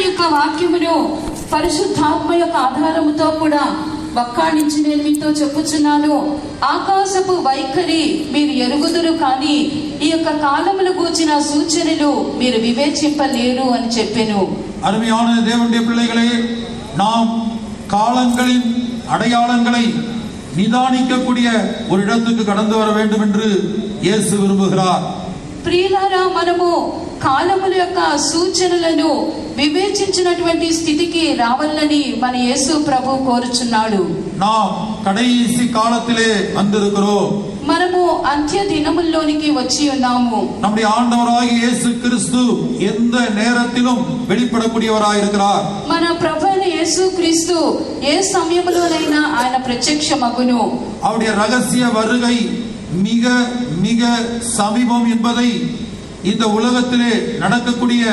యొక్క వాక్యమును పరిశుద్ధాత్మ యొక్క ఆధారముతో కూడా వక్కాణించి నేను మీతో చెప్పుచున్నాను. ఆకాశపు వైఖరి మీరు ఎరుగుదురు, కానీ ఈ యొక్క కాలములు గూర్చిన సూచనలు మీరు వివేచింపలేరు అని చెప్పెను. அருமையான தேவனுடைய பிள்ளைகளே, நாம் காலங்களின் அடையாளங்களை நிதானிக்கக்கூடிய ஒரு இடத்துக்கு கடந்து வர வேண்டும் என்று இயேசு விரும்புகிறார். ప్రియులారా, మనము కాలముల యొక్క సూచనలను వివేచించినటువంటి స్థితికి రావాలని మన యేసు ప్రభు కోరుచున్నాడు. நாம் கடைசி காலத்திலே வந்திருக்கிறோம். మనము అంత్య దినముల్లోనికి వచ్చి ఉన్నాము. நம்முடைய ஆண்டவராகிய இயேசு கிறிஸ்து எந்த நேரத்திலும் வெளிப்படக்கூடியவராய் இருக்கிறார். మన ప్రభువైన యేసు క్రీస్తు ఏ సమయంలోనైనా ఆయన ప్రత్యక్షమగును. அவருடைய ரகசிய வருகை மிக மிக சமீபம் என்பதை இந்த உலகத்திலே நடக்கக்கூடிய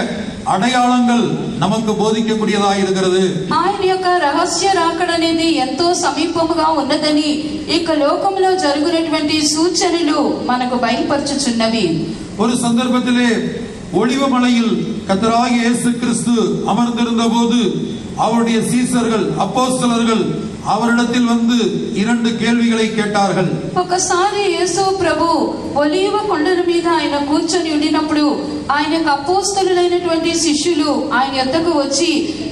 అడయాళంగల్ நமக்கு బోధించக்கூடியதாக இருக்கிறது. ఆయన యొక్క రహస్య రాకడ అనేది ఎంతో సమీపముగా ఉన్నదని ఇక లోకంలో జరుగునటువంటి సూచనలు మనకు బయలుపరచుచున్నవి. ஒரு சந்தர்ப்பத்திலே ஒலிவமலையில் கர்த்தராகிய இயேசு கிறிஸ்து அமர்ந்திருந்த போது அவருடைய சீசர்கள் அப்போஸ்தலர்கள் அவரிடத்தில் வந்து 2 கேள்விகளை கேட்டார்கள். ఒకసారి యేసు ప్రభు ఒలీవ కొండల మీద ఆయన కూర్చొని ఉండినప్పుడు ఆయన అపోస్తలులైనటువంటి శిష్యులు ఆయన యొద్దకు వచ్చి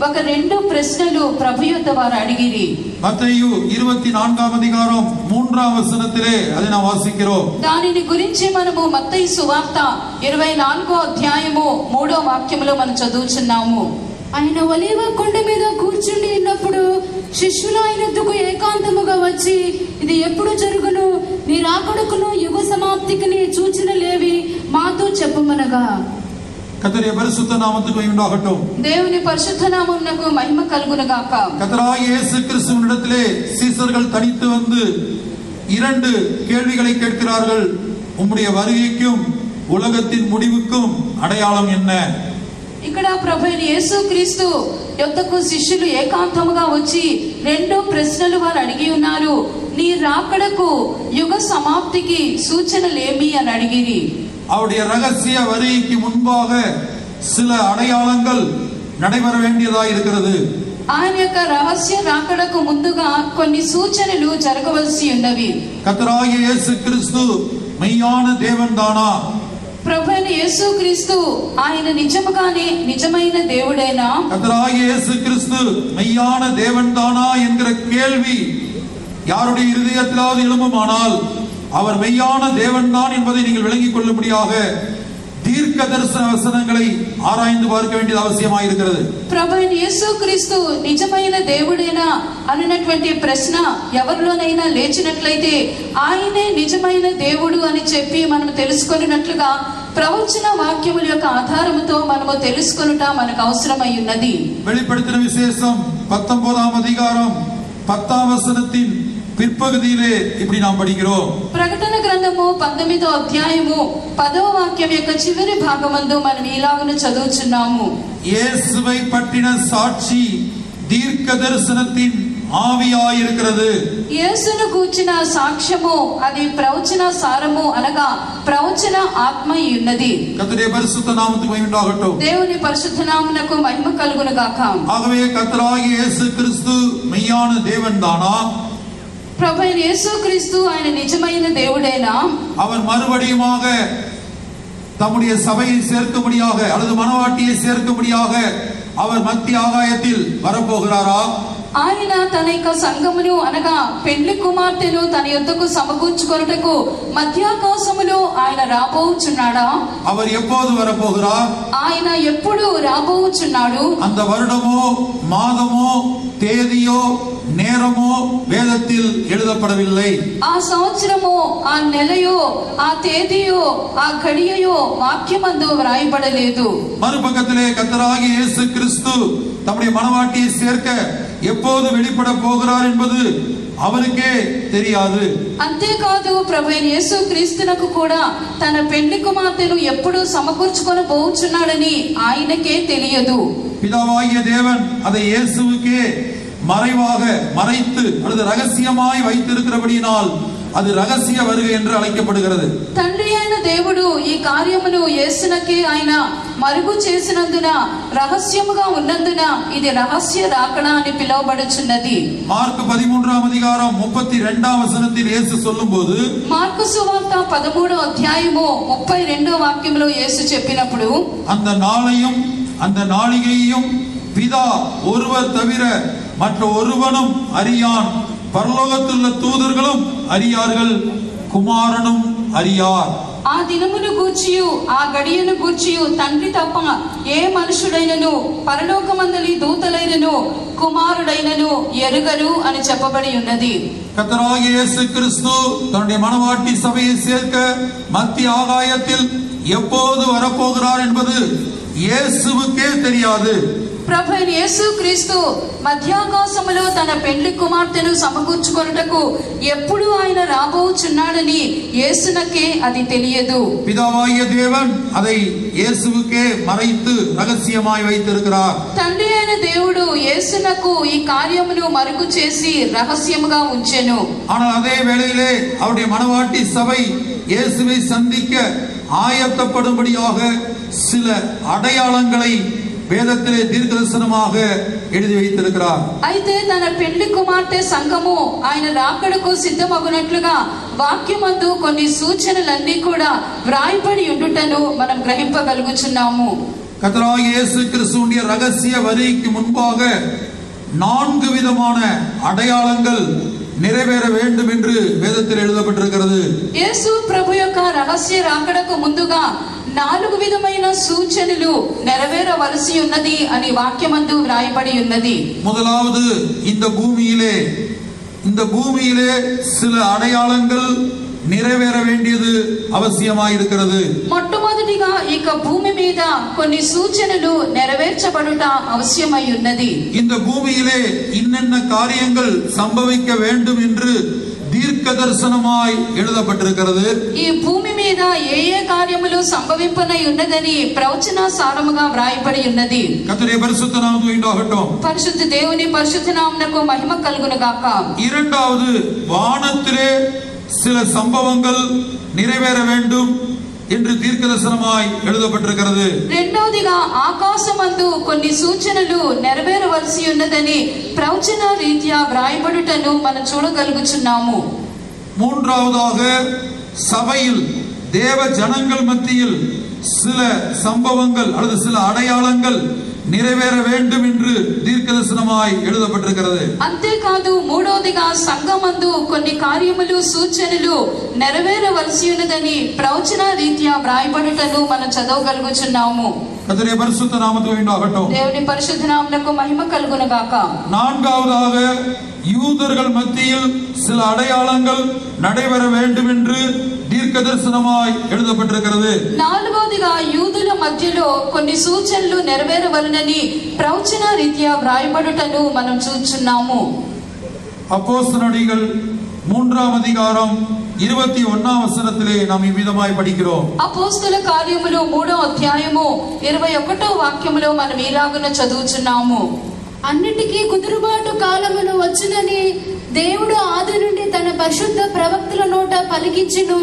ఒక 2 ప్రశ్నలు ప్రభు యొద్ద వారు అడిగిరి. మత్తయి 24వ అధికారం 3వ వచనத்திலே அதை நாம் வாசிக்கிறோம். దానిని గురించి మనము మత్తయి సువార్త 24వ అధ్యాయము 3వ వాక్యములో మనం చదువుచున్నాము. ఆయన ఒలీవ కొండ మీద కూర్చుని ఉన్నప్పుడు శిష్యులు ఆయన వద్దకు ఏకాంతముగా వచ్చి, ఇది ఎప్పుడు జరుగును? నీ రాకడకును యుగ సమాప్తికి సూచనలేవి మాతో చెప్పుమనగా. கர்த்தருடைய பரிசுத்த நாமத்துக்கு மகிமையுண்டாகட்டும். దేవుని పరిశుద్ధ నామమునకు మహిమ కలుగును గాక. கர்த்தராகிய இயேசு கிறிஸ்துவினிடத்திலே சீசர்கள் தனித்து வந்து 2 கேள்விகளை கேட்கிறார்கள். உம்முடைய வருகைக்கும் உலகத்தின் முடிவுக்கும் அடையாளம் என்ன? ఇక్కడ ప్రభువైన యేసు క్రీస్తు యొద్దకు శిష్యులు ఏకాంతముగా వచ్చి 2 ప్రశ్నలు వారు అడిగి ఉన్నారు. నీ రాకడకు యుగ సమాప్తికి సూచనలేమి అని అడిగిరి. அவருடைய ரகசிய வருகைக்கு முன்பாக சில அடையாளங்கள் நடைபெற வேண்டியதாக இருக்கிறது. ఆయన యొక్క రహస్య రాకడకు ముందుగా కొన్ని సూచనలు జరగవలసి ఉన్నవి. கர்த்தராகிய இயேசு கிறிஸ்து மெய்யான தேவன் தானா? ప్రభువైన యేసు క్రీస్తు ఆయన నిజముగానే నిజమైన దేవుడేనా? கர்த்தராகிய இயேசு கிறிஸ்து மெய்யான தேவன் தானா என்கிற கேள்வி யாருடைய இதயத்திலாவது எழும்புமானால் அவர் மெய்யான தேவன் தான் என்பதை நீங்கள் விளங்கிக் கொள்ளும்படியாக தீர்க்க தரிசன வசனங்களை ஆராய்ந்து பார்க்க வேண்டியது அவசியமாக இருக்கிறது. ప్రభువైన యేసు క్రీస్తు నిజమైన దేవుడేనా అన్నటువంటి ప్రశ్న ఎవరిలోనైనా లేచినట్లయితే ఆయనే నిజమైన దేవుడు అని చెప్పి మనం తెలుసుకొనున్నట్లుగా ప్రవచన వాక్యముల యొక్క ఆధారముతో మనము తెలుసుకొనుట మనకు అవసరమై ఉన్నది. வெளிப்படுத்தின விசேஷம் 19వ அதிகாரம் 10వ వచనத்தின் பிற்பகுதியிலே இப்படி நாம் படிக்கிறோம். ప్రకటన గ్రంథము 19వ అధ్యాయము 10వ వాక్యం యొక్క చివరి భాగమందు మనం ఇలాగను చదువుచున్నాము. இயேசுவை பற்றின சாட்சி தீர்க்க தரிசனத்தின் ஆவியாய் இருக்கிறது. యేసును గూర్చిన సాక్ష్యము అది ప్రవచన సారము అనగా ప్రవచన ఆత్మ ఉన్నది. கர்த்தருடைய பரிசுத்த நாமத்துக்கு மகிமை உண்டாகட்டும். దేవుని పరిశుద్ధ నామమునకు మహిమ కలుగును గాక. ஆகவே கர்த்தராகிய இயேசு கிறிஸ்து மெய்யான தேவன் தானா? ప్రభువైన యేసు క్రీస్తు ఆయన నిజమైన దేవుడేనా? அவர் மறுபடியுமாக தம்முடைய சபையை சேர்க்கும்படியாக அல்லது மனவாட்டியை சேர்க்கும்படியாக அவர் மத்திய ஆகாயத்தில் வரப்போகிறாரா? ఆయన తన యొక్క సంఘమును అనగా పెండ్లి కుమార్తెను తన యొద్దకు సమకూర్చుకొనుటకు మధ్యాకాశములో ఆయన రాబోచున్నాడా? அவர் எப்போது வரப்போகிறார்? ఆయన ఎప్పుడు రాబోచున్నాడు? அந்த வருடமோ மாதமோ தேதியோ நேரமோ வேதத்தில் எழுதப்படவில்லை. ఆ సంవత్సరమో ఆ నెలయో ఆ తేదీయో ఆ గడియయో వాక్యమందు వ్రాయబడలేదు. மறுபக்கத்திலே கர்த்தராகிய இயேசு கிறிஸ்து தம்முடைய மனவாட்டியை சேர்க்க எப்போது வெளிப்பட போகிறார் என்பது அவருக்கே தெரியாது. అంతేకాదు ప్రభువైన యేసు క్రీస్తునకు కూడా తన పెండ్లి కుమార్తెను ఎప్పుడు సమకూర్చుకొని పోవుచున్నాడని ఆయనకే తెలియదు. பிதாவாகிய தேவன் அதை இயேசுவுக்கே மறைவாக மறைத்து அல்லது ரகசியமாய் வைத்திருக்கிறபடியினால் அது ரகசிய வருகை என்று அழைக்கப்படுகிறது. తండ్రి అయిన దేవుడు ఈ కార్యమును యేసునకే ఆయన మరుగు చేసినందున రహస్యముగా ఉన్నందున ఇది రహస్య రాకడ అని పిలువబడుచున్నది. మార్కు 13వ அதிகாரம் 32వ వచనத்தில் యేసు சொல்லும்போது, మార్కు సువార్త 13వ అధ్యాయము 32వ వాక్యంలో యేసు చెప్పినప్పుడు, அந்த நாளையும் அந்த நாளிகையையும் பிதா ஒருவர் தவிர மற்ற ஒருவனும் அறியான், பரலோகத்திலுள்ள தூதர்களும் அறியார்கள், குமாரனும் அறியார். ఆ దినమును గూర్చియు ఆ గడియను గూర్చియు తండ్రి తప్ప ఏ మనుషుడైనను పరలోకమందలి దూతలైనను కుమారుడైనను ఎరుగరు అని చెప్పబడి ఉన్నది. கர்த்தராகிய இயேசு கிறிஸ்து தன்னுடைய மணவாட்டி சபையை சேர்க்க மத்திய ஆகாயத்தில் எப்போது வரப்போகிறார் என்பது இயேசுவுக்கே தெரியாது. ప్రభు అయిన యేసు క్రీస్తు మధ్యాకాశములో తన పెండ్లి కుమార్తెను సమకూర్చుకొనుటకు ఎప్పుడు ఆయన రాబోచున్నాడని యేసునకే అది తెలియదు. பிதாவாகிய தேவன் அதை இயேசுவுக்கே மறைத்து ரகசியமாய் வைத்திருக்கிறார். తండ్రి అయిన దేవుడు యేసునకు ఈ కార్యమును మరుగు చేసి రహస్యముగా ఉంచెను. ஆனால் அதே வேளையிலே அவருடைய மணவாட்டி சபை இயேசுவை சந்திக்க ஆயத்தப்படும்படியாக சில அடையாளங்களை வேதத்திலே தீர்க்கதரிசனமாக எழுதி வைத்திருக்கிறார். అయితే తన పెండ్లి కుమార్తె సంఘము ఆయన రాకడకు సిద్ధమగునట్లుగా వాక్యమందు కొన్ని సూచనలన్నీ కూడా వ్రాయబడి ఉండుటను మనం గ్రహింపగలుగుచున్నాము. கர்த்தராகிய இயேசு கிறிஸ்துவின் ரகசிய வருகைக்கு முன்பாக 4 விதமான அடையாளங்கள் நிறைவேற வேண்டும் என்று வேதத்தில் எழுதப்பட்டிருக்கிறது. యేసు ప్రభు యొక్క రహస్య రాకడకు ముందుగా 4 విధమైన సూచనలు నెరవేరవలసి ఉన్నది అని వాక్యమందు వ్రాయబడి ఉన్నది. முதலாவது, இந்த பூமியிலே சில அடையாளங்கள் நிறைவேற வேண்டியது அவசியமாயிருக்கிறது. మొట్టమొదటిగా ఇక భూమి మీద కొన్ని సూచనలు నెరవేర్చబడుట అవశ్యమై ఉన్నది. இந்த பூமியிலே இன்னென்ன காரியங்கள் சம்பவிக்க வேண்டும் என்று தீர்க்க தரிசனமாய் எழுதப்பட்டிருக்கிறது. ఈ భూమి మీద ఏ ఏ కార్యములు సంభవింపనై ఉన్నదని ప్రవచన సారముగా వ్రాయబడి ఉన్నది. கர்த்தருடைய பரிசுத்த நாமம் உண்டாகட்டும். పరిశుద్ధ దేవుని పరిశుద్ధ నామమునకు మహిమ కలుగును గాక. இரண்டாவது, வானத்திலே சில சம்பவங்கள் நிறைவேற வேண்டும் என்று தீர்க்கதரிசனமாய் எழுதப்பட்டிருக்கிறது. రెండవదిగా ఆకాశమందు కొన్ని సూచనలు నెరవేరవలసి ఉన్నదని ప్రవచన రీత్యా వ్రాయబడుటను మనం చూడగలుగుచున్నాము. மூன்றாவதாக, சபையில் தேவ ஜனங்கள் மத்தியில் சில சம்பவங்கள் அல்லது சில அடையாளங்கள் நிறைவேற வேண்டும் என்று தீர்க்கதரிசனமாய் எழுதப்பட்டிருக்கிறது. అంతేకాదు మూడవదిగా సంఘమందు కొన్ని కార్యములు సూచనలు నెరవేరవలసి ఉన్నదని ప్రవచన రీత్యా వ్రాయబడుటను మనం చదవగలుగుచున్నాము. கர்த்தருடைய பரிசுத்த நாமத்துக்கு உண்டாகட்டும். దేవుని పరిశుద్ధ నామమునకు మహిమ కలుగును గాక. நான்காவதாக, யூதர்கள் மத்தியில் சில அடையாளங்கள் நடைபெற வேண்டும் என்று தீர்க்க தரிசனமாய் எழுதப்பட்டிருக்கிறது. నాలుగవదిగా యూదుల మధ్యలో కొన్ని సూచనలు నెరవేరవలనని ప్రవచన రీత్యా వ్రాయబడుటను మనం చూస్తున్నాము. அப்போஸ்தலர்கள் 3వ அதிகாரம் 21వ వచనத்திலே நாம் இவ்விதமாய் படிக்கிறோம். అపోస్తల కార్యములు 3వ అధ్యాయము 21వ వాక్యములో మనం ఇలాగున చదువుచున్నాము. అన్నిటికీ కుదురుబాటు కాలమును వచ్చునని దేవుడు ఆది నుండి తన పరిశుద్ధ ప్రవక్తల నోట పలికించెను.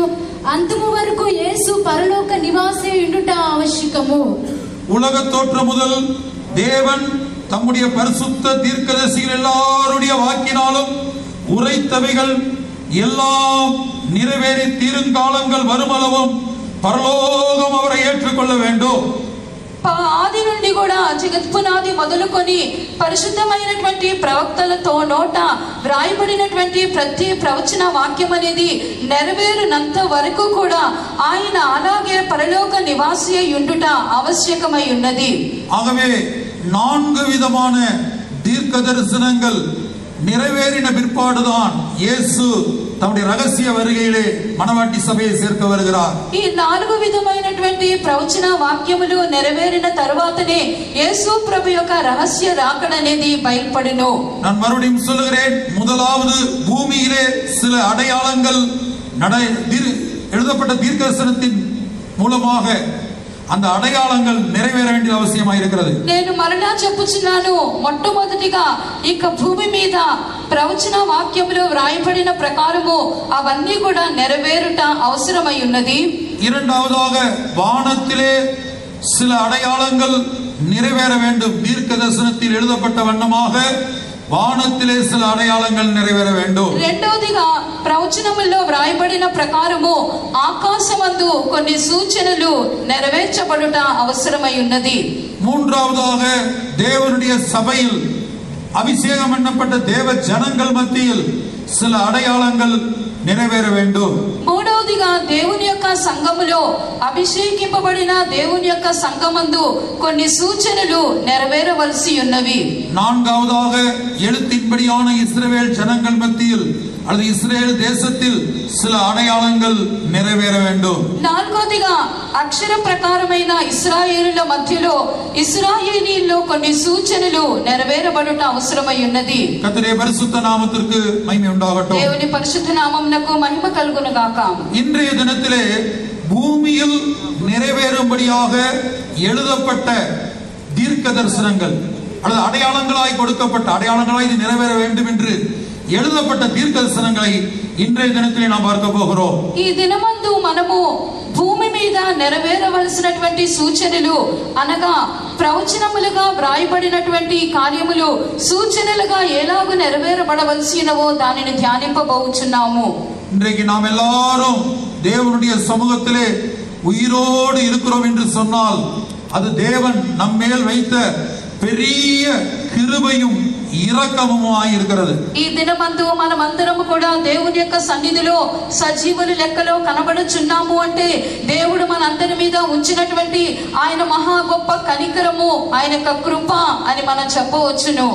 అంతము వరకు యేసు పరలోక నివాసి ఉండుట ఆవశ్యకము. உலக தோற்றம் முதல் தேவன் தம்முடைய பரிசுத்த தீர்க்கதரிசிகள் எல்லாருடைய வாக்கினாலும் உரைத்தவைகள் எல்லாம் நிறைவேறி தீருங்காலங்கள் வருமளவும் பரலோகம் அவரை ஏற்றுக்கொள்ள வேண்டும். ఆది నుండి కూడా జగత్పునాది మొదలుకొని పరిశుద్ధమైనటువంటి ప్రవక్తలతో నోట వ్రాయబడినటువంటి ప్రతి ప్రవచన వాక్యం అనేది నెరవేరునంత వరకు కూడా ఆయన అలాగే పరలోక నివాసి అయి ఉండుట ఆవశ్యకమై ఉన్నది. ஆகவே 4 விதமான தீர்க்க தரிசனங்கள் நிறைவேறின பிற்பாடுதான் இயேசு தம்முடைய ரகசிய வருகையிலே மணவாட்டி சபையை சேர்க்க வருகிறார். ఈ 4 విధమైనటువంటి ప్రవచన వాక్యములు నెరవేరిన తరువాతనే యేసు ప్రభు యొక్క రహస్య రాకడ అనేది బయలుపడును. நான் மறுபடியும் சொல்லுகிறேன், முதலாவது, பூமியிலே சில அடையாளங்கள் எழுதப்பட்ட தீர்க்க தரிசனத்தின் மூலமாக அந்த அடையாளங்கள் நிறைவேற வேண்டிய அவசியமாக இருக்கிறது. నేను మరలా చెప్పుచున్నాను, మొట్టమొదటిగా ఇక భూమి మీద ప్రవచన వాక్యములో వ్రాయబడిన ప్రకారము అవన్నీ కూడా నెరవేరుట అవసరమై ఉన్నది. இரண்டாவதாக வானத்திலே சில அடையாளங்கள் நிறைவேற வேண்டும். தீர்க்க தரிசனத்தில் எழுதப்பட்ட வண்ணமாக வானத்திலே சில அடையாளங்கள் நிறைவேற வேண்டும். రెండవదిగా ప్రవచనములో వ్రాయబడిన ప్రకారము ఆకాశమందు కొన్ని సూచనలు నెరవేర్చబడుట అవసరమై ఉన్నది. மூன்றாவதாக தேவனுடைய சபையில் அபிஷேகம் பண்ணப்பட்ட தேவ ஜனங்கள் மத்தியில் சில அடையாளங்கள் నెరవేర வேண்டும். మూడవదిగా దేవుని యొక్క సంఘములో అభిషేకింపబడిన దేవుని యొక్క సంఘమందు కొన్ని సూచనలు నెరవేరవలసి ఉన్నవి. நான்காவதாக எழுத்தின்படியான இஸ்ரவேல் ஜனங்கள் மத்தியில் அல்லது இஸ்ரேல் தேசத்தில் சில அடையாளங்கள் நிறைவேற வேண்டும். నాలుగవదిగా అక్షర ప్రకారమైన ఇశ్రాయేలుల మధ్యలో ఇశ్రాయేలీయుల్లో కొన్ని సూచనలు నెరవేరబడుట అవసరమై ఉన్నది. கர்த்தருடைய பரிசுத்த நாமத்திற்கு மகிமை உண்டாகட்டும். దేవుని పరిశుద్ధ నామమునకు మహిమ కలుగును గాక. இன்றைய தினத்திலே பூமியில் நிறைவேறும்படியாக எழுதப்பட்ட தீர்க்க தரிசனங்கள் அல்லது அடையாளங்களாய் கொடுக்கப்பட்ட அடையாளங்களாய் இது நிறைவேற வேண்டும் என்று எழுதப்பட்ட தீர்க்க தரிசனங்களை இன்றைய தினத்திலே நாம் பார்க்க போகிறோம். ఈ దినమందు మనము భూమి మీద నెరవేరవలసినటువంటి సూచనలు అనగా ప్రవచనములుగా వ్రాయబడినటువంటి కార్యములు సూచనలుగా ఎలాగూ నెరవేరబడవలసినవో దానిని ధ్యానింపబోచున్నాము. இன்றைக்கு நாம் எல்லாரும் தேவனுடைய சமூகத்திலே உயிரோடு இருக்கிறோம் என்று சொன்னால் அது தேவன் நம்மேல் வைத்த பெரிய கிருபையும் இரக்கமுமாய் இருக்கிறது. ఈ దినమందు మనమందరము కూడా దేవుని యొక్క సన్నిధిలో సజీవుల లెక్కలో కనబడుచున్నాము అంటే దేవుడు మనందరి మీద ఉంచినటువంటి ఆయన మహా గొప్ప కనికరము, ఆయన యొక్క కృప అని మనం చెప్పవచ్చును.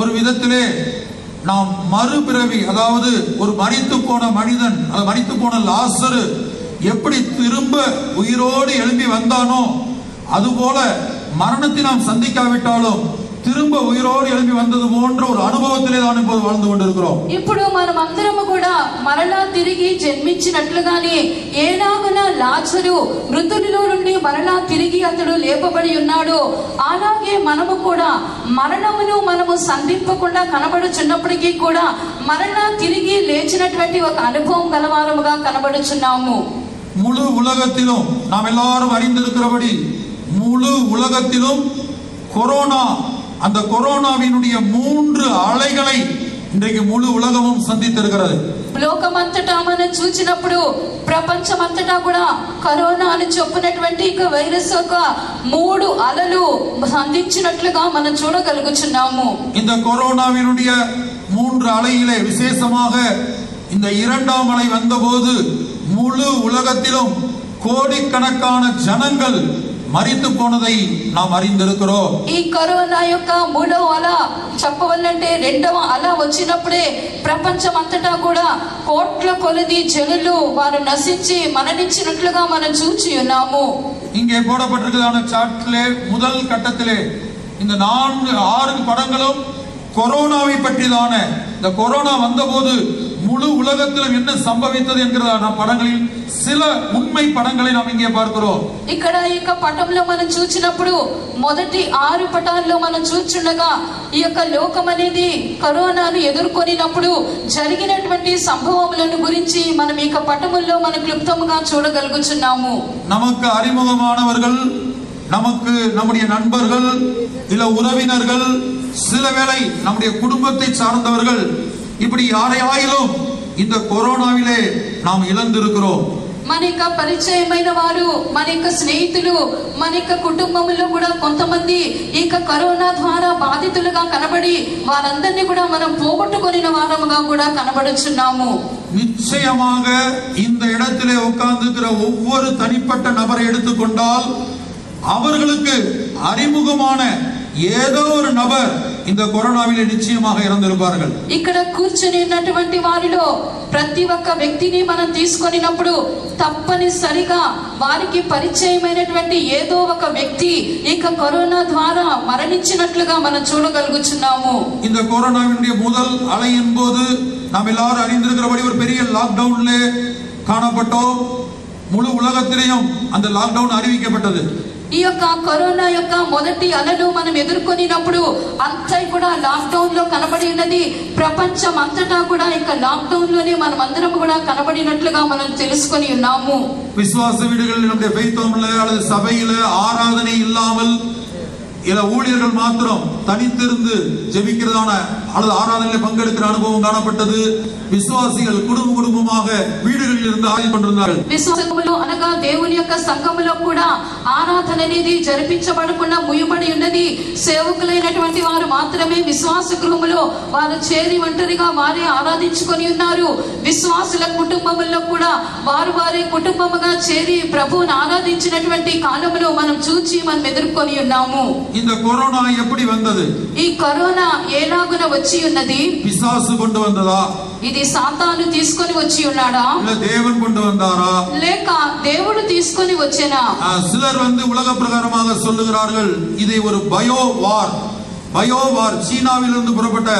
ஒரு விதத்திலே நாம் மறுபிறவி, அதாவது ஒரு மரித்து போன மனிதன், அது மரித்து போன லாசரு எப்படி திரும்ப உயிரோடு எழும்பி வந்தானோ அதுபோல மரணத்தை நாம் சந்திக்காவிட்டாலும் திரும்ப உயிரோடு எழும்பி வந்தது போன்ற ஒரு அனுபவத்திலே தான் இப்போது வாழ்ந்து கொண்டிருக்கிறோம். ఇప్పుడు మనం అందరము కూడా మరలా తిరిగి జన్మించినట్లుగానే ఏలాగున లాజరు మృతులలో నుండి మరలా తిరిగి అతడు లేపబడి ఉన్నాడో అలాగే మనము కూడా మరణమును మనము సంధింపకుండా కనబడుచున్నప్పటికీ కూడా మరలా తిరిగి లేచినటువంటి ఒక అనుభవం గలవారముగా కనబడుచున్నాము. முழு உலகத்திலும் நாம் எல்லாரும் அறிந்திருக்கிறபடி முழு உலகத்திலும் கொரோனா, அந்த கொரோனாவினுடைய 3 அலைகளை இன்றைக்கு முழு உலகமும் சந்தித்திருக்கிறது. లోకమంతటా మనం చూచినప్పుడు ప్రపంచమంతటా కూడా కరోనా అని చెప్పినటువంటి ఒక వైరస్ యొక్క 3 అలలు సంధించినట్లుగా మనం చూడగలుగుచున్నాము. இந்த கொரோனாவினுடைய 3 அலையிலே விசேஷமாக இந்த 2ஆம் அலை வந்தபோது முழு உலகத்திலும் கோடிக்கணக்கான ஜனங்கள் மரித்து போனதை நாம் அறிந்திருக்கிறோம். ఈ కరోనా యొక్క 3వ అల చెప్పవాలంటే 2వ అల వచ్చినప్పుడే ప్రపంచం అంతటా కూడా కోట్ల కొలది జనులు వారు నశించి మరణించినట్లుగా మనం చూచి ఉన్నాము. இங்கே போடப்பட்டிருக்கிறதான சார்ட்டிலே முதல் கட்டத்திலே இந்த 6 படங்களும் கொரோனாவை பற்றிதான, இந்த கொரோனா வந்தபோது முழு உலகத்திலும் என்ன சம்பவித்தது என்கிற படங்களில் சில உண்மை படங்களை நாம் இங்கே பார்க்கிறோம். ఇక్కడ ఈ పటంలో మనం చూచినప్పుడు మొదటి 6 పటాల్లో మనం చూచుండగా ఈ యొక్క లోకం అనేది కరోనాను ఎదుర్కొనినప్పుడు జరిగినటువంటి సంభవములను గురించి మనం ఈ పటముల్లో మనం క్లుప్తంగా చూడగలుగుచున్నాము. நமக்கு அறிமுகமானவர்கள், நமக்கு நம்முடைய நண்பர்கள், இல்ல உறவினர்கள், சிலவேளை நம்முடைய குடும்பத்தை சார்ந்தவர்கள், இப்படி யாரையாயிலும் இந்த கொரோனாவிலே நாம் இழந்திருக்கிறோம். మన యొక్క పరిచయమైన వారు, మన యొక్క స్నేహితులు, మన యొక్క కుటుంబంలో కూడా కొంతమంది ఈ కరోనా ద్వారా బాధితులుగా కనబడి వారందరినీ కూడా మనం పోగొట్టుకొనిన వారముగా కూడా కనబడుచున్నాము. நிச்சயமாக இந்த இடத்திலே உட்கார்ந்திருக்கிற ஒவ்வொரு தனிப்பட்ட நபரை எடுத்துக்கொண்டால் அவர்களுக்கு அறிமுகமான ஏதோ ஒரு நபர் இந்த கொரோனாவிலே நிச்சயமாக இறந்திருப்பார்கள். ఇక్కడ కూర్చుని ఉన్నటువంటి వారిలో ప్రతి ఒక్క వ్యక్తిని మనం తీసుకొనినప్పుడు తప్పనిసరిగా వారికి పరిచయమైనటువంటి ఏదో ఒక వ్యక్తి ఈ కరోనా ద్వారా మరణించినట్లుగా మనం చూడగలుగుచున్నాము. இந்த கொரோனாவினுடைய முதல் அலையின் போது நாம் எல்லாரும் அறிந்திருக்கிறபடி ஒரு பெரிய லாக்டவுன்ல காணப்பட்டோம். முழு உலகத்திலேயும் அந்த லாக்டவுன் அறிவிக்கப்பட்டது. ఈ యొక్క కరోనా యొక్క మొదటి అలను మనం ఎదుర్కొనినప్పుడు అంతా కూడా లాక్డౌన్ లో కనబడి ఉన్నది. ప్రపంచం అంతటా కూడా ఇక లాక్డౌన్ లోనే మనం అందరం కూడా కనబడినట్లుగా మనం తెలుసుకొని ఉన్నాము. விசுவாச வீடுகளில் நம்முடைய faith homeல அல்லது சபையில ஆராதனை இல்லாமல் இல்ல ஊழியர்கள் மாத்திரம் தனித்திருந்து ஜெபிக்கிறதான அல்லது ஆராதனையில் பங்கெடுக்கிற அனுபவம் காணப்பட்டது. విశ్వాసిகள் కుటుంబமாக వీడుகளில் இருந்து ఆరాధన கொண்டிருந்தார்கள். విశ్వాసములో అనగా దేవుని యొక్క సంఘములో కూడా ఆరాధన అనేది జరిపించబడకుండా ముయ్యబడి ఉన్నది. సేవకులైనటువంటి వారు మాత్రమే విశ్వాస గృహములో వారు చేరి ఒంటరిగా వారే ఆరాధించుకొని ఉన్నారు. విశ్వాసుల కుటుంబముల్లో కూడా వారే కుటుంబముగా చేరి ప్రభువుని ఆరాధించినటువంటి కాలములో మనం చూచి మనం ఎదుర్కొని ఉన్నాము. இந்த கொரோனா எப்படி வந்தது? ఈ కరోనా ఎలాగున వచ్చి ఉన్నది? పిశాసు கொண்டு வந்ததா? ఇది సాతాను తీసుకొని వచ్చి ఉన్నాడా? இல்ல தேவன் கொண்டு வந்தாரா? లేక దేవుడు తీసుకొని వచ్చేనా? சிலர் உலக பிரகாரமாக சொல்லுகிறார்கள் இதை ஒரு பயோ வார் சீனாவிலிருந்து புறப்பட்ட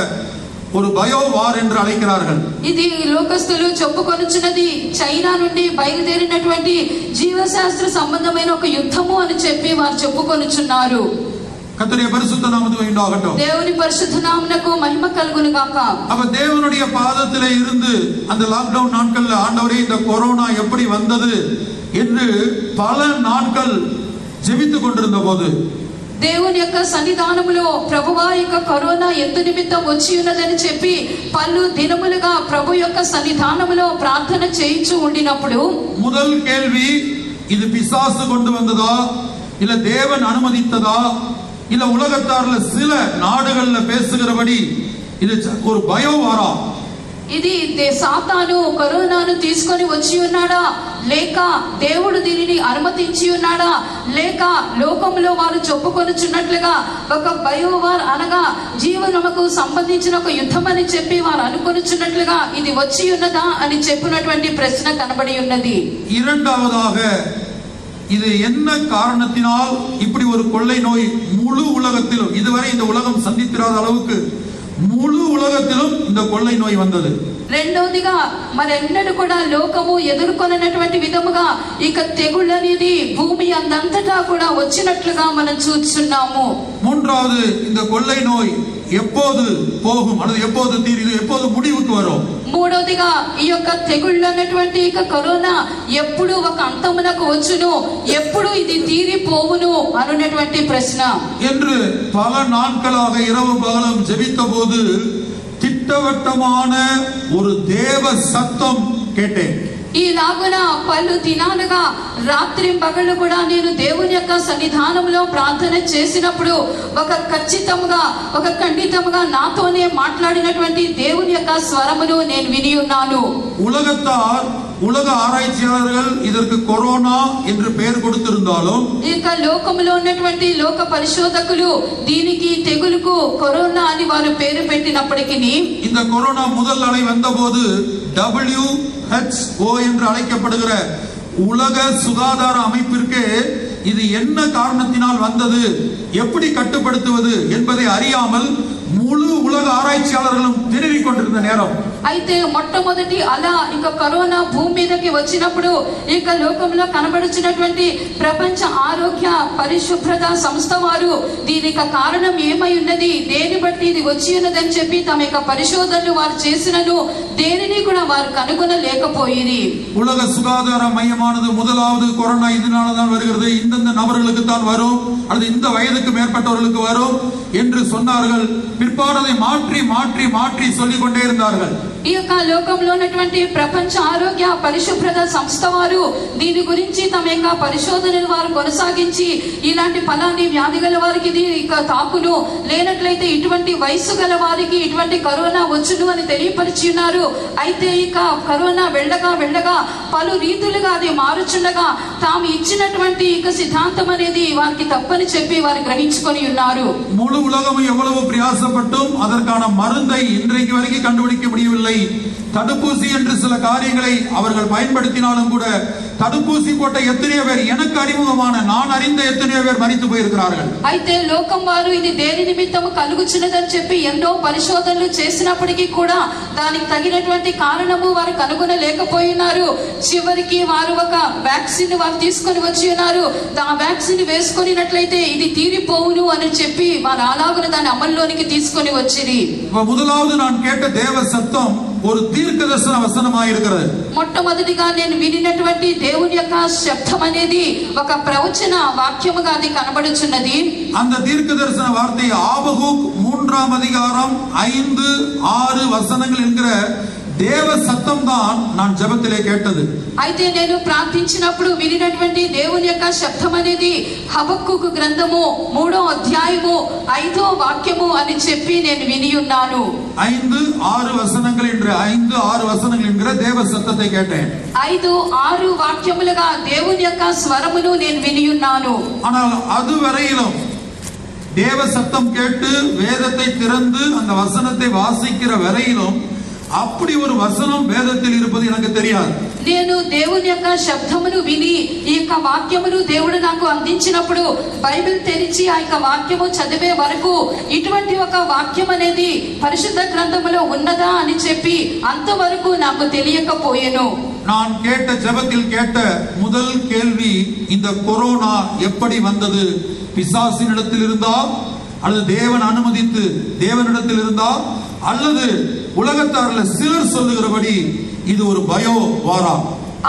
ஒரு பயோ వార్ என்று அழைக்கிறார்கள். ఇది లోకస్తులు చెప్పుకొనుచున్నది చైనా నుండి బయలుదేరినటువంటి జీవశాస్త్ర సంబంధమైన ఒక యుద్ధము అని చెప్పి వారు చెప్పుకొనుచున్నారు. கர்த்தருடைய பரிசுத்த நாமத்துக்கு உண்டாகட்டும். దేవుని పరిశుద్ధ నామమునకు మహిమ కలుగును గాక. அப்ப தேவனுடைய பாதத்திலே இருந்து அந்த லாக்டவுன் நாட்கள்ல ஆண்டவரே இந்த கொரோனா எப்படி வந்தது என்று பல நாட்கள் ஜெபித்துக் கொண்டிருந்த போது దేవుని యొక్క సన్నిధానములో ప్రభువా యొక్క కరోనా ఎందు నిమిత్తం వచ్చి ఉన్నదని చెప్పి పలు దినములుగా ప్రభు యొక్క సన్నిధానములో ప్రార్థన చేయించు ఉండినప్పుడు முதல் கேள்வி இது பிசாசு கொண்டு வந்ததா இல்ல தேவன் அனுமதித்ததா இல்ல உலகத்தார்ல சில நாடுகள்ல பேசுகிறபடி இது ஒரு பயோவாரா? ఇది సాతాను కరోనాను తీసుకొని వచ్చి ఉన్నాడా లేక దేవుడు దీనిని అనుమతించి ఉన్నాడా లేక లోకంలో వారు చెప్పుకొనుచున్నట్లుగా ఒక బయోవార్ అనగా జీవనముకు సంబంధించిన ఒక యుద్ధం అని చెప్పి వారు అనుకొనుచున్నట్లుగా ఇది వచ్చి ఉన్నదా అని చెప్పినటువంటి ప్రశ్న కనబడి ఉన్నది. இரண்டாவதாக இது என்ன காரணத்தினால் இப்படி ஒரு கொள்ளை நோய் முழு உலகத்திலும் இதுவரை இந்த உலகம் சந்தித்திராத அளவுக்கு முழு உலகத்திலும் இந்த கொள்ளை நோய் வந்தது. రెండోదిగా మరెన్నడూ కూడా లోకము ఎదుర్కొన్నటువంటి విధముగా ఇక తెగుళ్ళు అనేది భూమి అందంతటా కూడా వచ్చినట్లుగా మనం చూస్తున్నాము. மூன்றாவது இந்த கொள்ளை நோய் எப்போது போகும் அல்லது எப்போது தீரும் எப்போது முடிவுக்கு வரும்? మూడోదిగా ఈ యొక్క తెగుళ్ళు అన్నటువంటి ఇక కరోనా ఎప్పుడు ఒక అంతమునకు వచ్చును ఎప్పుడు ఇది తీరిపోవును అనున్నటువంటి ప్రశ్న என்று பல நாட்களாக இரவு பகலும் ஜெபித்த போது திட்டவட்டமான ஒரு தேவ சத்தம் கேட்டேன். ఈలాగున పలు దినాలుగా రాత్రి పగళ్ళు కూడా నేను దేవుని యొక్క సన్నిధానంలో ప్రార్థన చేసినప్పుడు ఒక ఖచ్చితంగా ఒక ఖండితంగా నాతోనే మాట్లాడినటువంటి దేవుని యొక్క స్వరమును నేను విని ఉన్నాను. உலக ஆராய்ச்சியாளர்கள் இதற்கு கொரோனா என்று பெயர் கொடுத்திருந்தாலும் ఇక లోకములో ఉన్నటువంటి లోక పరిశోధకులు దీనికి తెగులుకు కరోనా అని వారు పేరు పెట్టినప్పటికీ இந்த கொரோனா முதல் அலை வந்தபோது WHO என்று அழைக்கப்படுகிற உலக சுகாதார அமைப்பிற்கு இது என்ன காரணத்தினால் வந்தது எப்படி கட்டுப்படுத்துவது என்பதை அறியாமல் முழு உலக ஆராய்ச்சியாளர்களும் திணறிக் கொண்டிருந்த நேரம் అయితే మొట్టమొదటి అలా ఇక కరోనా భూమి మీదకి వచ్చినప్పుడు ఇక లోకంలో కనబడుచున్నటువంటి ప్రపంచ ఆరోగ్య పరిశుభ్రత సంస్థ వారు దీనికి కారణం ఏమై ఉన్నది దేని బట్టి ఇది వచ్చి ఉన్నదని చెప్పి తమ యొక్క పరిశోధనలు వారు చేసినను దేనిని కూడా వారు కనుగొనలేకపోయింది. உலக சுகாதார மையமானது முதலாவது கொரோனா இதனால தான் வருகிறது இந்த நபர்களுக்கு தான் வரும் அல்லது இந்த வயதுக்கு மேற்பட்டவர்களுக்கு வரும் என்று சொன்னார்கள். பிற்பாடு மாற்றி மாற்றி மாற்றி சொல்லிக் கொண்டே இருந்தார்கள். ఈ యొక్క లోకంలో ఉన్నటువంటి ప్రపంచ ఆరోగ్య పరిశుభ్రత సంస్థ వారు దీని గురించి తమ యొక్క పరిశోధనలు వారు కొనసాగించి ఇలాంటి ఫలాన్ని వ్యాధి గల వారికి ఇది ఇక తాకును లేనట్లయితే ఇటువంటి వయసు గల వారికి ఇటువంటి కరోనా వచ్చును అని తెలియపరిచి ఉన్నారు. అయితే ఇక కరోనా వెళ్ళగా పలు రీతులుగా అది మారుచుండగా తాము ఇచ్చినటువంటి ఇక సిద్ధాంతం అనేది వారికి తప్పని చెప్పి వారు గ్రహించుకొని ఉన్నారు. முழு உலகம் எவ்வளவு பிரயாசப்பட்டும் அதற்கான மருந்தை இன்றைக்கு வரைக்கும் கண்டுபிடிக்க முடியவில்லை. தடுப்பூசி என்று சில காரியங்களை அவர்கள் பயன்படுத்தினாலும் கூட தடுப்பூசி போட்ட எத்தனையோ பேர், எனக்கு அறிமுகமான நான் அறிந்த எத்தனையோ பேர் மரித்து போயிருக்கிறார்கள். అయితే లోకం వారు ఇది దేని నిమిత్తము కలుగుచున్నదని చెప్పి ఎన్నో పరిశోధనలు చేసినప్పటికీ కూడా దానికి తగినటువంటి కారణము వారు కనుగొనలేకపోయినారు. చివరికి వారు ఒక వ్యాక్సిన్ వారు తీసుకొని వచ్చి ఉన్నారు. ఆ వ్యాక్సిన్ వేసుకున్నట్లయితే ఇది తీరిపోవును అని చెప్పి వారు అలాగున దాని అమల్లోనికి తీసుకొని వచ్చిరి. முதலாவது நான் கேட்ட தேவ சத்தம் ஒரு தீர்க்கதரிசன வசனமாக இருக்கிறது. మొట్టమొదటిగా నేను వినినటువంటి దేవుని యొక్క శబ్దం అనేది ఒక ప్రవచన వాక్యముగా అది కనబడుచున్నది. அந்த தீர்க்கதரிசன வார்த்தை ஆபகுக் 3ஆம் அதிகாரம் 5, 6 வசனங்கள் என்கிற தேவ சத்தம் தான் நான் ஜெபத்திலே கேட்டது. అయితే నేను ప్రార్థించినప్పుడు వినినటువంటి దేవుని యొక్క శబ్దం అనేది హబక్కూకు గ్రంథము 3వ అధ్యాయము 5వ వాక్యము అని చెప్పి నేను విని ఉన్నాను. 5, 6 வசனங்கள் என்ற 5, 6 வசனங்கள் என்கிற தேவ சத்தத்தை கேட்டேன். 5, 6 వాక్యములుగా దేవుని యొక్క స్వరమును నేను విని ఉన్నాను. ஆனால் அதுவரையிலும் தேவ சத்தம் கேட்டு வேதத்தை திறந்து அந்த வசனத்தை வாசிக்கிற வரையிலும் அப்படி ஒரு வசனம் வேதத்தில் இருப்பது எனக்கு தெரியாது. నేను దేవుని యొక్క శబ్దమును విని ఈ యొక్క వాక్యమును దేవుడు నాకు అందించినప్పుడు బైబిల్ తెరిచి ఆ యొక్క వాక్యము చదివే వరకు ఇటువంటి ఒక వాక్యం అనేది పరిశుద్ధ గ్రంథములో ఉన్నదా అని చెప్పి అంతవరకు నాకు తెలియకపోయెను. நான் கேட்ட ஜெபத்தில் கேட்ட முதல் கேள்வி, இந்த கொரோனா எப்படி வந்தது? பிசாசினிடத்தில் இருந்தா அல்லது தேவன் அனுமதித்து தேவனிடத்தில் இருந்தா அல்லது உலகத்தார்ல சிலர் சொல்லுகிறபடி இது ஒரு பயோ வாரா?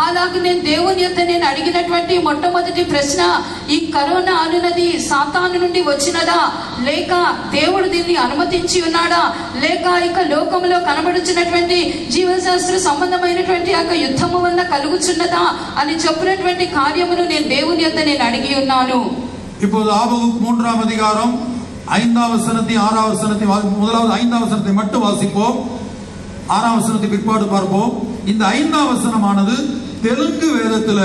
అలాగే నేను దేవుని యొక్క నేను అడిగినటువంటి మొట్టమొదటి ప్రశ్న, ఈ కరోనా అనున్నది సాతాను నుండి వచ్చినదా, లేక దేవుడు దీన్ని అనుమతించి ఉన్నాడా, లేక ఇక లోకంలో కనబడుచున్నటువంటి జీవశాస్త్ర సంబంధమైనటువంటి యొక్క యుద్ధము వల్ల కలుగుచున్నదా అని చెప్పినటువంటి కార్యమును నేను దేవుని యొక్క నేను అడిగి ఉన్నాను. இப்போது ஆபகுக் 3ஆம் அதிகாரம் 5ஆம் வசனத்தை 6ஆம் வசனத்தை முதலாவது 5ஆம் வசனத்தை மட்டும் வாசிப்போம். 6ஆம் வசனத்தை பிற்பாடு பார்ப்போம். இந்த 5ஆம் வசனமானது தெலுங்கு வேதத்துல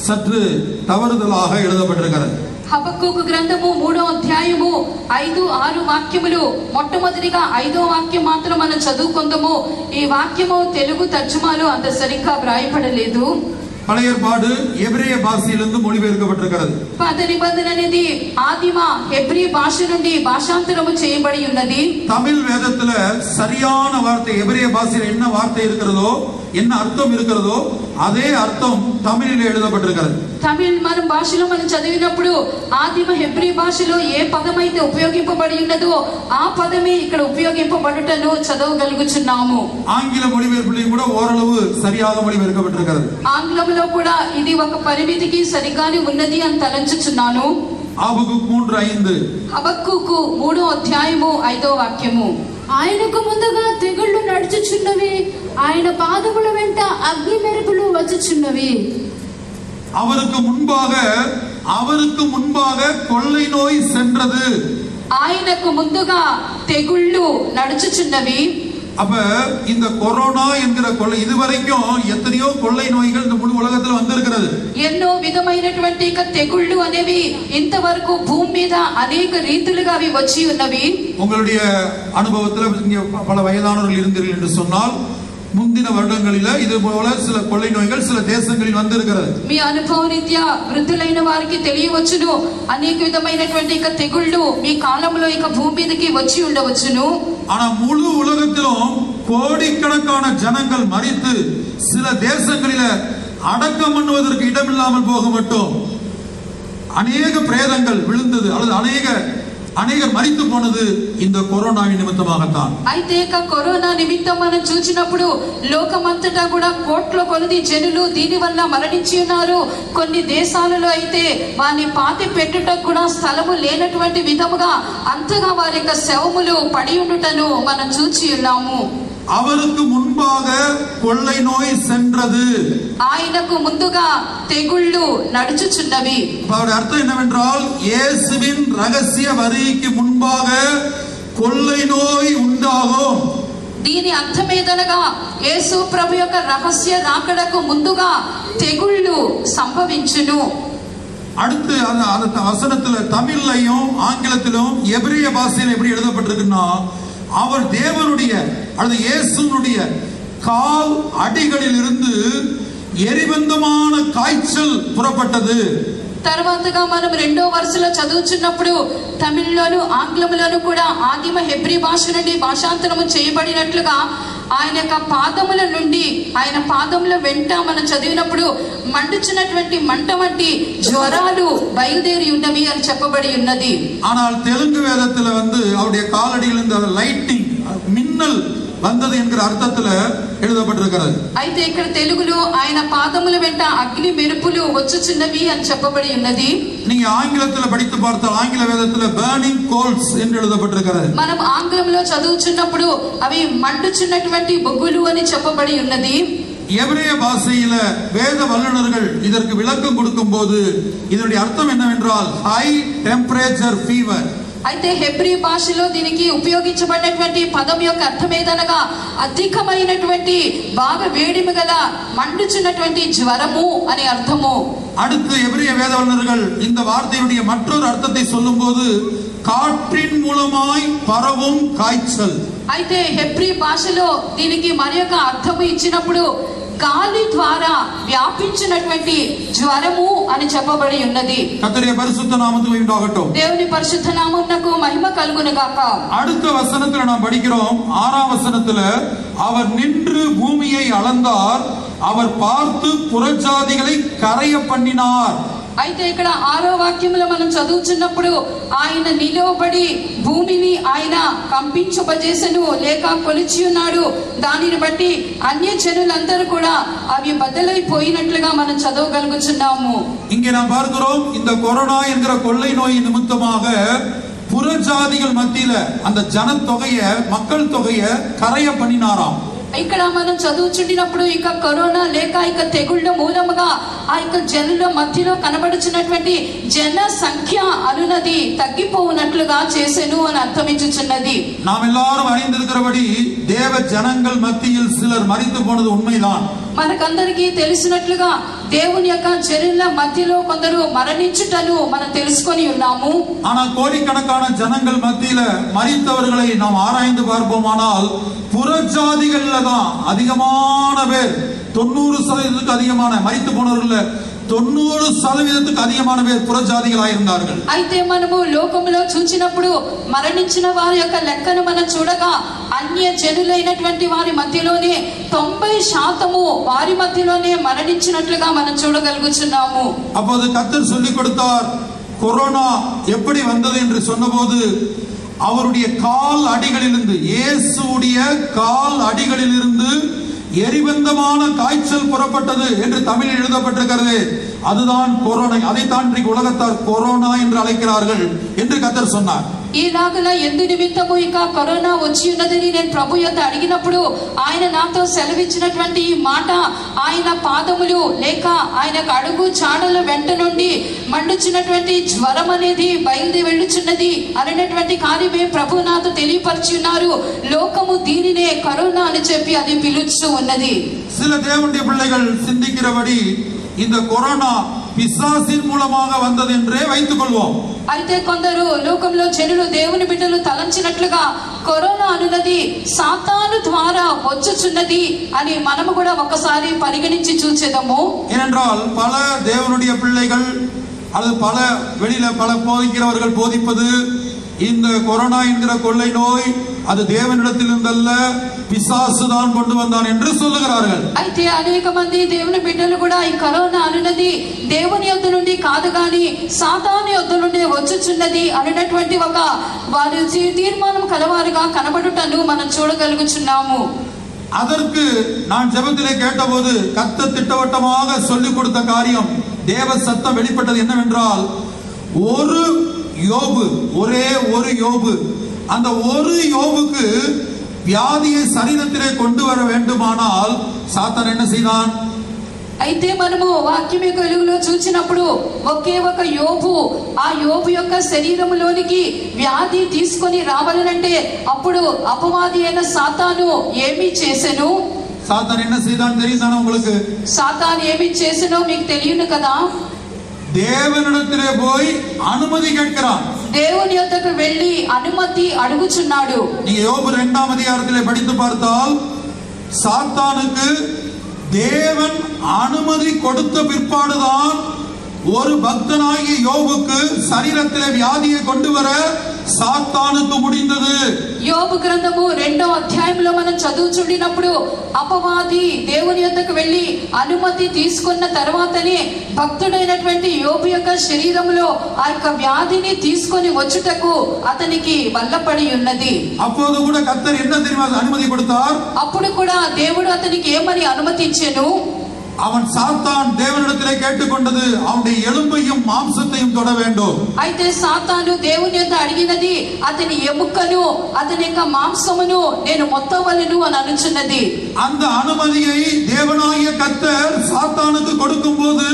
சற்று தவறுதலாக எழுதப்பட்டிருக்கிறது. హబక్కూకు గ్రంథము 3వ అధ్యాయము 5, 6 వాక్యములు మొట్టమొదటిగా 5వ వాక్యం మాత్రం మనం చదువుకుందాము. ఈ వాక్యము తెలుగు తర్జుమాలో అంత సరిగ్గా వ్రాయబడలేదు. பழைய ஏற்பாடு எபிரேய பாஷையிலிருந்து மொழிபெயர்க்கப்பட்டிருக்கிறது. పాత నిబంధన అనేది ఆదిమ హెబ్రీ భాష నుండి భాషాంతరము చేయబడి ఉన్నది. தமிழ் வேதத்துல சரியான வார்த்தை எபிரேய பாஷையில் என்ன வார்த்தை இருக்கிறதோ, என்ன అర్థం இருக்கிறதோ அதே అర్థం தமிழிலே எழுதப்பட்டிருக்கிறது. తమిళ్ మన భాషలో మనం చదివినప్పుడు ఆదిమ హెబ్రీ భాషలో ఏ పదం అయితే ఉపయోగింపబడి ఉన్నదో ఆ పదమే ఇక్కడ ఉపయోగింపబడుటను చదవగలుగుచున్నాము. ఆంగ్ల மொழிபெயர்ப்பிலும் கூட ஓரளவு சரியாக மொழிபெயர்க்கப்பட்டிருக்கிறது. ఆంగ్లంలో కూడా ఇది ఒక పరిమితికి సరిగానే ఉన్నది అని తలంచుచున్నాను. ஆபகுக் 3:5. హబక్కూకు 3వ అధ్యాయము 5వ వాక్యము. ఆయనకు ముందుగా తెగుళ్లు నడుచుచున్నవి, ఆయన పాదముల వెంట అగ్ని మెరుపులు వచ్చుచున్నవి. அவருக்கு முன்பாக கொள்ளை நோய் சென்றது. ఆయనకు ముందుగా తెగుళ్ళు నడుచుచున్నవి. அப்ப இந்த கொரோனா என்கிற கொள்ளை, இதுவரைக்கும் எத்தனையோ கொள்ளை நோய்கள் இந்த முழு உலகத்துல வந்திருக்கிறது. ఎన్నో విధమైనటువంటి తెగుళ్ళు అనేవి ఇంతవరకు భూమి మీద అనేక రీతులుగా అవి వచ్చి ఉన్నవి. உங்களுடைய அனுபவத்துல இங்க பல வயதானவர்கள் இருந்தீர்கள் என்று சொன்னால் முந்தின வருடங்களில இது போல சில கொள்ளை நோய்கள் சில தேசங்களில் வந்திருக்கிறது. మీ అనుభవ రీత్యా వృద్ధులైన వారికి తెలియవచ్చును, అనేక విధమైనటువంటి తెగుళ్ళు మీ కాలంలో భూమి మీదకి వచ్చి ఉండవచ్చును. ஆனா முழு உலகத்திலும் கோடிக்கணக்கான ஜனங்கள் மரித்து சில தேசங்களில அடக்கம் பண்ணுவதற்கு இடமில்லாமல் போக மட்டும் அநேக பிரேதங்கள் விழுந்தது அல்லது அநேகர் மரித்து போனது இந்த கொரோனாவின் நிமித்தமாகத்தான். అయితే కరోనా నిమిత్తం మనం చూసినప్పుడు లోకమంతటా కూడా కోట్ల కొలది జనులు దీని వల్ల మరణించి ఉన్నారు. కొన్ని దేశాలలో అయితే వారిని పాతి పెట్టుటకు కూడా స్థలము లేనటువంటి విధముగా అంతగా వారి యొక్క శవములు పడి ఉండుటను మనం చూచి ఉన్నాము. அவருக்கு முன்பாக கொள்ளை நோய் சென்றது. ఆయనకు ముందుగా తెగుళ్ళు నడుచుచున్నవి. அதோட அர்த்தம் என்னவென்றால் இயேசுவின் ரகசிய வருகைக்கு முன்பாக கொள்ளை நோய் உண்டாகும். దీని అర్థమేదనగా యేసు ప్రభు యొక్క రహస్య రాకడకు ముందుగా తెగుళ్ళు సంభవించును. அடுத்து அந்த வசனத்துல தமிழ்லையும் ஆங்கிலத்திலும் எபிரேய பாஷையில் எப்படி எழுதப்பட்டிருக்குன்னா, அவர் தேவனுடைய அல்லது இயேசுனுடைய கால் அடிகளில் இருந்து எரிபந்தமான காய்ச்சல் புறப்பட்டது. తర్వాతగా మనం రెండో వరుసలో చదువుచున్నప్పుడు తమిళ్లోను ఆంగ్లంలోను కూడా ఆదిమ హెబ్రీ భాష నుండి భాషాంతరము చేయబడినట్లుగా ఆయన యొక్క పాదముల నుండి ఆయన పాదముల వెంట మనం చదివినప్పుడు మండుచున్నటువంటి మంట వంటి జ్వరాలు బయలుదేరి ఉన్నవి అని చెప్పబడి ఉన్నది. ஆனால் தெலுங்கு வேதத்துல அவருடைய காலடியில் இந்த லைட்டிங் மின்னல் வந்தது என்கிற அர்த்தத்துல எழுதப்பட்டிருக்கிறது. అయితే ఇక్కడ తెలుగులో ఆయన పాదముల వెంట అగ్ని మెరుపులు వచ్చుచున్నవి అని చెప్పబడి ఉన్నది. நீங்க ஆங்கிலத்துல படித்து பார்த்தால் ஆங்கில வேதத்துல burning coals என்று எழுதப்பட்டிருக்கிறது. మనం ఆంగ్లంలో చదువుచున్నప్పుడు అవి మండుచున్నటువంటి బొగ్గులు అని చెప్పబడి ఉన్నది. எபிரேய பாஷையில வேத வல்லுநர்கள் இதற்கு விளக்கம் கொடுக்கும்போது இதனுடைய அர்த்தம் என்னவென்றால் ஹை டெம்பரேச்சர் ஃபீவர். అయితే హెబ్రీ భాషలో దీనికి ఉపయోగించబడినటువంటి పదం యొక్క అర్థం ఏదనగా అధికమైనటువంటి బాగా వేడిమి గల మండుచున్నటువంటి జ్వరము అని అర్థము. அடுத்து எபிரேய வேதவல்லுநர்கள் இந்த வார்த்தையுடைய மற்றொரு அர்த்தத்தை சொல்லும்போது காற்றின் மூலமாய் பரவும் காய்ச்சல். అయితే హెబ్రీ భాషలో దీనికి మరి ఒక అర్థము ఇచ్చినప్పుడు గాలి ద్వారా వ్యాపించినటువంటి జ్వరము అని చెప్పబడి ఉన్నది. கர்த்தருடைய பரிசுத்த நாமத்துக்கு உண்டாகட்டும். దేవుని పరిశుద్ధ నామమునకు మహిమ కలుగును గాక. அடுத்த வசனத்துல நாம் படிக்கிறோம் 6ஆம் வசனத்துல அவர் நின்று பூமியை அளந்தார், அவர் பார்த்து புறஜாதிகளை கரைய பண்ணினார். అయితే ఇక్కడ 6వ వాక్యంలో మనం చదువుచున్నప్పుడు ఆయన నిలవబడి భూమిని ఆయన కంపించబజేసెను లేక కొలిచి ఉన్నాడు. దానిని బట్టి అన్య జనులందరూ కూడా అవి బద్దలైపోయినట్లుగా మనం చదవగలుగుచున్నాము. இங்கே நாம் பார்க்கிறோம் இந்த கொரோனா என்கிற கொள்ளை நோய் நிமித்தமாக புறஜாதிகள் மத்தியில அந்த ஜனத்தொகைய மக்கள் தொகைய கரைய பண்ணினாராம். ఇక్కడ మనం చదువుచుండినప్పుడు ఇక కరోనా లేక ఇక తెగుళ్ళ మూలముగా ఆ యొక్క జనుల మధ్యలో కనబడుచున్నటువంటి జన సంఖ్య అనునది తగ్గిపోవునట్లుగా చేసెను అని అర్థమించుచున్నది. நாம் எல்லாரும் அறிந்திருக்கிறபடி தேவ ஜனங்கள் மத்தியில் சிலர் மரித்து போனது உண்மைதான். మనకందరికీ తెలిసినట్లుగా దేవుని యొక్క జనుల మధ్యలో కొందరు మరణించుటను మనం తెలుసుకొని ఉన్నాము. ஆனால் கோடிக்கணக்கான ஜனங்கள் மத்தியில மரித்தவர்களை நாம் ஆராய்ந்து பார்ப்போமானால் புறஜாதிகள்ல தான் அதிகமான பேர் 90% அதிகமான மரித்து போனவர்கள் 90% அதிகமான பேர் புறஜாதிகளாக இருந்தார்கள். అయితే మనము లోకములో చూచినప్పుడు మరణించిన వారి యొక్క లెక్కను మనం చూడగా అన్య జనులైనటువంటి వారి మధ్యలోనే 90% వారి మధ్యలోనే మరణించినట్లుగా మనం చూడగలుగుచున్నాము. அப்போது கர்த்தர் சொல்லிக் கொடுத்தார் கொரோனா எப்படி வந்தது என்று சொன்னபோது அவருடைய கால் அடிகளிலிருந்து இயேசுவுடைய கால் அடிகளிலிருந்து எரிபந்தமான காய்ச்சல் புறப்பட்டது என்று தமிழில் எழுதப்பட்டிருக்கிறது. அதுதான் கொரோனா. அதைத்தான் இன்றைக்கு உலகத்தார் கொரோனா என்று அழைக்கிறார்கள் என்று கர்த்தர் சொன்னார். ఈలాగలా ఎందు నిమిత్తము ఇక కరోనా వచ్చి ఉన్నదని నేను ప్రభు యొద్ద అడిగినప్పుడు ఆయన నాతో సెలవిచ్చినటువంటి ఈ మాట ఆయన పాదములు లేక ఆయన అడుగు చాడల వెంట నుండి మండుచున్నటువంటి జ్వరం అనేది బయలుదేరి వెళ్ళుచున్నది అనేటువంటి కార్యమే ప్రభు నాతో తెలియపరిచి ఉన్నారు. లోకము దీనినే కరోనా అని చెప్పి అది పిలుస్తూ ఉన్నది. சில தேவனுடைய பிள்ளைகள் சிந்திக்கிறபடி இந்த கொரோனா பிசாசின் மூலமாக வந்தது என்றே வைத்துக் கொள்வோம். అయితే కొందరు లోకంలో జనులు దేవుని బిడ్డలు తలంచినట్లుగా కరోనా అనున్నది సాతాను ద్వారా వచ్చుచున్నది అని మనము కూడా ఒకసారి పరిగణించి చూసేదము. ஏனென்றால் பல தேவனுடைய பிள்ளைகள் அல்லது பல வெளியில பல போதிக்கிறவர்கள் போதிப்பது இந்த கொரோனா என்கிற கொள்ளை நோய் அது தேவனிடத்தில் இருந்தல்ல பிசாசு தான் கொண்டு வந்தான் என்று சொல்லுகிறார்கள். అయితే అనేక మంది దేవుని బిడ్డలు కూడా ఈ కరోనా అనున్నది దేవుని యొద్ద నుండి కాదు గాని సాతాను యొద్ద నుండి వచ్చుచున్నది అనేటువంటి ఒక వారి తీర్మానం కలవారుగా కనబడుటను మనం చూడగలుగుచున్నాము. அதற்கு நான் ஜெபத்திலே கேட்டபோது கர்த்தர் திட்டவட்டமாக சொல்லிக் கொடுத்த காரியம் தேவ சத்தம் வெளிப்பட்டது என்னவென்றால் ஒரு யோபு ஒரே ஒரு யோபு அந்த ஒரு யோபுக்கு வியாதியை சரீரத்திலே கொண்டு வர வேண்டுமானால் சாத்தான் என்ன செய்தான்? అయితే మనము వాక్యం యొక్క వెలుగులో చూచినప్పుడు ఒకే ఒక యోబు ఆ యోబు యొక్క శరీరములోనికి వ్యాధి తీసుకొని రావాలనంటే అప్పుడు అపవాది అయిన సాతాను ఏమి చేసెను? சாத்தான் என்ன செய்தான் தெரியுதானே உங்களுக்கு? సాతాను ఏమి చేసెనో మీకు తెలియను కదా. தேவனிடத்திலே போய் அனுமதி கேட்கிறான். దేవుని యొద్దకు వెళ్ళి అనుమతి అడుగుచున్నాడు. நீங்க யோபு 2ஆம் அதிகாரத்திலே படித்து பார்த்தால் சாத்தானுக்கு தேவன் அனுமதி கொடுத்த பிற்பாடுதான் ஒரு பக்தனாகிய யோபுக்கு சரீரத்திலே வியாதியை கொண்டு வர సాతానుకు முடிந்தது. యోబు గ్రంథము 2వ అధ్యాయంలో మనం చదువుచుండినప్పుడు అపవాది దేవుని యొద్దకు వెళ్ళి అనుమతి తీసుకున్న తర్వాతనే భక్తుడైనటువంటి యోబు యొక్క శరీరంలో ఆ యొక్క వ్యాధిని తీసుకొని వచ్చుటకు అతనికి వల్లపడి ఉన్నది. அப்போது கூட கர்த்தர் என்ன தெரியுமா அனுமதி கொடுத்தார்? అప్పుడు కూడా దేవుడు అతనికి ఏమని అనుమతి ఇచ్చెను? அவன் சாத்தான் தேவனிடத்திலே கேட்டுக்கொண்டது அவனுடைய எலும்பையும் மாம்சத்தையும் தொட வேண்டும். అయితే సాతాను దేవుని యొద్ద అడిగినది అతని ఎముకను అతని యొక్క మాంసమును నేను మొత్తవలెను అని అనుచున్నది. அந்த அனுமதியை தேவனாகிய கர்த்தர் சாத்தானுக்கு கொடுக்கும்போது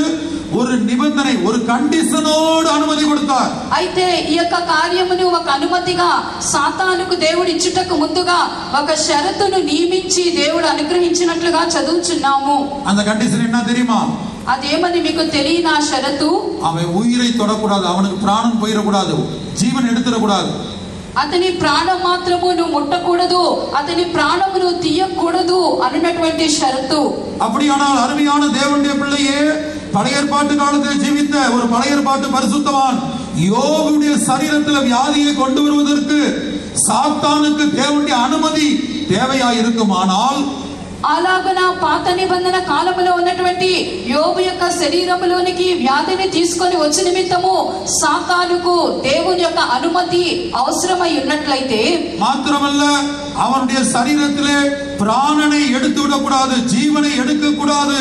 ஒரு நிபந்தனை ஒரு కండిషనోడ్ అనుమతి கொடுத்தார். అయితే ఈ యొక్క కార్యమును ఒక అనుమతిగా సాతానుకు దేవుడు ఇచ్చుటకు ముందుగా ఒక షరతును నియమించి దేవుడు అనుగ్రహించినట్లుగా చదువుచున్నాము. அந்த కండిషన్ என்ன தெரியுமா? అదేమని మీకు తెలియని ఆ షరతు? அவன் உயிரை தொடக்கூடாது, அவனுக்கு ప్రాణం పోయిరకూడదు, జీవన్ எடுத்துறக்கூடாது. అతని ప్రాణం మాత్రము నువ్వు ముట్టకూడదు, అతని ప్రాణమును తీయకూడదు అన్నటువంటి షరతు. அப்படியானால் அருமையான தேவனுடைய பிள்ளையே, பழைய ஏற்பாட்டு காலத்தில் ஜீவித்த ஒரு பழைய ஏற்பாட்டு பரிசுத்தவான் யோபுடைய சரீரத்தில் வியாதியை கொண்டு வருவதற்கு சாத்தானுக்கு தேவனுடைய அனுமதி தேவையாய் இருக்குமானால், అలాగన పాత నిబంధన కాలంలో ఉన్నటువంటి యోబు యొక్క శరీరంలోనికి వ్యాధిని తీసుకొని వచ్చి నిమిత్తము సాతానుకు దేవుని యొక్క అనుమతి అవసరమై ఉన్నట్లయితే, మాత్రమల్ల அவனுடைய சரீரத்திலே பிராணனை எடுத்து விடக்கூடாது, ஜீவனை எடுக்க கூடாது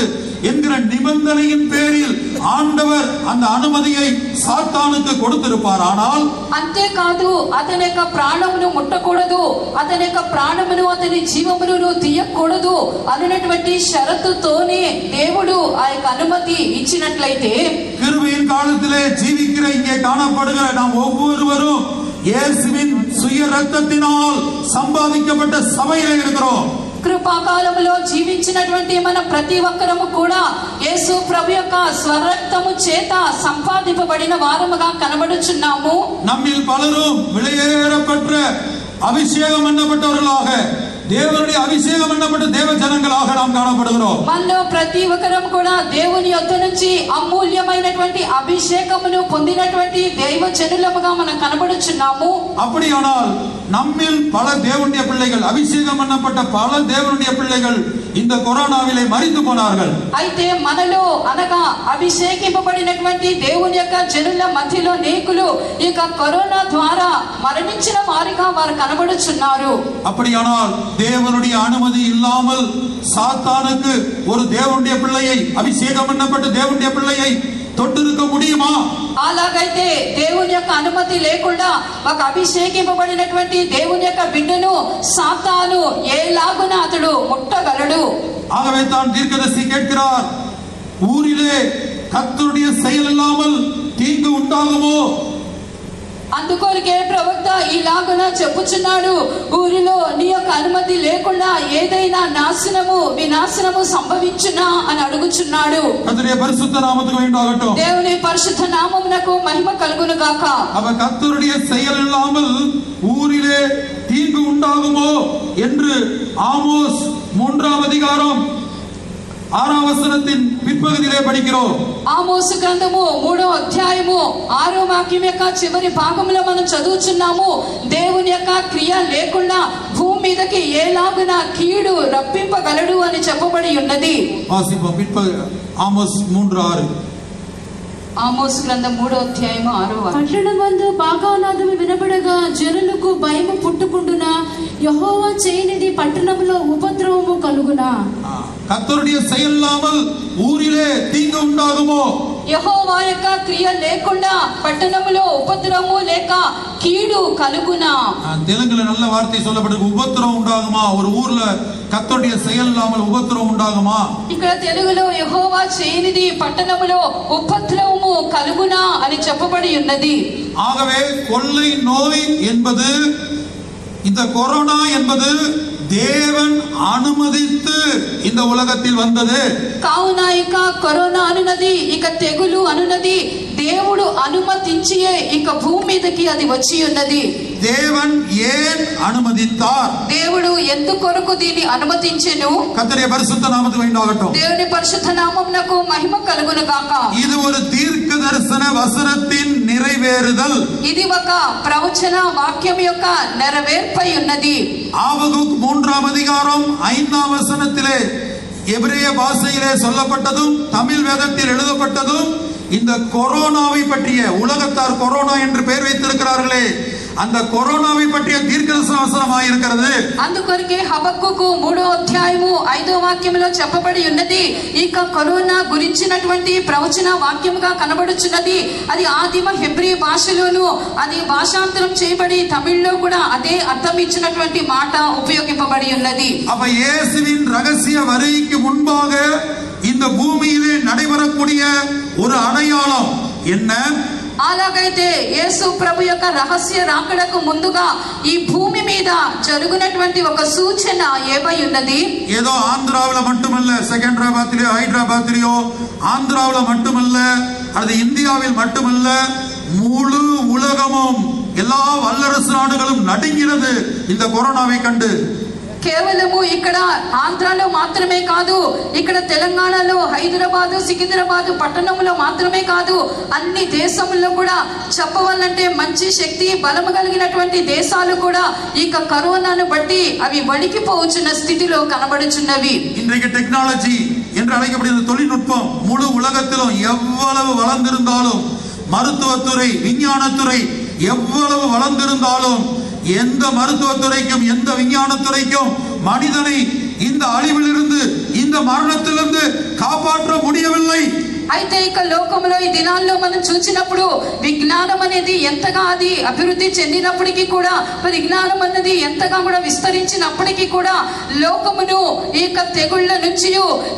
என்கிற நிபந்தனையின் பேரில் ஆண்டவர் அந்த அனுமதியை சாத்தானுக்கு கொடுத்திருப்பார். ஆனால் అంతేకాదు అతని యొక్క ప్రాణమును ముట్టకూడదు, అతని యొక్క ప్రాణమును అతని జీవమును తీయకూడదు అన్నటువంటి షరతుతోనే దేవుడు ఆ యొక్క అనుమతి ఇచ్చినట్లయితే, கிருபையின் காலத்திலே ஜீவிக்கிற இங்கே காணப்படுகிற நாம் ஒவ்வொருவரும் இயேசுவின் சுய ரத்தத்தினால் சம்பாதிக்கப்பட்ட சபையிலே இருக்கிறோம். కృపాకాలంలో జీవించినటువంటి మన ప్రతి ఒక్కరము కూడా యేసు ప్రభు యొక్క స్వరక్తము చేత సంపాదింపబడిన వారముగా కనబడుచున్నాము. நம்மில் பலரும் விலையேறப்பட்ட அபிஷேகம் பண்ணப்பட்டவர்களாக, தேவனுடைய அபிஷேகம் பண்ணப்பட்ட தேவ ஜனங்களாக நாம் காணப்படுகிறோம். మనలో ప్రతి ఒక్కరం కూడా దేవుని యొద్ద నుంచి అమూల్యమైనటువంటి అభిషేకమును పొందినటువంటి దైవ జనులముగా మనం కనబడుచున్నాము. அப்படியானால் நம்மில் பல தேவனுடைய பிள்ளைகள், அபிஷேகம் பண்ணப்பட்ட பல தேவனுடைய பிள்ளைகள் இந்த கொரோனாவிலே மரித்து போனார்கள். అయితే మనలో అనగా అభిషేకింపబడినటువంటి దేవుని యొక్క జనుల మధ్యలో అనేకులు ఇక కరోనా ద్వారా మరణించిన వారిగా వారు కనబడుచున్నారు. அப்படியானால் தேவனுடைய அனுமதி இல்லாமல் சாத்தானுக்கு ஒரு தேவனுடைய பிள்ளையை, அபிஷேகம் பண்ணப்பட்ட தேவனுடைய பிள்ளையை தொட்டிருக்க முடியுமா? అలాగైతే దేవుని యొక్క అనుమతి లేకుండా ఒక అభిషేకింపబడినటువంటి దేవుని యొక్క బిడ్డను సాతాను ఏలాగున అతడు ముట్టగలడు? ஆகவே தான் தீர்க்கதரிசி கேட்கிறார், ஊரிலே கர்த்தருடைய செயல் இல்லாமல் தீங்கு உண்டாகுமோ? అందుకొరకే ప్రవక్త ఇలాగున చెప్పుచున్నాడు, ఊరిలో నీ యొక్క అనుమతి లేకుండా ఏదైనా వినాశనము సంభవించునా అని అడుగుచున్నాడు. கர்த்தருடைய பரிசுத்த நாமத்துக்கு மகிமையுண்டாகட்டும். దేవుని పరిశుద్ధ నామమునకు మహిమ కలుగును గాక. அப்ப கர்த்தருடைய செயல் இல்லாமல் ஊரிலே தீங்கு உண்டாகுமோ என்று ஆமோஸ் 3ஆம் அதிகாரம் 6ஆம் வசனத்தின் பிற்பகுதியிலே படிக்கிறோம். ఆమోసు గ్రంథము 3వ అధ్యాయము 6వ వాక్యం యొక్క చివరి భాగంలో మనం చదువుచున్నాము, దేవుని యొక్క క్రియ లేకుండా భూమి మీదకి ఏలాగున కీడు రప్పింపగలడు అని చెప్పబడి ఉన్నది. ఆమోస్ 3:6. ఆమోసు గ్రంథం 3వ అధ్యాయము 6వ వాక్యం. పట్టణమందు బాగానాదము వినబడగా జనులకు భయము పుట్టుకుండునా, యెహోవా చేయనిది పట్టణంలో ఉపద్రవము కలుగునా. கர்த்தருடைய செயல் இல்லாமல் ஊரிலே தீங்கு உண்டாகுமோ? యెహోవా యొక్క క్రియ లేకుండా పట్టణములో ఉపద్రవము లేక కీడు కలుగునా. தெலுங்குல நல்ல வார்த்தை சொல்லப்பட்டிருக்கு, உபத்திரவம் உண்டாகுமா? ஒரு ஊர்ல கர்த்தருடைய செயல் இல்லாமல் உபத்திரவம் உண்டாகுமா? ఇక్కడ తెలుగులో యెహోవా చేయనిది పట్టణములో ఉపద్రవము కలుగునా అని చెప్పబడి ఉన్నది. ஆகவே கொள்ளை நோய் என்பது, இந்த கொரோனா என்பது தேவன் அனுமதித்து இந்த உலகத்தில் வந்தது. కావున ఇక కరోనా అనునది, ఇక తెగులు అనునది దేవుడు అనుమతించియే ఇక భూమి మీదకి అది వచ్చి ఉన్నది. தேவன் ஏன் அனுமதித்தார்? దేవుడు ఎందుకొరకు దీన్ని అనుమతించెను? கர்த்தருடைய பரிசுத்த நாமத்துக்கு மகிமையாகட்டும். దేవుని పరిశుద్ధ నామమునకు మహిమ కలుగును గాక. இது ஒரு தீர்க்க தரிசன வசனத்தின் நிறைவேறுதல். ఇది ఒక ప్రవచన వాక్యం యొక్క నెరవేర్పై ఉన్నది. ஆபகுக் 3ஆம் அதிகாரம் 5ஆம் வசனத்திலே எபிரேய பாஷையிலே சொல்லப்பட்டதும் தமிழ் வேதத்தில் எழுதப்பட்டதும் இந்த கொரோனாவை பற்றிய, உலகத்தார் கொரோனா என்று பெயர் வைத்திருக்கிறார்களே, அந்த கொரோனாவை பற்றிய தீர்க்கதரிசன வசனமாய் இருக்கிறது. అందుకొరకే హబక్కూకు 3వ అధ్యాయము 5వ వాక్యములో చెప్పబడి ఉన్నది. ఇక కరోనా గురించినటువంటి ప్రవచన వాక్యముగా కనబడుచున్నది. అది ఆదిమ హెబ్రీ భాషలోను అది భాషాంతరం చేయబడి తమిళ్లో కూడా అదే అర్థం ఇచ్చినటువంటి మాట ఉపయోగింపబడి ఉన్నది. அப்ப இயேசுவின் ரகசிய வருகைக்கு முன்பாக இந்த பூமியிலே நடைபெறக்கூடிய ஒரு அடையாளம் என்ன? అలాగైతే యేసు ప్రభు యొక్క రహస్య రాకడకు ముందుగా ఈ భూమి మీద జరుగునటువంటి ఒక సూచన ఏమై ఉన్నది? ஏதோ ஆந்திராவுல மட்டுமல்ல, செகண்டராபாத்திலோ ஹைதராபாத்திலோ ஆந்திராவுல மட்டுமல்ல, அது இந்தியாவில் மட்டுமல்ல, முழு உலகமும் எல்லா வல்லரசு நாடுகளும் நடுங்கினது இந்த கொரோனாவை கண்டு. కేవలము ఇక్కడ ఆంధ్రాలో మాత్రమే కాదు, ఇక్కడ తెలంగాణలో హైదరాబాదు సికింద్రాబాదు పట్టణంలో మాత్రమే కాదు, అన్ని దేశముల్లో కూడా చెప్పవాలంటే మంచి శక్తి బలము కలిగినటువంటి దేశాలు కూడా ఇక కరోనాను బట్టి అవి వణికిపోవచ్చున్న స్థితిలో కనబడుచున్నవి. இன்றைக்கு டெக்னாலஜி என்று அழைக்கப்படுகிற தொழில்நுட்பம் முழு உலகத்திலும் எவ்வளவு வளர்ந்திருந்தாலும், மருத்துவத்துறை விஞ்ஞானத்துறை எவ்வளவு வளர்ந்திருந்தாலும், எந்த மருத்துவத்துறைக்கும் எந்த விஞ்ஞானத்துறைக்கும் மனிதனை இந்த அழிவிலிருந்து, இந்த மரணத்திலிருந்து காப்பாற்ற முடியவில்லை. అయితే ఇక లోకంలో ఈ దినాల్లో మనం చూసినప్పుడు విజ్ఞానం అనేది ఎంతగా అది అభివృద్ధి చెందినప్పటికీ కూడా, విజ్ఞానం అన్నది ఎంతగా కూడా విస్తరించినప్పటికీ కూడా లోకమును ఈ యొక్క తెగుళ్ళ నుంచి,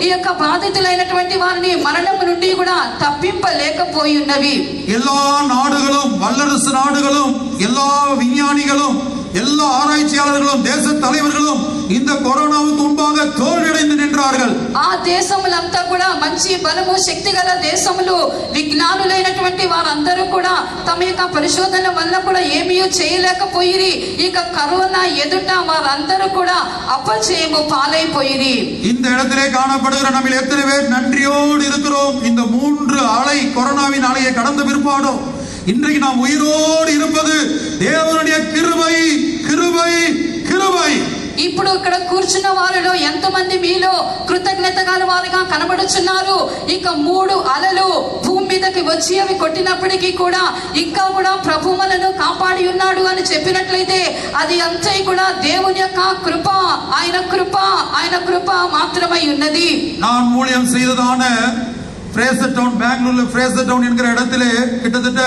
ఈ యొక్క బాధితులైనటువంటి వారిని మరణం నుండి కూడా తప్పింపలేకపోయి ఉన్నవి. எல்லா நாடுகளும், வல்லரசு நாடுகளும், எல்லா விஞ்ஞானிகளும், எல்லா ஆராய்ச்சியாளர்களும், தேச தலைவர்களும் இந்த கொரோனாவுக்கு முன்பாக தோல்வியடைந்து நின்றார்கள். ఆ దేశములంతా కూడా మంచి బలము శక్తి గల దేశములు, విజ్ఞానులైనటువంటి వారందరూ కూడా తమ యొక్క పరిశోధన వల్ల కూడా ఏమీ చేయలేకపోయిరి. ఇక కరోనా ఎదుట వారందరూ కూడా అపజయము పాలైపోయిరి. இந்த இடத்திலே காணப்படுகிற நம்ம எத்தனை பேர் நன்றியோடு இருக்கிறோம்? இந்த 3 அலை, கொரோனாவின் அலையை கடந்த பிற்பாடும் இன்றைக்கு நாம் உயிரோடு இருப்பது தேவனுடைய கிருபை, கிருபை, கிருபை. ఇప్పుడు ఇక్కడ కూర్చున్న వారిలో ఎంతమంది మీలో కృతజ్ఞత గల వారిగా కనబడుచున్నారు? ఇక 3 అలలు భూమి మీదకి వచ్చి అవి కొట్టినప్పటికీ కూడా ఇంకా కూడా ప్రభు మనను కాపాడి ఉన్నాడు అని చెప్పినట్లయితే అది అంతా కూడా దేవుని యొక్క కృప, ఆయన కృప, ఆయన కృప మాత్రమై ఉన్నది. நான் ஊழியம் செய்ததான ஃப்ரேசர் டவுன், பெங்களூர்ல ஃப்ரேசர் டவுன் என்கிற இடத்திலே கிட்டத்தட்ட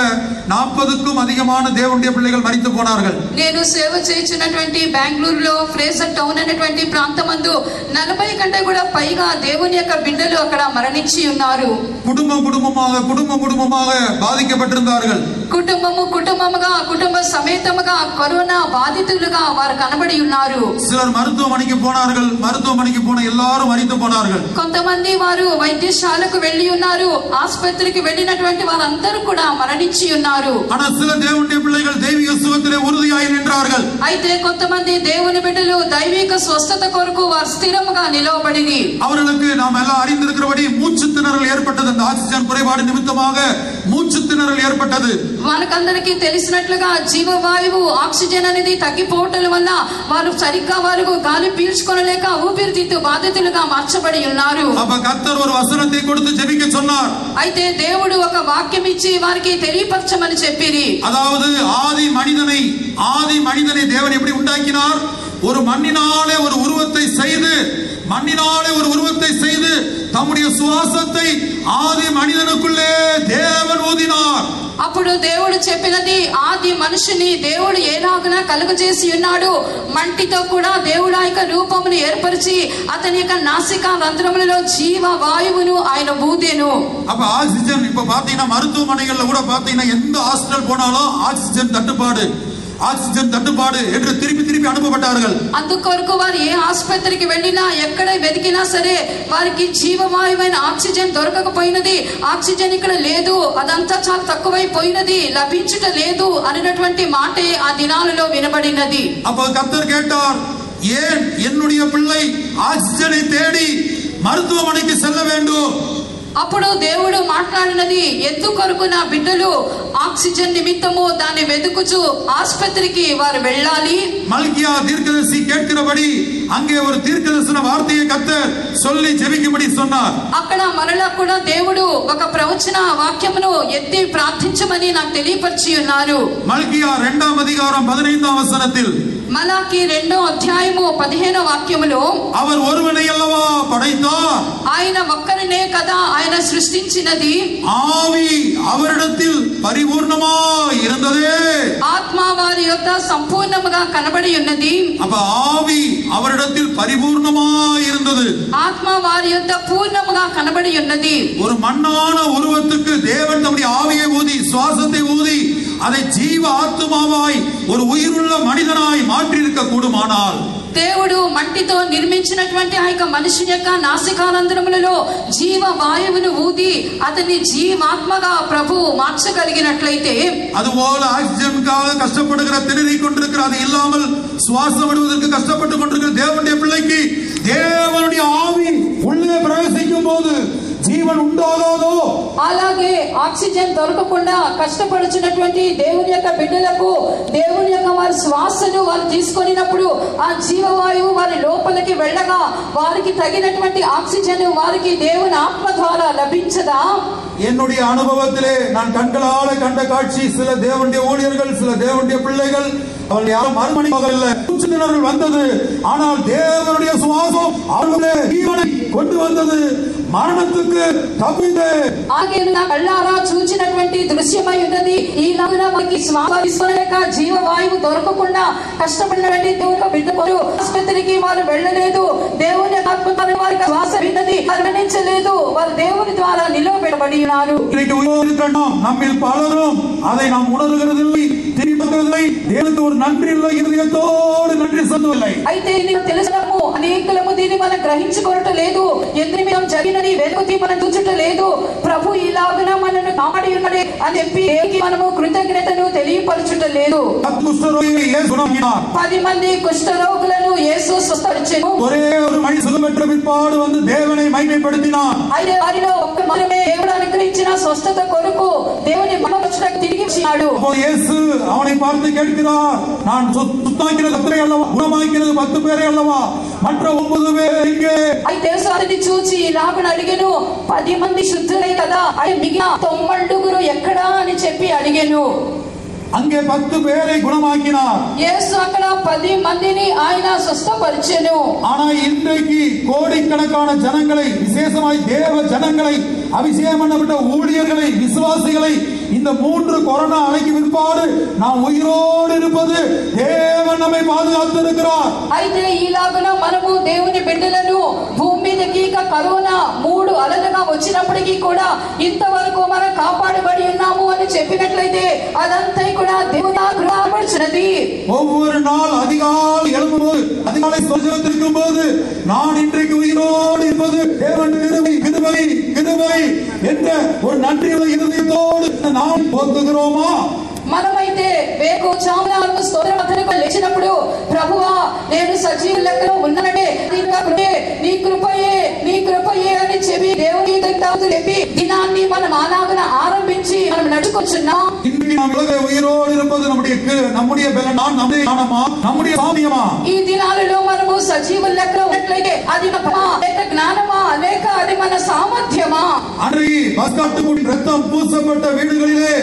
40க்கும் அதிகமான தேவனுடைய பிள்ளைகள் மரித்து போனார்கள். నేను సేవ చేస్తున్నటువంటి బెంగళూరులో ఫ్రేజర్ టౌన్ అనేటువంటి ప్రాంతమందు 40 కంటే కూడా పైగా దేవుని యొక్క బిడ్డలు అక్కడ మరణించి ఉన్నారు. குடும்பமாக பாதிக்கப்பட்டிருந்தார்கள். కుటుంబముగా కుటుంబ సమేతముగా కరోనా బాధితులుగా వారు కనబడి ఉన్నారు. சிலர் மருத்துவமனைக்கு போனார்கள். மருத்துவமனைக்கு போன எல்லாரும் மரித்து போனார்கள். కొంతమంది వారు వైద్యశాలకు వెళ్లి ఉన్నారు. ఆసుపత్రికి వెళ్ళినటువంటి వారందరూ కూడా మరణించి ఉన్నారు. ஆனால் சில தேவனுடைய பிள்ளைகள் தெய்வீக சுகத்திலே உறுதியாய் நின்றார்கள். అయితే కొంతమంది దేవుని బిడ్డలు దైవిక స్వస్థత కొరకు వారు స్థిరముగా నిలవబడిరి. அவர்களுக்கு நாம் எல்லாம் அறிந்திருக்கிறபடி மூச்சு திணறல் ஏற்பட்டது. அந்த ஆக்சிஜன் குறைபாடு நிமித்தமாக மூச்சு திணறல் ஏற்பட்டது. మనకందరికీ తెలిసినట్లుగా జీవవాయువు ఆక్సిజన్ అనేది తగ్గిపోవటం వల్ల వారు సరిగ్గా వారు గాలి పీల్చుకోలేక ఊపిరితిత్తు బాధితులుగా మార్చబడి ఉన్నారు. அப்ப கர்த்தர் ஒரு வசனத்தை கொடுத்து ஜெபிக்க சொன்னார். అయితే దేవుడు ఒక వాక్యం ఇచ్చి వారికి తెలియపరచమని చెప్పిరి. அதாவது ஆதி மனிதனை தேவன் எப்படி உண்டாக்கினார்? ஒரு மண்ணினாலே ஒரு உருவத்தை செய்து தம்முடைய சுவாசத்தை ஆதி மனிதனுக்குள்ளே தேவன் ஊதினார். అప్పుడు దేవుడు చెప్పినది, ఆది మనుషుని దేవుడు ఏలాగున కలుగజేసి ఉన్నాడు. మంటితో కూడా దేవుడు ఆ యొక్క రూపమును ఏర్పరిచి అతని యొక్క నాసికా రంధ్రములలో జీవ వాయువును ఆయన ఊదెను. அப்ப ஆக்சிஜன் இப்ப பாத்தீங்கன்னா மருத்துவமனைகள்ல கூட பாத்தீங்கன்னா எந்த ஹாஸ்பிடல் போனாலும் ஆக்சிஜன் தட்டுப்பாடு. ఆక్సిజన్ తట్టుబాటు என்று திருப்பி திருப்பி అనుభవపడ్డాர்கள். అందుకొరకు వారు ఏ ఆసుపత్రికి వెళ్ళినా ఎక్కడ వెతికినా సరే వారికి జీవవాయువైన ఆక్సిజన్ దొరకకపోయినది. ఆక్సిజన్ ఇక్కడ లేదు, అదంతా చాలా తక్కువైపోయినది, లభించుట లేదు అన్నటువంటి మాటే ఆ దినాలలో వినబడినది. அப்ப கர்த்தர் கேட்டார், ஏன் என்னுடைய பிள்ளை ஆக்சிஜனை தேடி மருத்துவமனைக்கு செல்ல வேண்டும்? అప్పుడు దేవుడు మాట్లాడినది, ఎందుకొరకు నా బిడ్డలు ఆక్సిజన్ నిమిత్తము దాన్ని వెతుకుచు ఆసుపత్రికి వారు వెళ్ళాలి. மல்கியா தீர்க்கதரிசி கேட்கிறபடி அங்கே ஒரு தீர்க்கதரிசன வார்த்தையை கர்த்தர் சொல்லி ஜெபிக்கும்படி சொன்னார். అక్కడ మనలా కూడా దేవుడు ఒక ప్రవచన వాక్యమును ఎత్తి ప్రార్థించమని నాకు తెలియపరిచి ఉన్నారు. மல்கியா 2వ அதிகாரம் 15వ వచనத்தில், మలాకి 2వ అధ్యాయము 15వ వాక్యములో, அவர் ஒருவனை அல்லவா படைத்தார், ఆయన ఒక్కరినే కదా ఆయన సృష్టించినది, ஆவி அவரிடத்தில் பரிபூர்ணமாய் இருந்ததே, ఆత్మ వారి యొక్క సంపూర్ణముగా కనబడి ఉన్నది. அப்ப ஆவி அவரிடத்தில் பரிபூர்ணமாய் இருந்தது. ఆత్మ వారి యొక్క పూర్ణముగా కనబడి ఉన్నది. ஒரு மண்ணான உருவத்துக்கு தேவன் தம்முடைய ஆவியை ஊதி, சுவாசத்தை ஊதி அதை ஜீவ ஆத்மாவாய் ஒரு உயிருள்ள மனிதனாய் மாற்றி இருக்க கூடுமானால், దేవుడు మట్టితో నిర్మించినటువంటి ఆ యొక్క మనిషి యొక్క నాసికానందరములలో జీవ వాయువును ఊది అతన్ని జీవాత్మగా ప్రభు మార్చగలిగినట్లయితే, அதுபோல ஆக்சிஜனுக்காக கஷ்டப்படுகிற, திணறிக் கொண்டிருக்கிற, அது இல்லாமல் சுவாசம் விடுவதற்கு கஷ்டப்பட்டு கொண்டிருக்கிற தேவனுடைய பிள்ளைக்கு தேவனுடைய ஆவி உள்ளே பிரவேசிக்கும் போது జీవన్ ఉండాలో, అలాగే ఆక్సిజన్ దొరకకుండా కష్టపడుచున్నటువంటి దేవుని యొక్క బిడ్డలకు దేవుని యొక్క వారి శ్వాసను వారు తీసుకొనినప్పుడు ఆ జీవవాయువు వారి లోపలికి వెళ్ళగా వారికి తగినటువంటి ఆక్సిజన్ వారికి దేవుని ఆత్మ ద్వారా లభించదా? என்னுடைய அனுபவத்திலே நான் கண்களால கண்ட காட்சி, சில தேவனுடைய ஊழியர்கள், சில தேவனுடைய பிள்ளைகள், அவர்கள் யாரும் மறுமணி போகவில்லை, கூச்சுத்தினர்கள் வந்தது, ஆனால் தேவனுடைய சுவாசம் அவர்களே ஜீவனை கொண்டு வந்தது, మరణத்துக்கு తప్పిందే. ఆగే నా కళ్ళారా చూచినటువంటి దృశ్యమై ఉన్నది. ఈ లాగున మనకి శ్వాస జీవవాయువు దొరకకుండా కష్టపడినటువంటి దేవుని బిడ్డలు ఆసుపత్రికి వారు వెళ్ళలేదు. దేవుని ఆత్మ వారికి శ్వాస విన్నది, మరణించలేదు, వారు దేవుని ద్వారా నిలవబెట్టబడి ఉన్నారు. நம்மில் பலரும் அதை நாம் உணர்கிறதில்லை, தெரிவிப்பதில்லை. தேவனுக்கு ஒரு நன்றி இல்லை, இதயத்தோடு நன்றி சொல்லவில்லை. అయితే నీకు తెలుసునము అనేకులము దీన్ని మనం గ్రహించుకోవటం లేదు. ఎందుకు జరిగినది వెలుగుతి మనం చూచుట లేదు. ప్రభు ఇలాగున మనను కాపాడి ఉన్నాడే అని చెప్పి మనము కృతజ్ఞతను తెలియపరచుట లేదు. 10 మంది కుష్ఠరోగులను యేసు స్వస్థపరిచెను. ஒரே ஒரு மனிதன் சுகமற்ற பிற்பாடு வந்து தேவனை மகிமைப்படுத்தினார். అయితే వారిలో ఒక్క మాత్రమే దేవుడు అనుగ్రహించిన స్వస్థత కొరకు దేవుని మహిమపరచుటకు తిరిగి వచ్చాడు. యేసు அவனை பார்த்து கேட்கிறார், நான் சுத்தமாக்கினது 10 அல்லவா, குணமாக்கினது 10 பேரை அல்லவா, மற்ற 9 பேர் எங்கே? అయితే యేసు అతన్ని చూచి ఇలాగ అడిగెను, 10 మంది శుద్ధులే కదా, మిగిలిన 90 ఎక్కడా అని చెప్పి అడిగెను. அங்கே 10 பேரை குணமாக்கினார். యేసు అక్కడ 10 మందిని ఆయన స్వస్థపరిచెను. ஆனா இன்றைக்கு கோடிக்கணக்கான ஜனங்களை, விசேஷமாய் தேவ ஜனங்களை, அபிஷேகம் பண்ணப்பட்ட ஊழியர்களை, விசுவாசிகளை இந்த 3 கொரோனா அலைக்கு பிற்பாடு நாம் உயிரோடு இருப்பது தேவன் நம்மை பாதுகாத்து இருக்கிறார். అయితే ఈలాగున మనము దేవుని బిడ్డలను భూమి మీదకి కరోనా 3 అలలుగా వచ్చినప్పటికీ కూడా ఇంతవరకు మనం కాపాడబడి ఉన్నాము అని చెప్పినట్లయితే అదంతా కూడా దేవుని కృపపడుచున్నది. ஒவ்வொரு நாள் அதிகாலை எழும்பும்போது, அதிகாலை சோஜனத்திற்கும் போது நான் இன்றைக்கு உயிரோடு இருப்பது தேவன் கிருபை, கிருபை, கிருபை என்ற ஒரு நன்றியுள்ள இதயத்தோடு நாம் போற்றுகிறோமா? మనమైతే వేకువజామున స్తోత్రమతలకు లేచినప్పుడు, ప్రభువా నేను సజీవ లెక్కలో ఉన్నానంటే నీ కృపయే, నీ కృపయే అని చెప్పి దేవుని చెప్పి దినాన్ని మనం అలాగన ఆరంభించి మనం నడుచుకొచ్చున్నాం. ఉయిరోడు இருப்பது நம்முடைய బలమా, நம்முடைய ஞானமா, நம்முடைய சாமியமா? ఈ దినాలలో మనము సజీవ లెక్కలో ఉన్నట్లయితే అది లేక జ్ఞానమా, లేక అది మన సామర్థ్యమా? அன்றைக்கு பஸ்காட்டுக்குடி ரத்தம் பூசப்பட்ட வீடுகளிலே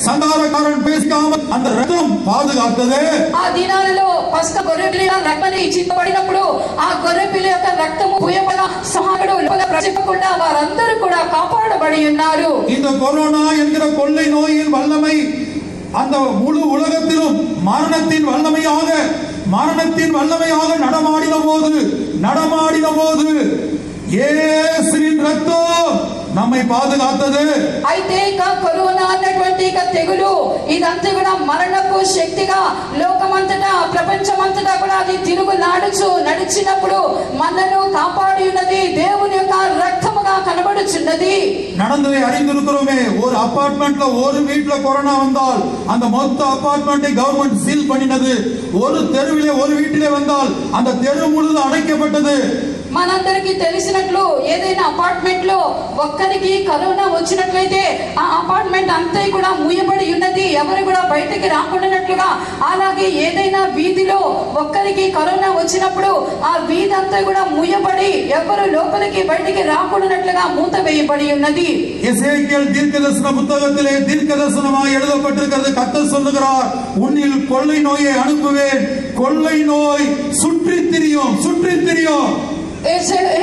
சங்காரக்காரன் பேசிக்காமல் அந்த ரத்தம் பாதுகாத்தது. ఆ దినాలలో పస్క గొర్రెపిల్ల రక్తమని చింపబడినప్పుడు ఆ గొర్రెపిల్ల యొక్క రక్తము పూయబడ సహాయుడు లోపల ప్రవేశించకుండా వారందరూ కూడా కాపాడబడి ఉన్నారు. இந்த கொரோனா என்கிற கொள்ளை நோயின் வல்லமை அந்த முழு உலகத்திலும் மரணத்தின் வல்லமையாக நடமாடின போது இயேசுவின் ரத்தம் நம்மை பாதுகாத்தது. అయితే ఇక కరోనా అన్నటువంటి ఇక తెగులు ఇదంతా కూడా మరణపు శక్తిగా లోకమంతటా ప్రపంచమంతటా కూడా అది తిరుగులాడుచు నడిచినప్పుడు మనను కాపాడి ఉన్నది దేవుని యొక్క రక్తముగా కనబడుచున్నది. நடந்ததை அறிந்திருக்கிறோமே. ஒரு அபார்ட்மெண்ட்ல ஒரு வீட்டுல கொரோனா வந்தால் அந்த மொத்த அபார்ட்மெண்டை கவர்மெண்ட் சீல் பண்ணினது. ஒரு தெருவிலே ஒரு வீட்டிலே வந்தால் அந்த தெரு முழுதும் அடைக்கப்பட்டது. మనందరికీ తెలిసినట్లు ఏదైనా అపార్ట్మెంట్ లో ఒక్కరికి కరోనా వచ్చినట్లయితే ఆ అపార్ట్మెంట్ అంతా కూడా మూయబడి ఉన్నది, ఎవరు కూడా బయటికి రాకుండానట్లుగా. అలాగే ఏదైనా వీధిలో ఒక్కరికి కరోనా వచ్చినప్పుడు ఆ వీధి అంతా కూడా మూయబడి ఎవరు లోపలికి బయటికి రాకుండానట్లుగా మూత వేయబడి ఉన్నది. எசேக்கியேல் தீர்க்கதரிசன புத்தகத்திலே தீர்க்கதரிசனமாய் எழுதப்பட்டிருக்கிறது. கர்த்தர் சொல்லுகிறார், உன்னில் கொள்ளை நோயை அனுப்புவேன். கொள்ளை நோய் சுற்றி திரியும்.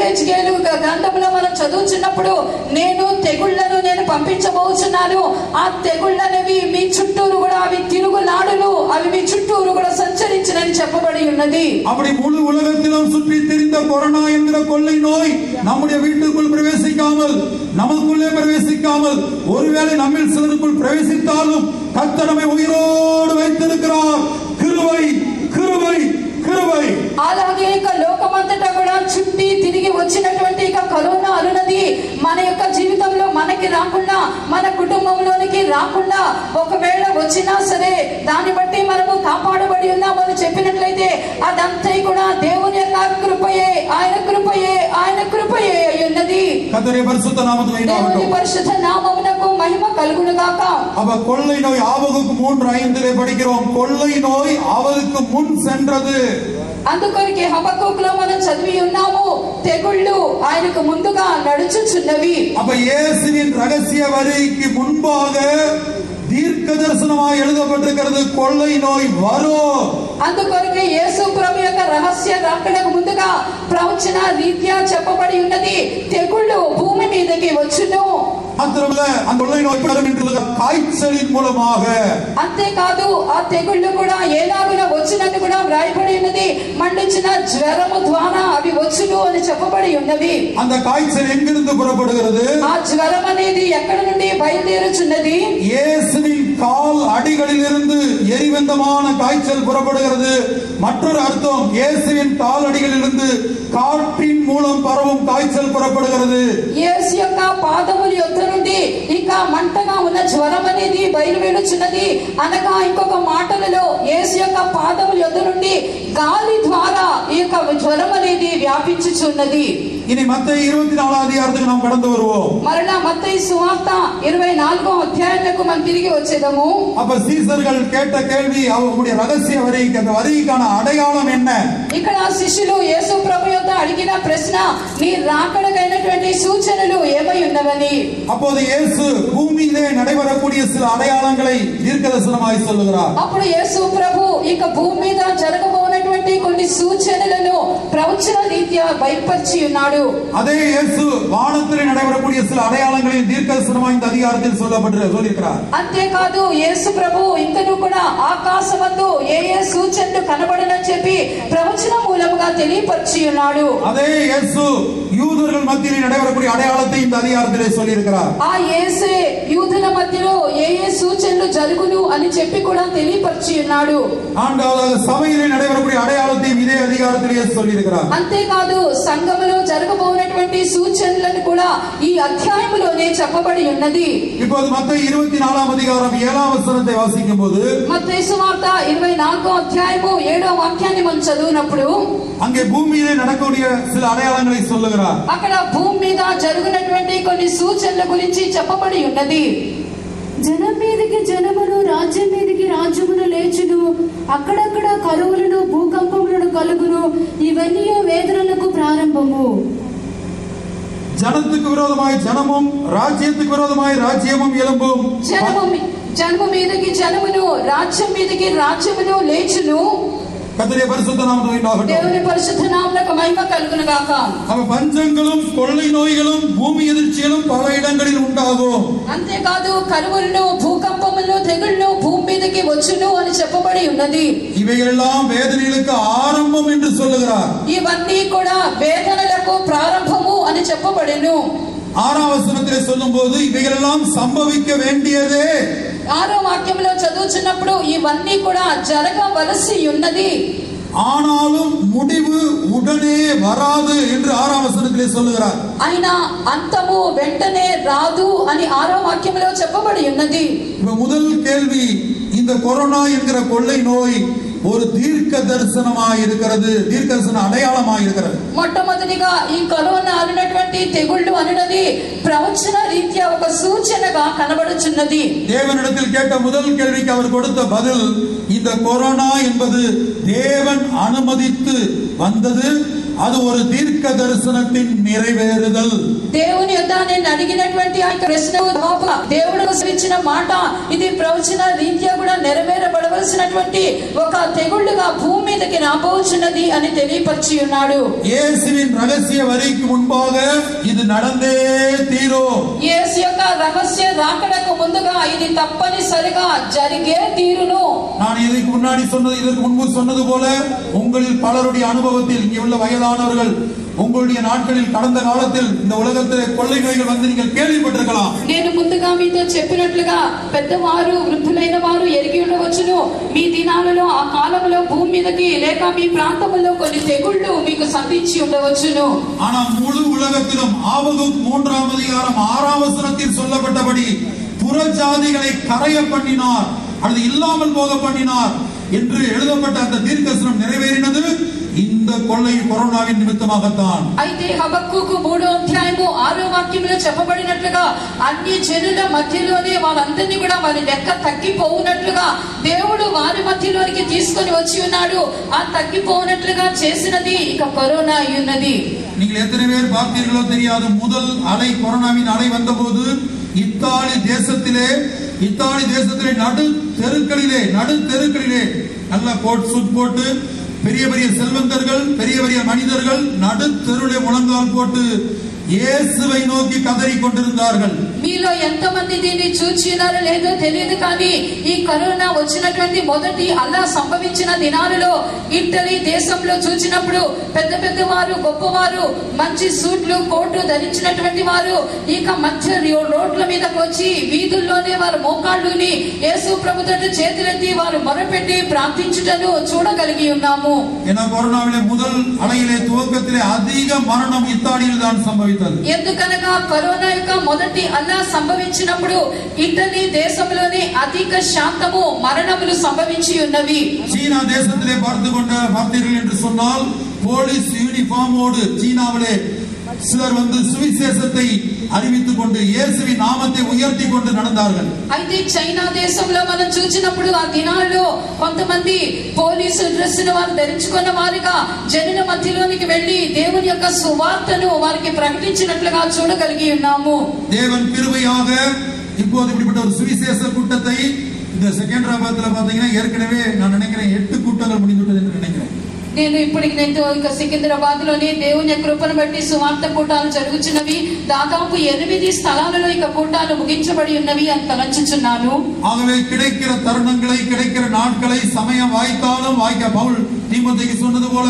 హెచ్కేలు గ్రంథంలో మనం చదువుచున్నప్పుడు నేను తెగుళ్లను పంపించబోచున్నాను, ఆ తెగుళ్ళనేవి మీ చుట్టూరు కూడా అవి తిరుగులాడులు, అవి మీ చుట్టూరు కూడా సంచరించునని చెప్పబడి ఉన్నది. அப்படி முழு உலகத்திலும் சுற்றி திரிந்த கொரோனா என்கிற கொள்ளை நோய் நம்முடைய வீட்டுக்குள் பிரவேசிக்காமல், நமக்குள்ளே பிரவேசிக்காமல், ஒருவேளை நம்மில் சிலருக்குள் பிரவேசித்தாலும் கர்த்தர் நம்மை உயிரோடு வைத்திருக்கிறார். கிருபை கிருபை கிருபை. అలాగే ఇక లోకమంతటా కూడా చుట్టి తిరిగి వచ్చినటువంటి ఇక కరోనా అనున్నది మన యొక్క జీవితంలో మనకి రాకుండా, మన కుటుంబంలోనికి రాకుండా, ఒకవేళ వచ్చినా సరే దాన్ని బట్టి మనము కాపాడబడి ఉన్నామని చెప్పినట్లయితే అదంతా కూడా దేవుని యొక్క కృపయే, ఆయన కృపయే, ఆయన కృపయే ఉన్నది. கர்த்தருடைய பரிசுத்த நாமத்துக்கு దేవుని పరిశుద్ధ నామమునకు మహిమ కలుగును గాక. அப்ப கொள்ளை நோய் ஆபகுக்கு 3:5 படிக்கிறோம். கொள்ளை நோய் அவருக்கு முன் சென்றது. అందుకొరికి హబక్కూకులో మనం చదివి ఉన్నాము, తెగుళ్ళు ఆయనకు ముందుగా నడుచుచున్నవి. அப்ப இயேசுவின் ரகசிய வருகைக்கு முன்பாக தீர்க்க தரிசனமாய் எழுதப்பட்டிருக்கிறது, கொள்ளை நோய் வரும். అందుకొరకు యేసు ప్రభు యొక్క రహస్య రాకడకు ముందుగా ప్రవచన రీత్యా చెప్పబడి ఉన్నది, తెగుళ్ళు భూమి మీదకి వచ్చును. మాత్రమல்ல, அந்த கொள்ளை நோய் காய்ச்சலின் மூலமாக. అంతేకాదు ఆ తెగుళ్ళు కూడా ఏలాగున వచ్చినట్టు కూడా వ్రాయబడి ఉన్నది, మండించిన జ్వరము ద్వారా అవి వచ్చును అని చెప్పబడి ఉన్నది. அந்த காய்ச்சல் எங்கிருந்து புறப்படுகிறது? ఆ జ్వరం అనేది ఎక్కడ నుండి బయలుదేరుచున్నది? இயேசுவின் கால் அடிகளிலிருந்து எரிவந்தமான காய்ச்சல் புறப்படுகிறது. மற்றொரு அர்த்தம், இயேசுவின் கால் அடிகளிலிருந்து காற்றின் மூலம் பரவும் காய்ச்சல் புறப்படுகிறது. యేసు యొక్క పాదముల యొద్ద నుండి ఇక మంటగా ఉన్న జ్వరం అనేది బయలువెడుచున్నది. అనగా ఇంకొక మాటలలో యేసు యొక్క పాదముల యొద్ద నుండి గాలి ద్వారా ఈ యొక్క జ్వరం అనేది వ్యాపించుచున్నది. இனி மத்தேயு 24 அதிகாரத்துக்கு நாம் கடந்து வருவோம். మరలా మత్తయి సువార్త 24వ అధ్యాయానికి మనం తిరిగి వచ్చేదము. அப்ப சீசர்கள் கேட்ட கேள்வி, அவருடைய ரகசிய வருகைக்கு, அந்த வருகைக்கான அடையாளம் என்ன? ఇక్కడ శిష్యులు యేసు ప్రభు యొద్ద అడిగిన ప్రశ్న, నీ రాకడకైనటువంటి సూచనలు ఏమై ఉన్నవని. அப்போது இயேசு பூமியிலே நடைபெறக்கூடிய சில அடையாளங்களை தீர்க்கதரிசனமாய் சொல்லுகிறார். అప్పుడు యేసు ప్రభు ఇక భూమి మీద జరగబోనటువంటి కొన్ని సూచనలను ప్రవచన రీత్యా బయలుపరిచి ఉన్నాడు. அதே இயேசு வானத்திலே நடைபெறக்கூடிய சில அடையாளங்களை தீர்க்கதரிசனமாய் இந்த அதிகாரத்தில் சொல்லியிருக்கிறார். అంతేకాదు యేసు ప్రభు ఇంకను కూడా ఆకాశమందు ఏ ఏ సూచనలు కనబడనని చెప్పి ప్రవచన మూలముగా తెలియపరిచి ఉన్నాడు. அதே இயேசு யூதர்கள் மத்தியிலே நடைபெறக்கூடிய அடையாளத்தை இந்த அதிகாரத்திலே சொல்லியிருக்கிறார். ఆ యేసే యూదుల మధ్యలో ఏ ఏ సూచనలు జరుగును అని చెప్పి కూడా తెలియపరిచి ఉన్నాడు. ஆண்டவராக சபையிலே நடைபெறக்கூடிய அடையாளத்தையும் இதே அதிகாரத்திலே சொல்லியிருக்கிறார். అంతేకాదు సంఘములో జరగబోనటువంటి సూచనలను కూడా ఈ అధ్యాయములోనే చెప్పబడి ఉన్నది. இப்போது மத்தேயு 24 அதிகாரம் 7 வசனத்தை வாசிக்கும் போது, మత్తయి సువార్త 24వ అధ్యాయము 7వ వాక్యాన్ని మనం చదివినప్పుడు அங்கே பூமியிலே நடக்கக்கூடிய சில அடையாளங்களை சொல்லுகிறார். అక్కడ భూమి మీద జరుగునటువంటి కొన్ని సూచనల గురించి చెప్పబడి ఉన్నది. జనం మీదకి జనమును, రాజ్యం మీదకి రాజ్యమును లేచును, అక్కడక్కడ కరువులను, భూకంపములను కలుగును, ఇవన్నీ వేదనలకు ప్రారంభము. ஜனத்துக்கு விரோதமாய் ஜனமும், ராஜ்யத்துக்கு விரோதமாய் ராஜ்யமும் எழும்பும். జనము మీదకి జనమును, రాజ్యం మీదకి రాజ్యమును లేచును. கர்த்தருடைய பரிசுத்த நாமத்துக்கு மகிமை. దేవుని పరిశుద్ధ నామమునకు మహిమ కలుగును గాక. அவ பஞ்சங்களும் கொள்ளை நோய்களும் பூமி எதிர்ச்சிகளும் பல இடங்களில் உண்டாகும். అంతేకాదు కరువులను, భూకంపములను, తెగుళ్లను భూమి మీదకి వచ్చును అని చెప్పబడి ఉన్నది. இவைகளெல்லாம் வேதனைகளுக்கு ஆரம்பம் என்று சொல்லுகிறார். ఇవన్నీ కూడా వేదనలకు ప్రారంభము అని చెప్పబడెను. 6ஆம் வசனத்திலே சொல்லும்போது இவைகளெல்லாம் சம்பவிக்க வேண்டியதே. 6వ వాక్యంలో చదువుచున్నప్పుడు ఇవన్నీ కూడా జరగవలసి ఉన్నది, ஆனாலும் முடிவு உடனே வராது என்று 6ஆம் வசனத்திலே சொல்லுகிறார். అయినా అంతము వెంటనే రాదు అని 6వ వాక్యంలో చెప్పబడి ఉన్నది. முதல் கேள்வி, இந்த கொரோனா என்கிற கொள்ளை நோய் ஒரு தீர்க்க தரிசனமாய் இருக்கிறது, தீர்க்க தரிசன அடையாளமாய் இருக்கிறது. మొట్టమొదటిగా ఈ కరోనా అన్నటువంటి తెగుళ్ళు అన్నది ప్రవచన రీత్యా ఒక సూచనగా కనబడుచున్నది. தேவனிடத்தில் கேட்ட முதல் கேள்விக்கு அவர் கொடுத்த பதில், இந்த கொரோனா என்பது தேவன் அனுமதித்து வந்தது, அது ஒரு தீர்க்க தரிசனத்தின் நிறைவேறுதல். దేవుని యొద్ద నేను అడిగినటువంటి ఆ ప్రశ్నకు జవాబు దేవుడు ఇచ్చిన మాట ఇది ప్రవచన రీత్యా కూడా నెరవేరబడవలసినటువంటి ఒక తెగుళ్ళుగా భూమి మీదకి రాబోచున్నది అని తెలియపరిచి ఉన్నాడు. இயேசுவின் ரகசிய வரிக்கு முன்பாக இது நடந்தே தீரும். యేసు యొక్క రహస్య రాకడకు ముందుగా ఇది తప్పనిసరిగా జరిగే తీరును. நான் இதற்கு முன்னாடி சொன்னது, இதற்கு முன்பு சொன்னது போல உங்களில் பலருடைய அனுபவத்தில், இங்கே உள்ள வயதானவர்கள் உங்களுடைய நாட்களில் கடந்த காலத்தில் இந்த உலகத்திலே கொள்ளை நோய்கள் வந்து நீங்கள் கேள்விப்பட்டிருக்கலாம். నేను ముందుగా మీతో చెప్పినట్లుగా పెద్దవారు వృద్ధులైన వారు ఎరిగి ఉండవచ్చును, మీ దినాలలో ఆ కాలంలో భూమి మీదకి లేక మీ ప్రాంతంలో కొన్ని తెగుళ్ళు మీకు సంధించి ఉండవచ్చును. ஆனால் முழு உலகத்திலும் ஆபகுக் 3ஆம் அதிகாரம் 6ஆம் வசனத்தில் சொல்லப்பட்டபடி புறஜாதிகளை கரைய பண்ணினார் அல்லது இல்லாமல் போக பண்ணினார் என்று எழுதப்பட்ட அந்த தீர்க்கதரிசனம் நிறைவேறினது இந்த கொள்ளை கொரோனாவின் நிமித்தமாகத்தான். అయితే హబక్కూకు 3వ అధ్యాయము 6వ వాక్యంలో చెప్పబడినట్లుగా అన్ని జనుల మధ్యలోనే వాళ్ళందరినీ కూడా వారి లెక్క తగ్గిపోవునట్లుగా దేవుడు వారి మధ్యలోనికి తీసుకొని వచ్చి ఉన్నాడు. ఆ తగ్గిపోవునట్లుగా చేసినది ఇక కరోనా అయ్యున్నది. நீங்கள் எத்தனை பேர் பார்த்தீர்களோ தெரியாது, முதல் அலை கொரோனாவின் அலை வந்தபோது இத்தாலி தேசத்திலே நடு தெருக்களிலே நல்ல கோட் சூட் போட்டு பெரிய பெரிய செல்வந்தர்கள், பெரிய பெரிய மனிதர்கள் நடு தெருவிலே முழங்கால் போட்டு இயேசுவை நோக்கி கதறி கொண்டிருந்தார்கள். మీలో ఎంతమంది దీన్ని చూచినారో లేదో తెలియదు, కానీ ఈ కరోనా వచ్చినటువంటి మొదటి అలా సంభవించిన దినాలలో ఇటలీ దేశంలో చూచినప్పుడు పెద్ద పెద్ద వారు, గొప్పవారు, మంచి సూట్లు కోటు ధరించినటువంటి వారు ఇక మధ్య రోడ్ల మీదకి వచ్చి వీధుల్లోనే వారు మోకాళ్ళుని యేసు ప్రభు తట్టు చేతులెత్తి వారు మొరపెట్టి ప్రార్థించుటను చూడగలిగి ఉన్నాము. ஏன்னா கொரோனாவிலே முதல் அலையிலே துவக்கத்திலே அதிக மரணம் இத்தாலியில் தான் சம்பவித்தது. ఎందుకనగా కరోనా యొక్క మొదటి అలా సంభవించినప్పుడు ఇటలీ దేశంలోనే అధిక శాతము మరణములు సంభవించి ఉన్నవి. சீனா தேசத்திலே பார்த்தீர்கள் என்று சொன்னால் போலீஸ் யூனிஃபார்மோடு சீனாவிலே சிலர் வந்து சுவிசேஷத்தை அறிவித்துக் கொண்டு இயேசுவின் நாமத்தை உயர்த்தி கொண்டு நடந்தார்கள். అయితే చైనా దేశంలో మనం చూసినప్పుడు ఆ దినాల్లో కొంతమంది పోలీసు డ్రెస్ ను వారు ధరించుకున్న వారిగా జనుల మధ్యలోనికి వెళ్లి దేవుని యొక్క సువార్తను వారికి ప్రకటించినట్లుగా చూడగలిగి ఉన్నాము. தேவன் கிருபையாக இப்போது இப்படிப்பட்ட ஒரு சுவிசேஷ கூட்டத்தை இந்த செகண்டராபாத்ல பாத்தீங்கன்னா ஏற்கனவே நான் நினைக்கிறேன் 8 கூட்டங்கள் முடிந்துவிட்டது என்று நினைக்கிறேன். నేను ఇప్పటికి నేను సికింద్రాబాద్ లోని దేవుని కృపను బట్టి సువార్త కూటాలు జరుగుతున్నవి. దాదాపు 8 స్థలాలలో ఇక కూటాలు ముగించబడి ఉన్నవి అని తలంచుచున్నాను. ஆகவே கிடைக்கிற தருணங்களை, கிடைக்கிற நாட்களை சமயம் வாய்த்தாலும் பவுல் தீமோத்தேயுக்கு சொன்னது போல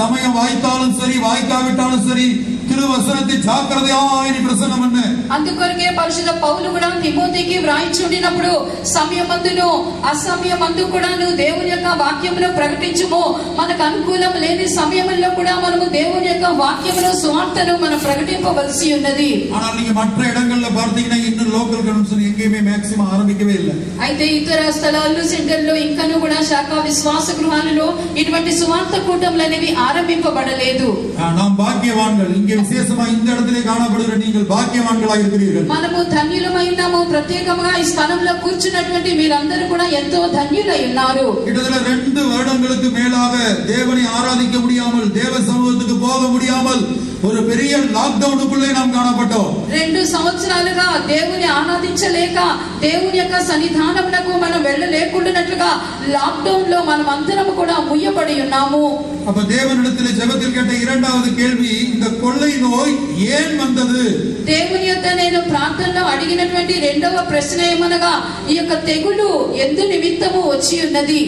சமயம் வாய்த்தாலும் சரி வாய்க்காவிட்டாலும் சரி திருவசனத்தை జాగ్రత్తగా ప్రసంగం பண்ணு. అందుకొరకే పరిశుద్ధ పౌలు కూడా తిమోతికి వ్రాయించుండినప్పుడు సమయమందును అసమయమందు కూడాను దేవుని యొక్క వాక్యమును ప్రకటించుము. మనకు అనుకూలం లేని సమయంలో కూడా మనము దేవుని యొక్క వాక్యమును సువార్తను మనం ప్రకటింపవలసి ఉన్నది. ஆனால் நீங்க மற்ற இடங்கள்ல பார்த்தீங்கன்னா இன்னும் லோக்கல் கன்வென்ஷன் எங்கேயுமே மேக்ஸிமம் ஆரம்பிக்கவே இல்ல. అయితే ఇతర స్థలాల్లో సెంటర్లో ఇంకను కూడా శాఖా విశ్వాస గృహాలలో ఇటువంటి సువార్త కూటములు అనేవి ఆరంభింపబడలేదు. நாம் பாக்கியவான்கள். இங்கே விசேஷமா இந்த இடத்திலே காணப்படுகிற நீங்கள் பாக்கியவான்களாக இருக்கிறீர்கள். మనము ధన్యులమై ఉన్నాము. ప్రత్యేకంగా ఈ స్థానంలో కూర్చున్నటువంటి మీరందరూ కూడా ఎంతో ధన్యులై ఉన్నారు. கிட்டத்தட்ட 2 வருடங்களுக்கு மேலாக தேவனை ஆராதிக்க முடியாமல், தேவ சமூகத்துக்கு போக முடியாமல் ஒரு பெரிய లాక్డౌన్కుள்ளே நாம் காணப்பட்டோம். 2 సంవత్సరాలుగా దేవుని ఆరాధించలేక దేవుని యొక్క సన్నిధానమునకు మనం వెళ్ళలేకుండానట్లుగా లాక్డౌన్ లో మనం అందరం కూడా ముయ్యబడి ఉన్నాము. அப்ப தேவனிடத்திலே ஜெபத்தில் கேட்ட இரண்டாவது கேள்வி, இந்த கொள்ளை நோய் ஏன் வந்தது? దేవుని యొక్క నేను ప్రార్థనలో అడిగినటువంటి రెండవ ప్రశ్న ఏమనగా ఈ యొక్క తెగులు ఎందు నిమిత్తము వచ్చి ఉన్నది.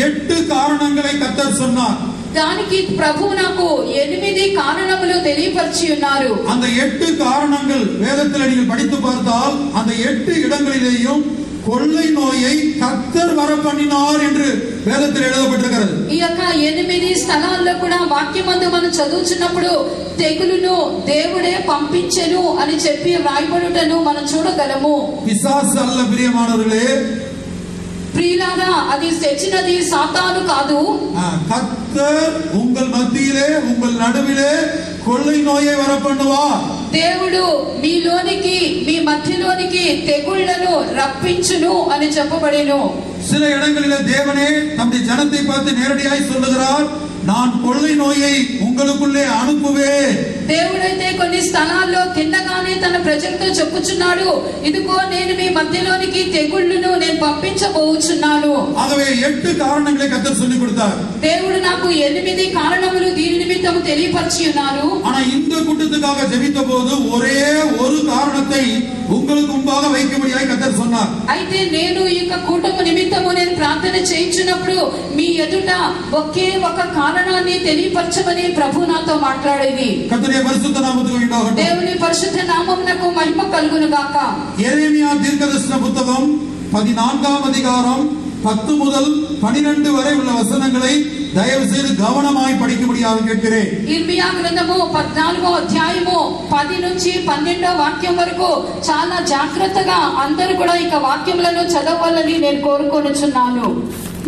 8 காரணங்களை கர்த்தர் சொன்னார். దానికి ప్రభు నాకు 8 కారణములు తెలియపరిచి ఉన్నారు. அந்த 8 காரணங்கள் வேதத்தில் நீங்கள் படித்து பார்த்தால் அந்த 8 இடங்களிலேயும் கொள்ளை நோயை கர்த்தர் வரப்பண்ணினார் என்று வேதத்தில் எழுதப்பட்டிருக்கிறது. ఈ యొక్క 8 స్థలాల్లో కూడా వాక్యమందు మనం చదువుచున్నప్పుడు తెగులును దేవుడే పంపించెను అని చెప్పి రాయబడుటను మనం చూడగలము. பிசாசு அல்ல பிரியமானவர்களே, ప్రియులారా, అది తెచ్చినది సాతాను కాదు. கர்த்தர் உங்கள் மத்தியிலே உங்கள் நடுவிலே கொள்ளை நோயை வரப்பண்ணுவார். దేవుడు మీలోనికి మీ మధ్యలోనికి తెగుళ్లను రప్పించును అని చెప్పబడెను. சில இடங்களிலே தேவனே தம்முடைய ஜனத்தை பார்த்து நேரடியாய் சொல்லுகிறார், நான் கொள்ளை நோயை உங்களுக்குள்ளே அனுப்புவேன். దేవుడైతే కొన్ని స్థలాల్లో తిన్నగానే తన ప్రజలతో చెప్పుచున్నాడు, ఇదిగో నేను మీ మధ్యలోనికి తెగుళ్లను నేను పంపించబోచున్నాను. ஆகவே 8 காரணங்களை கர்த்தர் சொல்லி கொடுத்தார். దేవుడు నాకు 8 కారణములు దీని నిమిత్తము తెలియపరిచి ఉన్నారు. ஆனா இந்த கூட்டத்துக்காக ஜெபித்த போது ஒரே ஒரு காரணத்தை உங்களுக்கு முன்பாக வைக்கும்படியாய் கர்த்தர் சொன்னார். అయితే నేను ఈ యొక్క కూటమి నిమిత్తము నేను ప్రార్థన చేయించినప్పుడు మీ ఎదుట ఒకే ఒక కారణాన్ని తెలియపరచమని ప్రభు నాతో మాట్లాడేది. கர்த்தருடைய பரிசுத்த நாமத்துக்கு மகிமை. దేవుని పరిశుద్ధ నామమునకు మహిమ కలుగును గాక. எரேமியா தீர்க்கதரிசன புத்தகம் 14ஆம் அதிகாரம் 10 முதல் 12 வரை உள்ள வசனங்களை தயவு செய்து கவனமாய் படிக்கும்படியாக கேட்கிறேன். ఇర్మియా గ్రంథము 14వ అధ్యాయము 10 నుంచి 12వ వాక్యం వరకు చాలా జాగ్రత్తగా అందరూ కూడా ఈ వాక్యములను చదవాలని నేను కోరుకొనుచున్నాను.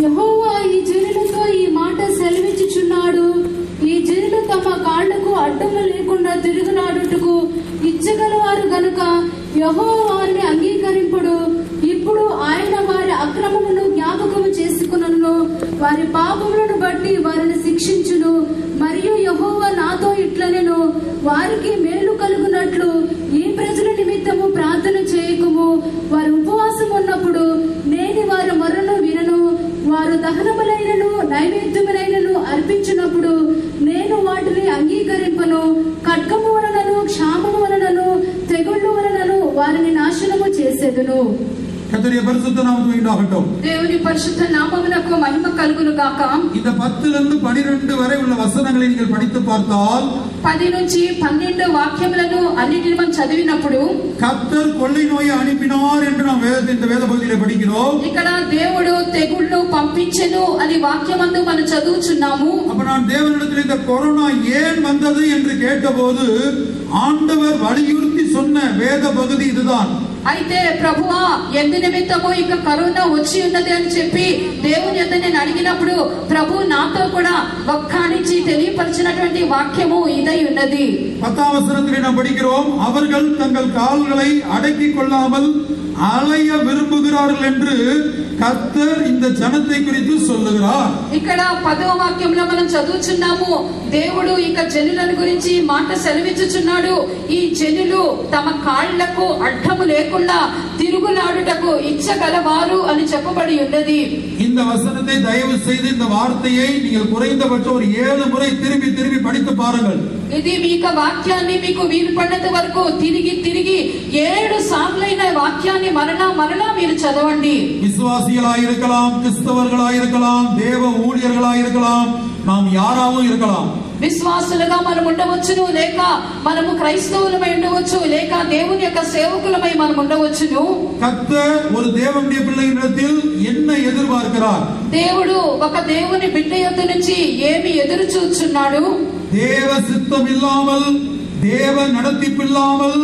యెహోవా ఈ జనులతో ఈ మాట సెలవిచ్చుచున్నాడు, ఈ జనులు తమ కాళ్లకు అడ్డము లేకుండా తిరుగులాడుటకు ఇచ్చగలవారు గనుక యెహోవా వారిని అంగీకరింపుడు. ఇప్పుడు ఆయన వారి అక్రమమును జ్ఞాపకము చేసుకునను, వారి పాపములను బట్టి వారిని శిక్షించును. మరియు యెహోవా నాతో ఇట్లనెను, వారికి మేలు కలుగునట్లు ఈ ప్రజల నిమిత్తము ప్రార్థన చేయకుము. వారు ఉపవాసం ఉన్నప్పుడు నేను వారి మొర్రను వినను. వారు దహనములైనను నైవేద్యములైనను అర్పించినప్పుడు నేను వాటిని అంగీకరింపను. ఖడ్గము వలనను క్షామము వలనను తెగుళ్ళు వలనను వారిని నాశనము చేసేదును. கர்த்தருடைய பரிசுத்த நாமத்துக்கு மகிமையாகட்டும். దేవుని పరిశుద్ధ నామమునకు మహిమ కలుగును గాక. இந்த 10 இருந்து 12 வரை உள்ள வசனங்களை நீங்கள் படித்து பார்த்தால் 10 నుంచి 12 వాక్యములను అన్నిటిని మనం చదివినప్పుడు கர்த்தர் கொள்ளை நோயை அனுப்பினார் என்று நாம் இந்த வேத பகுதியிலே படிக்கிறோம். ఇక్కడ దేవుడు తెగుళ్లు పంపించెను అని వాక్యమందు మనం చదువుచున్నాము. அப்ப நான் தேவனிடத்தில் இந்த கொரோனா ஏன் வந்தது என்று கேட்டபோது ஆண்டவர் வலியுறுத்தி சொன்ன வேத பகுதி இதுதான். అయితే ప్రభువా ఎందు నిమిత్తము ఇక కరోనా వచ్చి ఉన్నది అని చెప్పి దేవుని యొద్ద నేను అడిగినప్పుడు ప్రభు నాతో కూడా ఒక్కనించి తెలియపరిచినటువంటి వాక్యము ఇదై ఉన్నది. 10ஆம் வசனத்திலே நாம் படிக்கிறோம், அவர்கள் தங்கள் கால்களை அடக்கிக் கொள்ளாமல் அலைய விரும்புகிறார்கள் என்று கர்த்தர் இந்த ஜனத்தை குறித்து சொல்லுகிறார். ఇక్కడ 10వ వాక్యంలో మనం చదువుచున్నాము, దేవుడు ఇక జనులను గురించి మాట సెలవిచ్చుచున్నాడు. ఈ జనులు తమ కాళ్లకు అడ్డము లేకుండా తిరుగులాడుటకు ఇచ్చగలవారు అని చెప్పబడి ఉన్నది. இந்த வசனத்தை தயவு செய்து இந்த வார்த்தையை நீங்கள் குறைந்தபட்சம் ஒரு 7 முறை திரும்பி திரும்பி படித்து பாருங்கள். ఇది మీకు వాక్యాన్ని మీకు వీలు పడినంత వరకు తిరిగి 7 సార్లైన వాక్యాన్ని మరలా మీరు చదవండి. விசுவாசிகளாய் இருக்கலாம், கிறிஸ்தவர்களாய் இருக்கலாம், தேவ ஊழியர்களாய் இருக்கலாம், நாம் யாராவும் இருக்கலாம். విశ్వాసులుగా మనం ఉండవచ్చును, లేక మనము క్రైస్తవులమై ఉండవచ్చు, లేక దేవుని యొక్క సేవకులమై మనం ఉండవచ్చును. கர்த்தர் ஒரு தேவனுடைய பிள்ளையினிடத்தில் என்ன எதிர்பார்க்கிறார்? దేవుడు ఒక దేవుని బిడ్డ యొద్ద నుంచి ఏమి ఎదురు చూస్తున్నాడు? தேவ சித்தம் இல்லாமல், தேவ நடத்திப்பில்லாமல்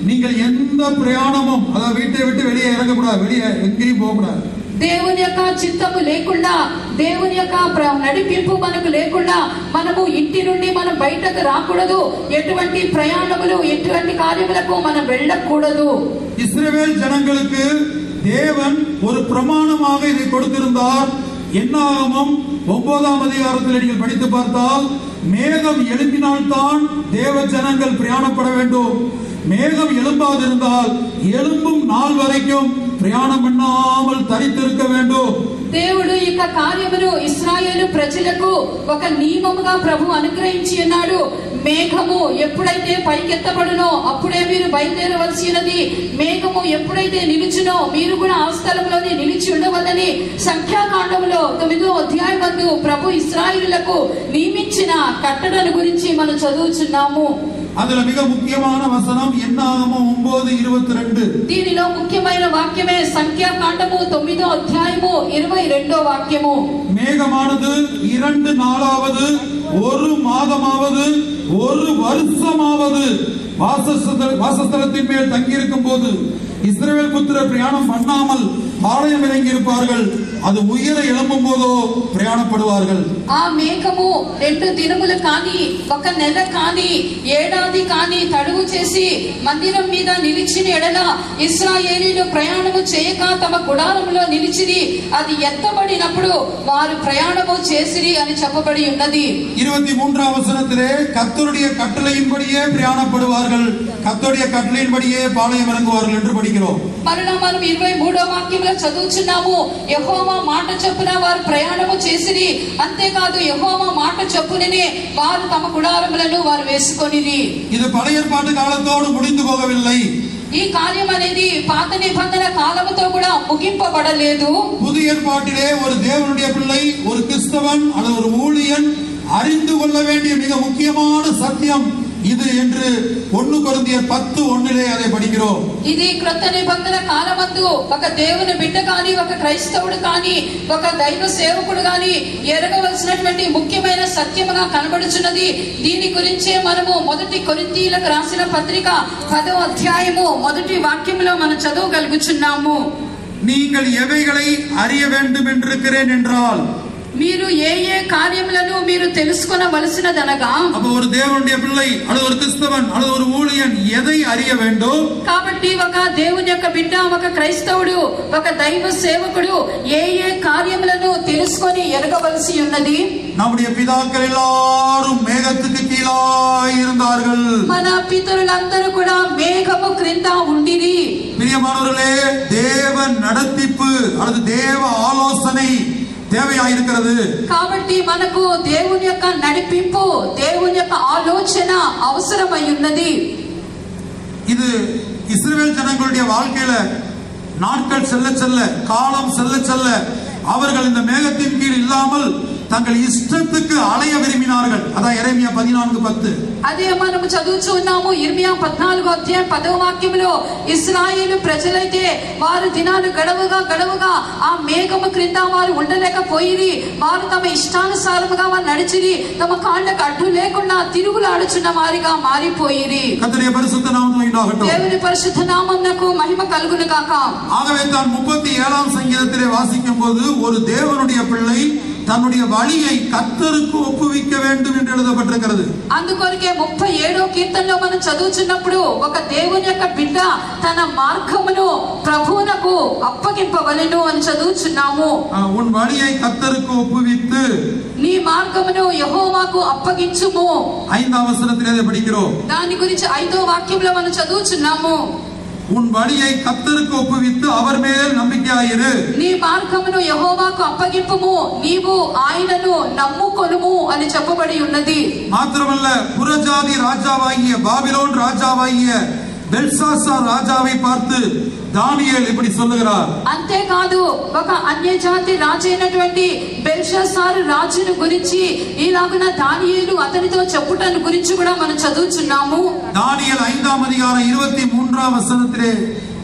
நீங்கள் எந்த பிரயாணமும், அதாவது வீட்டை விட்டு வெளியே இறங்கக்கூடாது, வெளியே எங்கேயும் போகக்கூடாது. దేవుని యొక్క చిత్తము లేకుండా, దేవుని యొక్క నడిపింపు మనకు లేకుండా మనము ఇంటి నుండి మనం బయటకు రాకూడదు. ఎటువంటి ప్రయాణములు, ఎటువంటి కార్యములకు మనం వెళ్ళకూడదు. இஸ்ரவேல் ஜனங்களுக்கு தேவன் ஒரு பிரமாணமாக இதை கொடுத்திருந்தார். என்னாகமம் 9ஆம் அதிகாரத்தில் நீங்கள் படித்து பார்த்தால் மேகம் எழும்பினால்தான் தேவ ஜனங்கள் பிரயாணப்பட வேண்டும். மேகம் எழும்பாதிருந்தால் எழும்பும் நாள் வரைக்கும் பிரயாணம் பண்ணாமல் தரித்திருக்க வேண்டும். దేవుడు ఈ కార్యమును ఇశ్రాయేలు ప్రజలకు ఒక నియమముగా ప్రభు అనుగ్రహించి ఉన్నాడు. మేఘము ఎప్పుడైతే పైకెత్తబడునో అప్పుడే మీరు బయలుదేరవలసినది. మేఘము ఎప్పుడైతే నిలుచునో మీరు కూడా ఆ స్థలంలోనే నిలిచి ఉండవలని సంఖ్యాకాండములో 9వ అధ్యాయమందు ప్రభు ఇశ్రాయేలులకు నియమించిన కట్టడను గురించి మనం చదువుచున్నాము. அதுல மிக முக்கியமான வசனம் என்னாகமம் 9:22. దీనిలో ముఖ్యమైన వాక్యమే సంఖ్యాకాండము 9వ అధ్యాయము 22వ వాక్యము. மேகமானது 2 நாளாவது 1 மாதமாவது 1 வருஷமாவது வாசஸ்தலத்தின் மேல் தங்கியிருக்கும் போது இஸ்ரவேல் புத்திரர் பிரயாணம் பண்ணாமல் பாளையம் இறங்கி இருப்பார்கள். அது உயர எழும்பும் போதோ பிரயாணப்படுவார்கள். ఆ మేఘము 2 దినములు కానీ 1 నెల కానీ ఏడాది కానీ తడువు చేసి మందిరం మీద నిలిచిన ఎడల ఇశ్రాయేలీయులు ప్రయాణము చేయక తమ గుడారములో నిలిచిరి. అది ఎత్తబడినప్పుడు వారు ప్రయాణము చేసిరి అని చెప్పబడి ఉన్నది. 23వ వచనத்திலே கர்த்தருடைய கட்டளையின்படியே பிரயாணப்படுவார்கள், கர்த்தருடைய கட்டளையின்படியே பாளையம் இறங்குவார்கள் என்று படிக்கிறோம். మరలా మనం 23వ వాక్యంలో చదువుచున్నాము. యెహోవా మాట చొప్పున వారు ప్రయాణము చేసిరి. అంతేకాదు యెహోవా మాట చొప్పుననే వారు తమ గుడారములను వారు వేసుకొనిరి. இது பழைய ஏற்பாட்டு காலத்தோடு முடிந்து போகவில்லை. ఈ కార్యం అనేది పాత నిబంధన కాలముతో కూడా ముగింపబడలేదు. புதிய ஏற்பாட்டிலே ஒரு தேவனுடைய பிள்ளை, ஒரு கிறிஸ்தவன் அல்லது ஒரு ஊழியன் அறிந்து கொள்ள வேண்டிய மிக முக்கியமான சத்தியம் இது என்று 1 கொரிந்தியர் 10:1 அதை படிக்கிறோம். ఇది క్రొత్త నిబంధన కాలమందు ఒక దేవుని బిడ్డ కానీ ఒక క్రైస్తవుడు కానీ ఒక దైవ సేవకుడు కానీ ఎరగవలసినటువంటి ముఖ్యమైన సత్యముగా కనబడుచున్నది. దీని గురించే మనము 1 కొరింథీయులకు రాసిన పత్రిక 10వ అధ్యాయము 1వ వాక్యములో మనం చదవగలుగుచున్నాము. நீங்கள் எவைகளை அறிய வேண்டும் என்றிருக்கிறேன் என்றால், మీరు ఏ ఏ కార్యములను మీరు తెలుసుకొనవలసినదనగా, அப்ப ஒரு தேவனுடைய பிள்ளை அல்லது ஒரு கிறிஸ்தவன் அல்லது ஒரு ஊழியன் எதை அறிய வேண்டும்? కాబట్టి ఒక దేవుని యొక్క బిడ్డ, ఒక క్రైస్తవుడు, ఒక దైవ సేవకుడు ఏ ఏ కార్యములను తెలుసుకొని ఎరగవలసి ఉన్నది. நம்முடைய பிதாக்கள் எல்லாரும் மேகத்துக்கு கீழாய் இருந்தார்கள். మన పితరులందరూ కూడా మేఘము క్రింద ఉండిరి. பிரியமானவர்களே, தேவ நடத்திப்பு அல்லது தேவ ஆலோசனை தேவையாயிருக்கிறது. కాబట్టి మనకు దేవుని యొక్క నడిపింపు, దేవుని యొక్క ఆలోచన అవసరమై ఉన్నది. இது இஸ்ரவேல் ஜனங்களுடைய வாழ்க்கையில நாட்கள் செல்ல செல்ல, காலம் செல்ல செல்ல அவர்கள் இந்த மேகத்தின் கீழ் இல்லாமல் தங்கள் இஷ்டத்துக்கு அலைய விரும்பினார்கள். அதான் எரேமியா 14:10. అదే మనము చదువుచున్నాము. ఇర్మియా 14వ అధ్యాయం 10వ వాక్యంలో ఇశ్రాయేలు ప్రజలైతే వారు దినాలు గడవగా ఆ మేఘము క్రింద వారు ఉండలేకపోయిరి. వారు తమ ఇష్టానుసారముగా వారు నడిచిరి. తమ కాళ్ళకు అడ్డు లేకుండా తిరుగులాడుచున్న వారిగా మారిపోయిరి. கர்த்தருடைய பரிசுத்த நாமம் உண்டாகட்டும். దేవుని పరిశుద్ధ నామమునకు మహిమ కలుగును గాక. ஆகவே தான் 37ஆம் சங்கீதத்திலே வாசிக்கும் போது ஒரு தேவனுடைய பிள்ளை தன்னுடைய வழியை கர்த்தருக்கு ஒப்புவிக்க வேண்டும் என்று எழுதப்பட்டிருக்கிறது. అందుకొరకే 37వ కీర్తనలో మనం చదువుచున్నప్పుడు ఒక దేవుని యొక్క బిడ్డ తన మార్గమును ప్రభువునకు అప్పగింపవలెను అని చదువుచున్నాము. உன் வழியை கர்த்தருக்கு ஒப்புவித்து నీ మార్గమును యెహోవాకు అప్పగించుము. 5ஆம் வசனத்திலே அதை படிக்கிறோம். దాని గురించి 5వ వాక్యంలో మనం చదువుచున్నాము. உன் வழியை கர்த்தருக்கு ஒப்புவித்து அவர் மேல் நம்பிக்கையாயிரு. నీ మార్గమును యెహోవాకు అప్పగింపుము, నీవు ఆయనను నమ్ముకొనుము అని చెప్పబడి ఉన్నది. மாத்திரமல்ல, புறஜாதி ராஜாவாகிய பாபிலோன் ராஜாவாகிய பெல்சாசார் ராஜாவை பார்த்து தானியேல் இப்படி சொல்லுகிறார். అంతేకాదు ఒక అన్యజాతి రాజైనటువంటి బెల్షస్సారు రాజును గురించి ఇలాగున దానియేలు అతనితో చెప్పుటను గురించి కూడా మనం చదువుచున్నాము. தானியேல் 5ஆம் அதிகாரம் 23ஆம் வசனத்திலே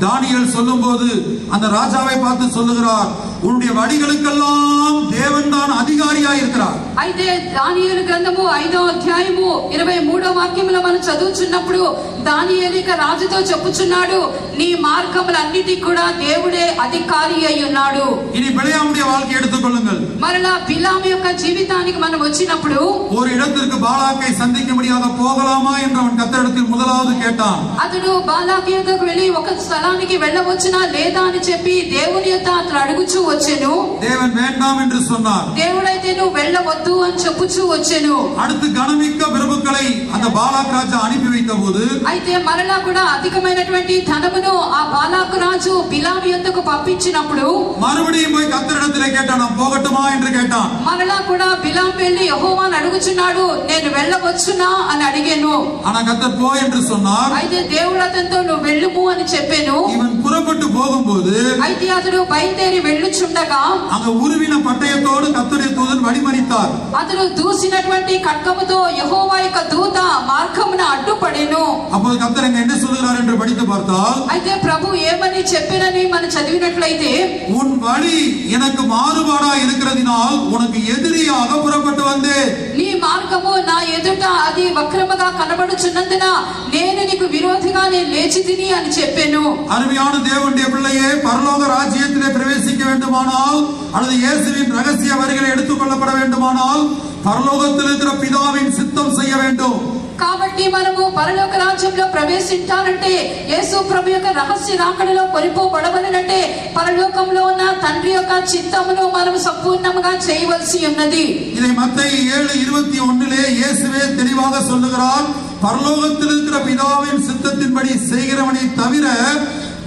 தானியேல் சொல்லும்போது அந்த ராஜாவை பார்த்து சொல்லுகிறார், உன்னுடைய வழிகளுக்கெல்லாம் தேவன் தான் அதிகாரியாய் இருக்கிறார். అయితే దానియేలు గ్రంథము 5వ అధ్యాయము 23వ వాక్యంలో మనం చదువుచున్నప్పుడు దానియేలు రాజుతో చెప్పుచున్నాడు, నీ మార్గములన్నిటికీ కూడా దేవుడే అధికారి అయి ఉన్నాడు. இனி பிலேயாமுடைய வாழ்க்கையை எடுத்துக்கொள்ளுங்கள். మరలా బిలాము యొక్క జీవితానికి మనం వచ్చినప్పుడు ஒரு இடத்திற்கு பாலாக்கை சந்திக்கும்படியாக போகலாமா என்று அவன் கர்த்தரிடத்தில் முதலாவது கேட்டான். అతడు బాలాకు యొద్దకు వెళ్ళి ఒక స్థలానికి వెళ్ళవచ్చునా లేదా అని చెప్పి దేవుని యొద్ద అతడు అడుగుచూ వచ్చెను. தேவன் வேண்டாம் என்று சொன்னார். దేవుడైతే నువ్వు వెళ్ళవద్దు అని చెప్పుచూ వచ్చెను. அடுத்து கனமிக்க பிரபுக்கள் சொத்துக்களை அந்த பாலாக் ராஜா அனுப்பி வைத்த போது అయితే మరలా కూడా అధికమైనటువంటి ధనమును ఆ బాలాకు రాజు బిలాము యొద్దకు పంపించినప్పుడు மறுபடியும் போய் கர்த்தரிடத்திலே கேட்டான், நான் போகட்டுமா என்று கேட்டான். మరలా కూడా బిలాము వెళ్ళి యెహోవాను అడుగుచున్నాడు, నేను వెళ్ళవచ్చునా అని అడిగాను. ஆனா கர்த்தர் போ என்று சொன்னார். అయితే దేవుడు అతనితో నువ్వు వెళ్ళుము అని చెప్పాను. இவன் புறப்பட்டு போகும்போது అయితే అతడు బయలుదేరి వెళ్ళుచుండగా அங்க உருவின பட்டயத்தோடு கர்த்தருடைய தூதன் வழிமறித்தார். అతడు దూసినటువంటి ఖడ్గముతో యెహోవా యొక్క దూత మార్గమున అడ్డుపడెను. அப்போது கர்த்தர் என்ன சொல்கிறார் என்று படித்து பார்த்தால், అయితే ప్రభు ఏమని చెప్పినని మనం చదివినట్లయితే, உன் வழி எனக்கு மாறுபாடா இருக்கிறதினால் உனக்கு எதிரியாக புறப்பட்டு வந்தேன். నీ మార్గము నా ఎదుట అది వక్రముగా కనబడుచున్నందున నేను నీకు విరోధిగా నేను లేచి తిని అని చెప్పాను. அருமையான தேவனுடைய பிள்ளையே, பரலோக ராஜ்யத்திலே பிரவேசிக்க வேண்டுமானால் அல்லது இயேசுவின் ரகசிய வரிகளை எடுத்துக் கொள்ளப்பட வேண்டுமானால் பரலோகத்தில் இருக்கிற பிதாவின் சித்தம் செய்ய வேண்டும். కాబట్టి మనము పరలోక రాజ్యంలో ప్రవేశించాలంటే యేసు ప్రభు యొక్క రహస్య రాకడలో కొనిపోబడవలనంటే పరలోకంలో ఉన్న తండ్రి యొక్క చిత్తమును మనం సంపూర్ణంగా చేయవలసి ఉన్నది. இதை மத்தேயு 7:21 இயேசுவே தெளிவாக சொல்லுகிறார், பரலோகத்தில் இருக்கிற பிதாவின் சித்தத்தின்படி செய்கிறவனை தவிர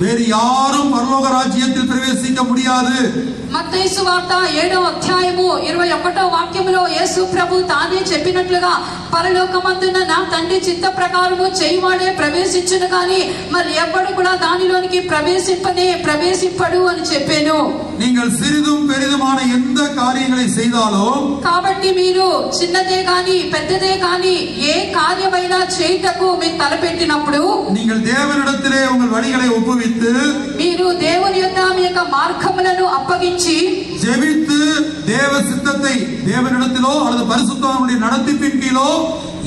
வேறு யாரும் பரலோக ராஜ்யத்தில் பிரவேசிக்க முடியாது. మత్తయి సువార్త 7వ అధ్యాయము 21వ వాక్యములో యేసు ప్రభు తానే చెప్పినట్లుగా పరలోకమందున నా తండ్రి చిత్త ప్రకారము చేయువాడే ప్రవేశించును గాని మరి ఎవ్వడు కూడా దానిలోనికి ప్రవేశింపడు అని చెప్పాను. நீங்கள் சிறிதும் பெரிதுமான எந்த காரியங்களை செய்தாலும், కాబట్టి మీరు చిన్నదే గాని పెద్దదే గాని ఏ కార్యమైనా చేయుటకు మీరు తలపెట్టినప్పుడు நீங்கள் தேவனிடத்திலே உங்கள் வழிகளை ஒப்புவித்து, మీరు దేవుని యొద్ద మీ యొక్క మార్గములను అప్పగించి ஜெபித்து தேவ சித்தத்தை தேவனிடத்திலோ அல்லது பரிசுத்தவானுடைய நடத்திப்பின் கீழோ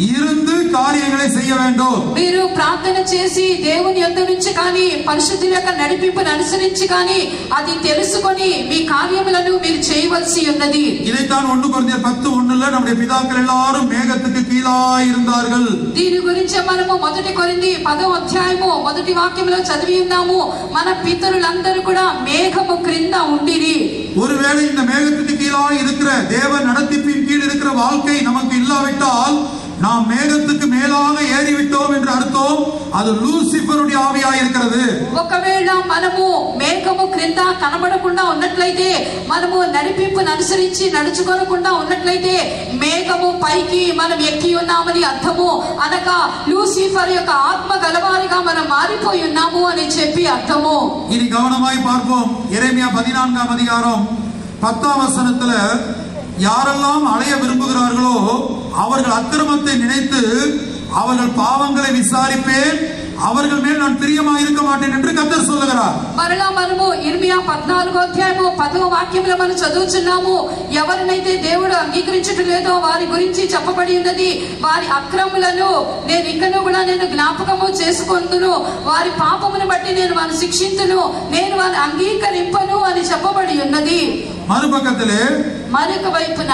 இருந்து காரியங்களை செய்ய வேண்டும். మీరు ప్రార్థన చేసి దేవుని యొద్ద నుంచి కానీ పరిశుద్ధుల యొక్క నడిపింపును అనుసరించి కానీ అది తెలుసుకొని మీ కార్యములను మీరు చేయవలసి ఉన్నది. இதைத்தான் 1 கொரிந்தியர் 10:1 நம்முடைய பிதாக்கள் எல்லாரும் மேகத்துக்கு கீழாய் இருந்தார்கள். దీని గురించి మనము 1 కొరింథీ 10వ అధ్యాయము 1వ వాక్యంలో చదివి ఉన్నాము. మన పితరులందరూ కూడా మేఘము క్రింద ఉండిరి. ஒருவேளை இந்த மேகத்துக்கு கீழாய் இருக்கிற தேவ நடத்திப்பின் கீழ் இருக்கிற வாழ்க்கை நமக்கு இல்லாவிட்டால் நாம் மேகத்துக்கு மேலாக ஏறிவிட்டோம் என்று அர்த்தம். அது லூசிபருடைய ஆவியாய் இருக்கிறது. ఒకవేళ మనము మేఘము క్రింద కనబడకుండా ఉన్నట్లయితే, మనము నడిపింపును అనుసరించి నడుచుకోకుండా ఉన్నట్లయితే మేఘము పైకి మనం ఎక్కి ఉన్నామని అర్థము. అనగా లూసిఫర్ యొక్క ఆత్మ గలవారిగా మనం మారిపోయి ఉన్నాము అని చెప్పి అర్థము. இனி கவனமாய் பார்ப்போம். எரேமியா 14ஆம் அதிகாரம் 10ஆம் வசனத்துல, யாரெல்லாம் அலைய விரும்புகிறார்களோ அவர்கள் அக்கிரமத்தை நினைத்து அவர்கள் பாவங்களை விசாரிப்பேன், அவர்கள் மேல் நான் பிரியமாக இருக்க மாட்டேன் என்று கர்த்தர் சொல்லுகிறார். మరలా మనము ఇర్మియా 14వ అధ్యాయము 10వ వాక్యంలో మనం చదువుచున్నాము, ఎవరినైతే దేవుడు అంగీకరించడం లేదో వారి గురించి చెప్పబడి ఉన్నది, వారి అక్రములను నేను ఇంకనూ కూడా నేను జ్ఞాపకము చేసుకొందును, వారి పాపమును బట్టి నేను వారిని శిక్షింతును, నేను వారిని అంగీకరింపను అని చెప్పబడి ఉన్నది. மறுபக்கத்திலே మరొక వైపున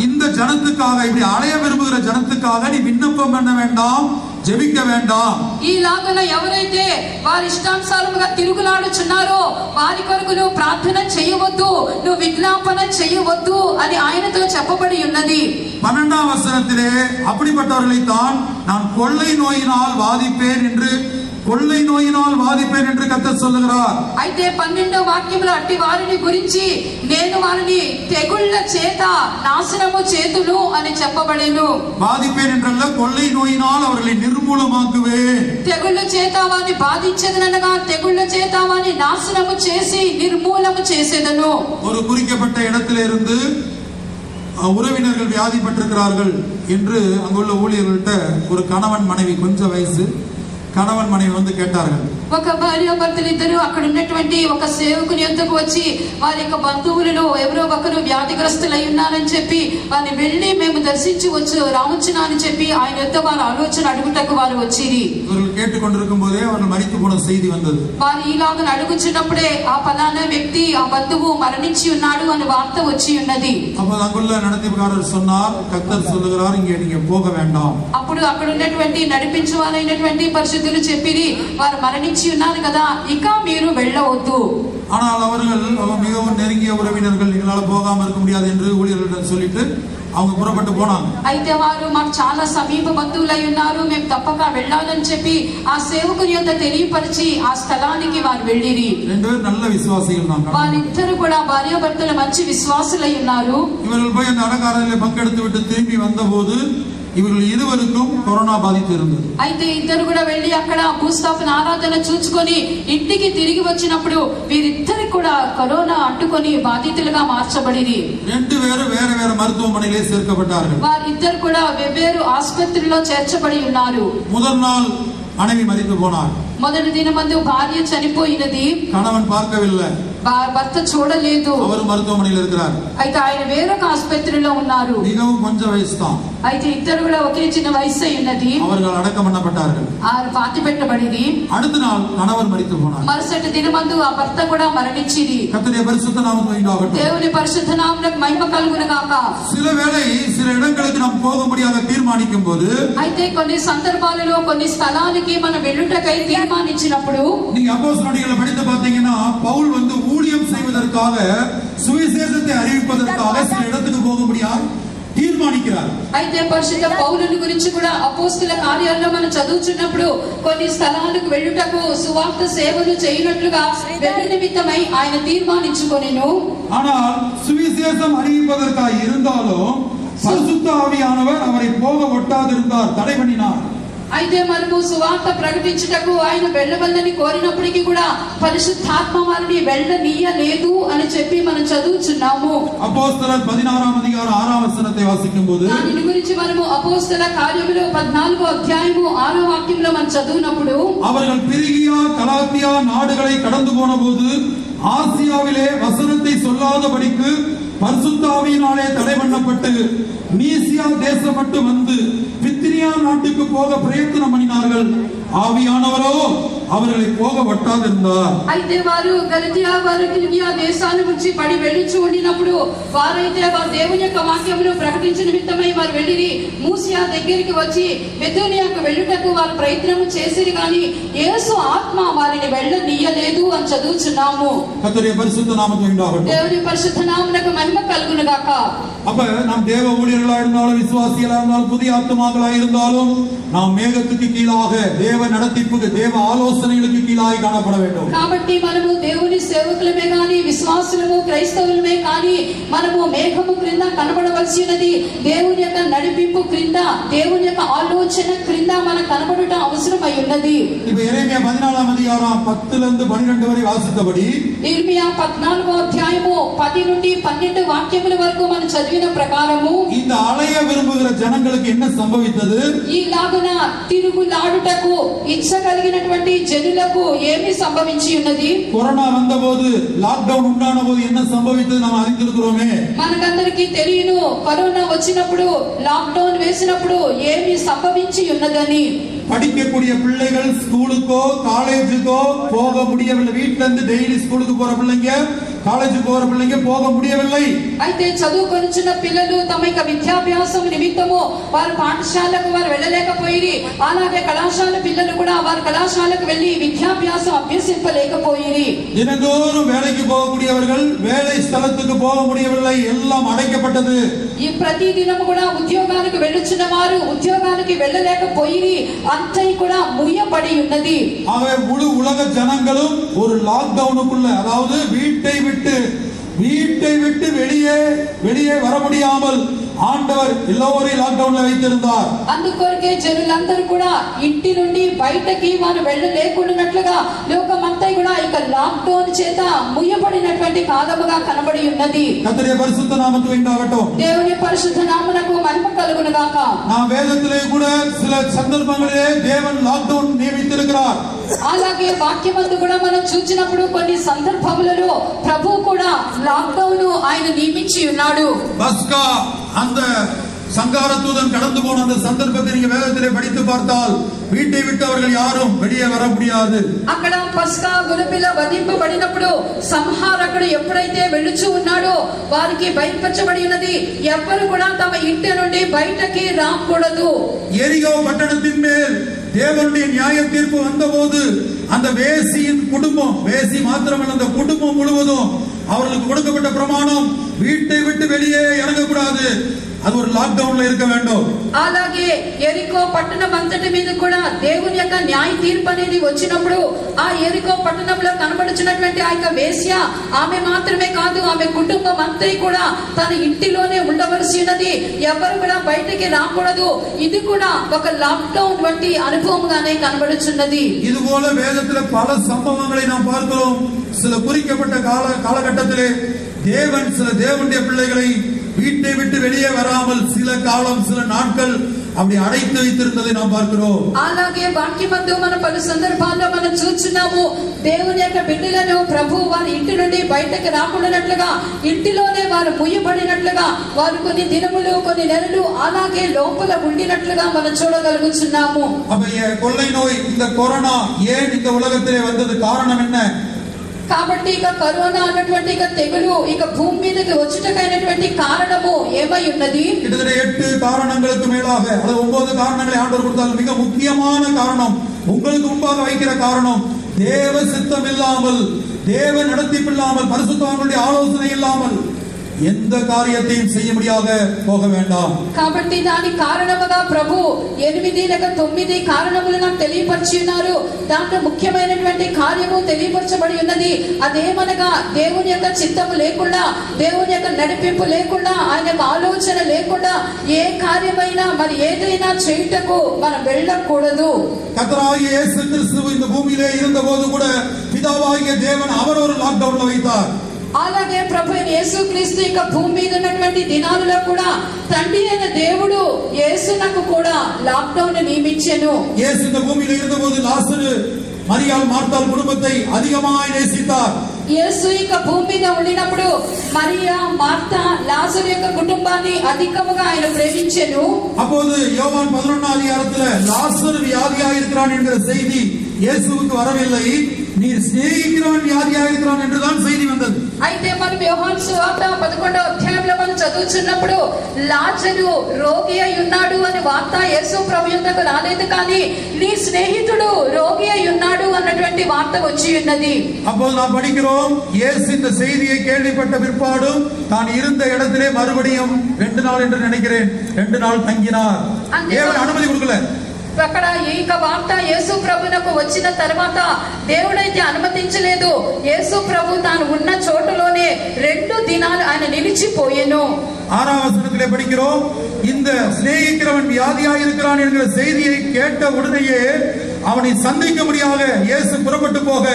இந்த ஜனத்துக்காக, இப்படி அலைய விரும்புகிற ஜனத்துக்காக நீ விண்ணப்பம் பண்ண வேண்டாம், ஜெபிக்க வேண்டாம். ఈలాగన ఎవరైతే వారి ఇష్టానుసారముగా తిరుగులాడుచున్నారో వారి కొరకు నువ్వు ప్రార్థన చేయవద్దు, నువ్వు విజ్ఞాపన చేయవద్దు అని ఆయనతో చెప్పబడి ఉన్నది. 12ஆம் வசனத்திலே அப்படிப்பட்டவர்களை தான் நான் கொள்ளை நோயினால் வாதிப்பேன் என்று கர்த்தர் சொல்லுகிறார். అయితే 12వ వాక్యంలో అట్టి వారిని గురించి నేను వారిని తెగుళ్ళ చేత నాశనము చేతును అని చెప్పబడెను. வாதிப்பேன் என்றல்ல, கொள்ளை நோயினால் அவர்களை நிர்மூலமாக்குவேன். తెగుళ్ళ చేత వారిని బాధించేదనగా తెగుళ్ళ చేత వారిని నాశనము చేసి నిర్మూలము చేసేదను. ஒரு குறிக்கப்பட்ட இடத்திலிருந்து உறவினர்கள் வியாதிப்பட்டிருக்கிறார்கள் என்று அங்குள்ள ஊழியர்கள்ட்ட ஒரு கணவன் மனைவி, கொஞ்சம் வயசு கணவன் மனைவி வந்து கேட்டார்கள். ఒక భార్య భర్తలు ఇద్దరు అక్కడ ఉన్నటువంటి ఒక సేవకుని యొద్దకు వచ్చి వారి యొక్క బంధువులలో ఎవరో ఒకరు వ్యాధిగ్రస్తులై ఉన్నారని చెప్పి వారిని వెళ్ళి మేము దర్శించి రావచ్చునా అని చెప్పి ఆయన యొద్ద వారి ఆలోచన అడుగుటకు వారు వచ్చిరి. இவர்கள் கேட்டுக்கொண்டிருக்கும் போதே அவர்கள் மரித்து போன செய்தி வந்தது. వారు ఈలాగా అడుగుచున్నప్పుడే ఆ పలానా వ్యక్తి ఆ బంధువు మరణించి ఉన్నాడు అని వార్త వచ్చి ఉన్నది. அப்போது அங்குள்ள நடத்திப்புக்காரர் சொன்னார், கர்த்தர் சொல்லுகிறார், இங்கே நீங்க போக வேண்டாம். అప్పుడు అక్కడ ఉన్నటువంటి నడిపించు వారైనటువంటి పరిశుద్ధులు చెప్పిరి, వారు మరణించి ఉన్నారు కదా, ఇక మీరు వెళ్ళవద్దు. ஆனால் அவர்கள் மிகவும் நெருங்கிய உறவினர்கள், எங்களால் போகாம இருக்க முடியாது என்று ஊழியர்களிடம் சொல்லிட்டு அவங்க புறப்பட்டு போனாங்க. అయితే వారు మాకు చాలా సమీప బంధువులై ఉన్నారు, మేము తప్పక వెళ్ళాలని చెప్పి ఆ సేవకుని యొద్ద తెలియపరిచి ఆ స్థలానికి వారు వెళ్ళిరి. రెండు పేరు நல்ல விசுவாசிகள் தான். వారిద్దరు కూడా భార్యాభర్తలు మంచి విశ్వాసులై ఉన్నారు. இவர்கள் போய் அந்த அடக்காரதிலே பங்கெடுத்து விட்டு திரும்பி வந்தபோது இவர்கள் இருவருக்கும் கொரோனா பாதித்து இருந்தது. అయితే ఇద్దరు కూడా వెళ్ళి అక్కడ భూస్థాపన ఆరాధన చూచుకొని ఇంటికి తిరిగి వచ్చినప్పుడు వీరిద్దరికి కూడా కరోనా అంటుకొని బాధితులుగా మార్చబడిరి. రెండు పేరు వేరే వేరే మరుத்துவமனையிலே சேர்க்கப்பட்டார்கள். వారిద్దరు కూడా వెవ్వేరు ఆసుపత్రిలో చేర్చబడి ఉన్నారు. முதல் நாள் மனைவி மரித்து போனார். మొదటి దినమందు భార్య చనిపోయినది. கணவன் பார்க்கவில்லை, భర్త చూడలేదు. அவர் மருத்துவமனையில் இருக்கிறார். అయితే ఆయన వేరొక ఆసుపత్రిలో ఉన్నారు. மிகவும் கொஞ்சம் வயசுதான். అయితే ఇద్దరు కూడా ఒకే చిన్న వయసు అయి ఉన్నది. அவர்கள் அடக்கம் பண்ணப்பட்டார்கள். పాతి పెట్టబడింది. அடுத்த நாள் கணவர் மரித்து போனார். మరుసటి దినమందు ఆ భర్త కూడా మరణించిరి. கர்த்தருடைய பரிசுத்த நாமத்துக்கு மகிமையுண்டாகட்டும். దేవుని పరిశుద్ధ నామమునకు మహిమ కలుగును గాక. சில வேளை சில இடங்களுக்கு நாம் போக முடியாத தீர்மானிக்கும் போது, అయితే కొన్ని సందర్భాలలో కొన్ని స్థలానికి మనం వెళ్ళుటకై తీర్మానించినప్పుడు, நீங்க அப்போஸ்தலர்களை படித்து பார்த்தீங்கன்னா பவுல் ஊழியம் செய்வதற்காக சுவிசேஷத்தை அறிவிப்பதற்காக சில இடத்துக்கு போக முடியாது తీర్మానించారు. అయితే పరిశుద్ధ పౌలుని గురించి కూడా అపోస్తల కార్యాల్లో మనం చదువుచున్నప్పుడు కొన్ని స్థలాలకు వెళ్ళుటకు సువార్త సేవలు చేయనట్లుగా వెళ్ళ నిమిత్తమై ఆయన తీర్మానించుకొనెను. ஆனால் சுவிசேஷம் அறிவிப்பதற்காக இருந்தாலும் பரிசுத்த ஆவியானவர் அவரை போக ஒட்டாதிருந்தார், தடை பண்ணினார். అయితే మనము సువార్త ప్రకటించుటకు ఆయన వెళ్ళవల్లని కోరినప్పటికీ కూడా పరిశుద్ధాత్మ వారిని వెళ్ళనీయలేదు అని చెప్పి మనం చదువుచున్నాము. అపోస్తలర్ 16వ అధికారం 6వ వచనத்தை వాసిக்கும்போது దాని గురించి మనము అపోస్తల కార్యములు 14వ అధ్యాయము 6వ వాక్యంలో మనం చదువునప్పుడు, அவர்கள் பிரிகியா கலாத்தியா நாடுகளை கடந்து போனபோது ஆசியாவிலே வசனத்தை சொல்லாதபடிக்கு பரிசுத்த ஆவியினாலே தடை பண்ணப்பட்டு மீசியா தேசம் மட்டும் வந்து பித்தினியா நாட்டுக்கு போக பிரயத்தனம் பண்ணினார்கள். ஆவியானவரோ அவர்களை போக వట్టాదిருந்தார். అయితే వారు గలతియా కిలికియా దేశాల నుంచి పడి వెళ్ళుచు ఉండినప్పుడు వారైతే వారు దేవుని యొక్క వాక్యమును ప్రకటించిన నిమిత్తమై వారు వెళ్ళిరి. మూసియా దగ్గరికి వచ్చి బెతూనియాకు వెళ్ళుటకు వారు ప్రయత్నం చేసిరి, కానీ యేసు ఆత్మ వారిని వెళ్ళనీయలేదు అని చదువుచున్నాము. கர்த்தருடைய பரிசுத்த நாமத்துக்கு மகிமையுண்டாகட்டும். దేవుని పరిశుద్ధ నామమునకు మహిమ కలుగును గాక. அப்ப நாம் தேவ ஊழியர்களா இருந்தாலும் விசுவாசிகளா இருந்தாலும் புதிய ஆத்துமாக்களா இருந்தாலும் நாம் மேகத்துக்கு கீழாக தேவ நடத்திப்புக்கு தேவ ஆலோசனைகளுக்கு கீழாக காணப்பட வேண்டும். కాబట్టి మనము దేవుని సేవకులమే గాని విశ్వాసులము క్రైస్తవులమే కానీ మనము మేఘము క్రింద కనబడవలసి ఉన్నది. దేవుని యొక్క నడిపింపు క్రింద, దేవుని యొక్క ఆలోచన క్రింద మన కనబడుట అవసరమై ఉన్నది. இப்ப எரேமியா 14వ அதிகாரம் 10 லிருந்து 12 வரை வாசித்தபடி, ఇర్మియా 14వ అధ్యాయము 10 నుండి 12 వాక్యముల వరకు మనం చదివిన ప్రకారము, இந்த அலைய விரும்புகிற ஜனங்களுக்கு என்ன சம்பவித்தது? ఈలాగున తిరుగులాడుటకు ఇచ్చగలిగినటువంటి జనులకు ఏమి సంభవించి ఉన్నది? கொரோனா வந்தபோது, லாக்டவுன் உண்டான போது என்ன சம்பவித்தது நாம் அறிந்திருக்கிறோமே. మనకందరికీ తెలియను, కరోనా వచ్చినప్పుడు లాక్డౌన్ వేసినప్పుడు ఏమి సంభవించి ఉన్నదని. படிக்கக்கூடிய பிள்ளைகள் ஸ்கூலுக்கோ காலேஜுக்கோ போக முடியவில்லை. வீட்டுல இருந்து டெய்லி ஸ்கூலுக்கு போற பிள்ளைங்க, కాలేజీకి పోற పిల్లలకి పోగ முடியவில்லை. అయితే చదువుకొనుచున్న పిల్లలు తమ యొక్క విద్యాభ్యాసం నిమిత్తము వారు పాఠశాలకు వారు వెళ్ళలేకపోయిరి. అలాగే కళాశాల పిల్లలు కూడా వారు కళాశాలకు వెళ్లి విద్యాభ్యాసం అభ్యసింపలేకపోయిరి. தினந்தோறும் வேலைக்கு போகக்கூடியவர்கள் வேலை ஸ்தலத்துக்கு போக முடியவில்லை, எல்லாம் அடைக்கப்பட்டது. ఈ ప్రతి దినము కూడా ఉద్యోగాలకు వెళ్ళుచున్న వారు ఉద్యోగానికి వెళ్ళలేకపోయిరి, అంతై కూడా ముయ్యబడి ఉన్నది. ஆகவே முழு உலக ஜனங்களும் ஒரு லாக்டவுனுக்குள்ள, அதாவது வீட்டை விட்டு வெளியே வர முடியாமல் ஆண்டவர் எல்லோரையும் லாக்டவுன்ல வைத்திருந்தார். అందుకొరకే జనులందరూ కూడా ఇంటి నుండి బయటకి వారు వెళ్ళలేకున్నట్లుగా లోకమంతా కూడా ఇక లాక్డౌన్ చేత ముయ్యబడినటువంటి కాలముగా కనబడి ఉన్నది. கர்த்தருடைய பரிசுத்த நாமத்துக்கு உண்டாகட்டும். దేవుని పరిశుద్ధ నామమునకు మహిమ కలుగును గాక. நாம் வேதத்திலே கூட சில சந்தர்ப்பங்களிலே தேவன் லாக்டவுன் நியமித்திருக்கிறார். అలాగే వాక్యమందు కూడా మనం చూచినప్పుడు కొన్ని సందర్భములలో ప్రభు కూడా లాక్డౌన్ ఆయన నియమించి ఉన్నాడు. பஸ்கா அந்த சங்கார தூதன் கடந்து போன அந்த சந்தர்ப்பத்தை நீங்க வேதத்திலே படித்து பார்த்தால் வீட்டை விட்டு அவர்கள் யாரும் வெளியே வர முடியாது. అక్కడ పస్కా గొర్రెపిల్ల వధింపబడినప్పుడు సంహారకుడు ఎప్పుడైతే వెళుచు ఉన్నాడో వారికి బయలుపరచబడి ఉన్నది, ఎవ్వరు కూడా తమ ఇంటి నుండి బయటకి రాకూడదు. எரிகோ பட்டணத்தின் மேல் தேவனுடைய நியாய தீர்ப்பு வந்தபோது அந்த வேசியின் குடும்பம், வேசி மாத்திரமல்ல அந்த குடும்பம் முழுவதும் அவர்களுக்கு கொடுக்கப்பட்ட பிரமாணம் வீட்டை விட்டு வெளியே இறங்கக்கூடாது. அது ஒரு லாக்டவுன்ல இருக்க வேண்டும். అలాగే ఎరికో పట్టణం అంతటి మీద కూడా దేవుని యొక్క న్యాయ తీర్పు అనేది వచ్చినప్పుడు ఆ ఎరికో పట్టణంలో కనబడుచున్నటువంటి ఆ యొక్క వేశ్య ఆమె మాత్రమే కాదు, ఆమె కుటుంబం అంతా కూడా తన ఇంటిలోనే ఉండవలసి ఉన్నది, ఎవరు కూడా బయటికి రాకూడదు. ఇది కూడా ఒక లాక్డౌన్ వంటి అనుభవంగానే కనబడుచున్నది. இது போல வேதத்துல பல சம்பவங்களை நாம் பார்க்கிறோம். சில குறிக்கப்பட்ட காலகட்டத்திலே தேவன் சில தேவனுடைய பிள்ளைகளை வீட்டை விட்டு வெளியே வராமல் சில காலம் சில நாட்கள் அப்படி அடைத்து வைத்திருந்ததை நாம் பார்க்கிறோம். అలాగే వాక్యమందు మనం పలు సందర్భాల్లో మనం చూస్తున్నాము, దేవుని యొక్క బిడ్డలను ప్రభు వారి ఇంటి నుండి బయటకు రాకుండానట్లుగా ఇంటిలోనే వారు ముయ్యబడినట్లుగా వారు కొన్ని దినములు కొన్ని నెలలు అలాగే లోపల ఉండినట్లుగా మనం చూడగలుగుతున్నాము. அப்ப கொள்ளை நோய் இந்த கொரோனா ஏன் இந்த உலகத்திலே வந்தது, காரணம் என்ன? కాబట్టి ఇక కరోనా అన్నటువంటి ఇక తెగులు ఇక భూమి మీదకి వచ్చుటకైనటువంటి కారణము ఏమై ఉన్నది? கிட்டத்தட்ட 8 காரணங்களுக்கு மேலாக அது 9 காரணங்களை ஆண்டவர் கொடுத்தால் மிக முக்கியமான காரணம் உங்களுக்கு முன்பாக வைக்கிற காரணம் தேவ சித்தம் இல்லாமல், தேவ நடத்திப்பு இல்லாமல், பரிசுத்தவான்களுடைய ஆலோசனை இல்லாமல் எந்த காரியத்தையும் செய்ய முடியாத போக வேண்டாம். కాబట్టి దాని కారణముగా ప్రభు 8 లేక 9 కారణములు నాకు తెలియపరిచి ఉన్నారు. దాంట్లో ముఖ్యమైనటువంటి కార్యము తెలియపరచబడి ఉన్నది. అదేమనగా దేవుని యొక్క చిత్తము లేకుండా, దేవుని యొక్క నడిపింపు లేకుండా, ఆయన యొక్క ఆలోచన లేకుండా ఏ కార్యమైనా మరి ఏదైనా చేయుటకు మనం వెళ్ళకూడదు. கர்த்தராகிய இயேசு கிறிஸ்து இந்த பூமியிலே இருந்தபோது கூட பிதாவாகிய தேவன் அவர் ஒரு லாக்டவுன்ல வைத்தார். అలాగే ప్రభు యేసుక్రీస్తు ఇక భూమి మీద ఉన్నటువంటి దినాలలో కూడా తండ్రి అయిన దేవుడు యేసునకు కూడా లాక్డౌన్ నియమించెను. యేసు இந்த பூமியில இருந்தபோது லாசரு மரியாள் மார்த்தாள் குடும்பத்தை அதிகமாய் நேசித்தார். యేసు ఇక భూమి మీద ఉండినప్పుడు మరియా మార్తా లాజరు యొక్క కుటుంబాన్ని అధికముగా ఆయన ప్రేమించెను. அப்போது யோவான் 11 அதிகாரத்துல லாசரு வியாதியாக இருக்கிறான் என்கிற செய்தி இயேசுவுக்கு வரவில்லை, நீர் சிநேகிக்கிறவன் வியாதியாக இருக்கிறான் என்றுதான் செய்தி வந்தது. అయితే మనం యోహాను సువార్త 11వ అధ్యాయంలో మనం చదువుతున్నప్పుడు లాజరు రోగి అయి ఉన్నాడు అనే వార్త యేసు ప్రభు యొద్దకు రాలేదు, కానీ నీ స్నేహితుడు రోగి అయి ఉన్నాడు అన్నటువంటి వార్త వచ్చి ఉన్నది. அப்போது நாம் படிக்கிறோம், இயேசு இந்த செய்தியை கேள்விப்பட்ட பிற்பாடு தான் இருந்த இடத்திலே மறுபடியும் 2 நாள் என்று நினைக்கிறேன் 2 நாள் தங்கினார். தேவன் அனுமதி கொடுக்கல. అక్కడ ఈ వార్త యేసు ప్రభునకు వచ్చిన తర్వాత దేవుడైతే అనుమతించలేదు. యేసు ప్రభు తాను ఉన్న చోటులోనే 2 దినాలు ఆయన నిలిచిపోయెను. 6ஆம் வசனத்திலே படிக்கிறோம், இந்த சிநேகிக்கிறவன் வியாதியாக இருக்கிறான் என்கிற செய்தியை கேட்ட உடனேயே அவனை சந்திக்க முடியாத இயேசு புறப்பட்டு போக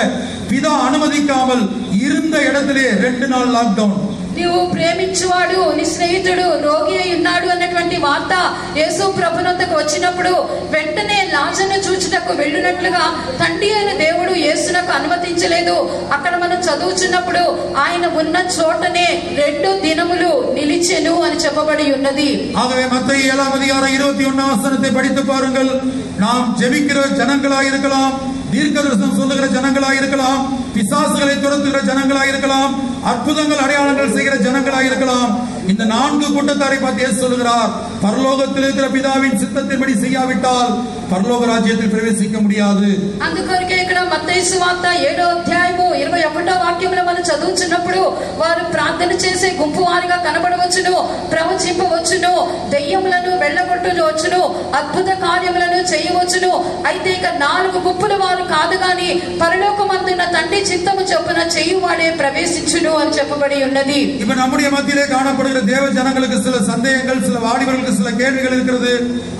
பிதா அனுமதிக்காமல் இருந்த இடத்திலே 2 நாள் லாக்டவுன். నీవు ప్రేమించువాడు నీ స్నేహితుడు రోగి అయి ఉన్నాడు అన్నటువంటి వార్త యేసు ప్రభునొద్దకు వచ్చినప్పుడు వెంటనే లాజరును చూచుటకు వెళ్ళినట్లుగా తండ్రి అయిన దేవుడు యేసునకు అనుమతించలేదు. అక్కడ మనం చదువుచున్నప్పుడు ఆయన ఉన్న చోటనే 2 దినములు నిలిచెను అని చెప్పబడి ఉన్నది. ஆகவே மத்தேயு 7ஆம் அதிகாரம் 21ஆம் வசனத்தை படித்து பாருங்கள். நாம் ஜெபிக்கிற ஜனங்களாய் இருக்கலாம், தீர்க்கதரிசனம் சொல்லுகிற ஜனங்களாய் இருக்கலாம், பிசாசுகளை துரத்துகிற ஜனங்களாய் இருக்கலாம், அற்புதங்கள் அடையாளங்கள் செய்கிற ஜனங்களாய் இருக்கலாம். இந்த 4 கூட்டத்தாரை பார்த்து இயேசு சொல்கிறார், பரலோகத்தில் இருக்கிற பிதாவின் சித்தத்தின்படி செய்யாவிட்டால் పరలోక రాజ్యానికి ప్రవేశించ முடியாது. అందుకొరకే ఇక్కడ మత్తయి సువార్త 7వ అధ్యాయము 21వ వాక్యంలో మనం చదువుతున్నప్పుడు వారు ప్రార్థన చేసే గుంపు వారిగా కనబడవచ్చును, ప్రవచింపవచ్చును, దెయ్యములను వెళ్ళగొట్టవచ్చును, అద్భుత కార్యములను చేయవచ్చును. అయితే ఇక 4 గుంపుల వారు కాదు గాని పరలోకమందున్న తండ్రి చిత్తము చొప్పున చేయువాడే ప్రవేశించును అని చెప్పబడి ఉన్నది. இப்ப நம்முடைய மத்தியிலே காணப்படுகிற தேவ ஜனங்களுக்கு சில சந்தேகங்கள், சில வாலிபர்களுக்கு சில கேள்விகள் இருக்கிறது.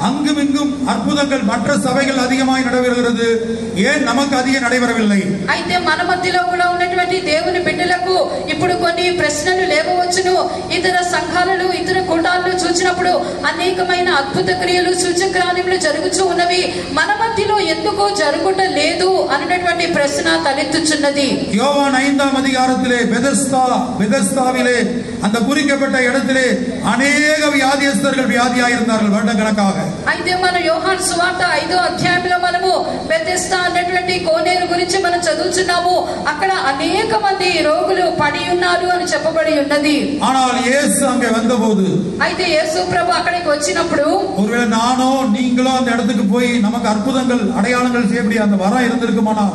அங்கும் இங்கும் அற்புதங்கள் மற்ற சபைகள் அதிகமாய் நடைபெறுகிறது, ஏன் நமக்கு அதிகம் நடைபெறவில்லை? అయితే మన మధ్యలో సంఘములో ఉన్నటువంటి దేవుని బిడ్డలకు ఇప్పుడు కొన్ని ప్రశ్నలు లేవవచ్చును. ఇతర సంఘాలలో ఇతర కూటాలను చూసినప్పుడు అనేకమైన అద్భుత క్రియలు సూచక్రాన్యములు జరుగుతూ ఉన్నవి, మన మధ్యలో ఎందుకు జరుగుట లేదు అన్నటువంటి ప్రశ్న తలెత్తుచున్నది. யோவான் 5ஆம் அதிகாரத்திலே பெதஸ்தாவிலே அந்த குறிக்கப்பட்ட இடத்திலே அநேக வியாதியஸ்தர்கள் வியாதியாயிருந்தார்கள் வருடக்கணக்காக. అయితే మన యోహాను సువార్త 5వ అధ్యాయంలో మనము బెతెస్దా అన్నటువంటి కోనేరు గురించి మనం చదువుతున్నాము. అక్కడ అనేక మంది రోగులు పడి ఉన్నారు అని చెప్పబడి ఉన్నది. ஆனால் இயேசு அங்கே வந்தபோது, అయితే యేసు ప్రభు అక్కడికి వచ్చినప్పుడు, ஒருவேளை நானோ நீங்களோ அந்த இடத்துக்கு போய் நமக்கு அற்புதங்கள் அடையாளங்கள் செய்யக்கூடிய அந்த வரம் இருந்திருக்குமானா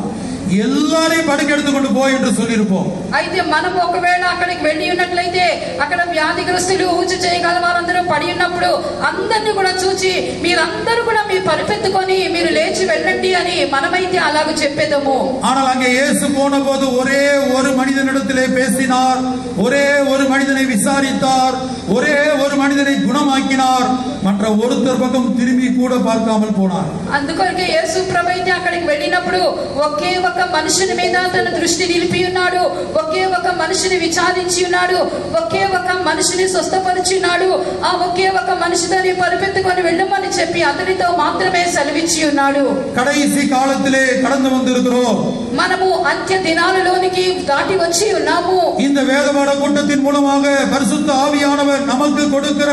எல்லாரையும் படுக்க எடுத்துக்கொண்டு போய் என்று சொல்லியிருப்போம். అయితే మనం ఒకవేళ అక్కడికి వెళ్ళి ఉన్నట్లయితే అక్కడ వ్యాధిగ్రస్తులు ఊచ చేయగల వారందరూ పడి ఉన్నప్పుడు అందరిని కూడా చూచి మీరందరూ కూడా మీ పరిపెత్తుకొని మీరు లేచి వెళ్ళండి అని మనమైతే అలాగ చెప్పేదము. ஆனால் அங்கே இயேசு போன போது ஒரே ஒரு மனிதனிடத்திலே பேசினார், ஒரே ஒரு மனிதனை விசாரித்தார், ஒரே ஒரு மனிதனை குணமாக்கினார், மற்ற ஒருத்தர் பக்கம் திரும்பி கூட பார்க்காமல் போனார். అందుకొరకే యేసు ప్రభు అయితే అక్కడికి వెళ్ళినప్పుడు ఒకే ఒక మనిషిని మీద తన దృష్టి నిలిపి ఉన్నాడు, ఒకే ఒక మనిషిని విచారించి ఉన్నాడు, ఒకే ఒక మనిషిని స్వస్థపరిచి ఉన్నాడు. ఆ ఒకే ఒక మనిషి దాన్ని పరిపెత్తుకొని వెళ్ళమని చెప్పి అతనితో మాత్రమే సెలవిచ్చి ఉన్నాడు. கடைசி காலத்திலே கடந்து வந்திருக்கிறோம். మనము అంత్య దినాలలోనికి దాటి వచ్చి ఉన్నాము. இந்த வேதபாட கூட்டத்தின் மூலமாக பரிசுத்த ஆவியானவர் நமக்கு கொடுக்கிற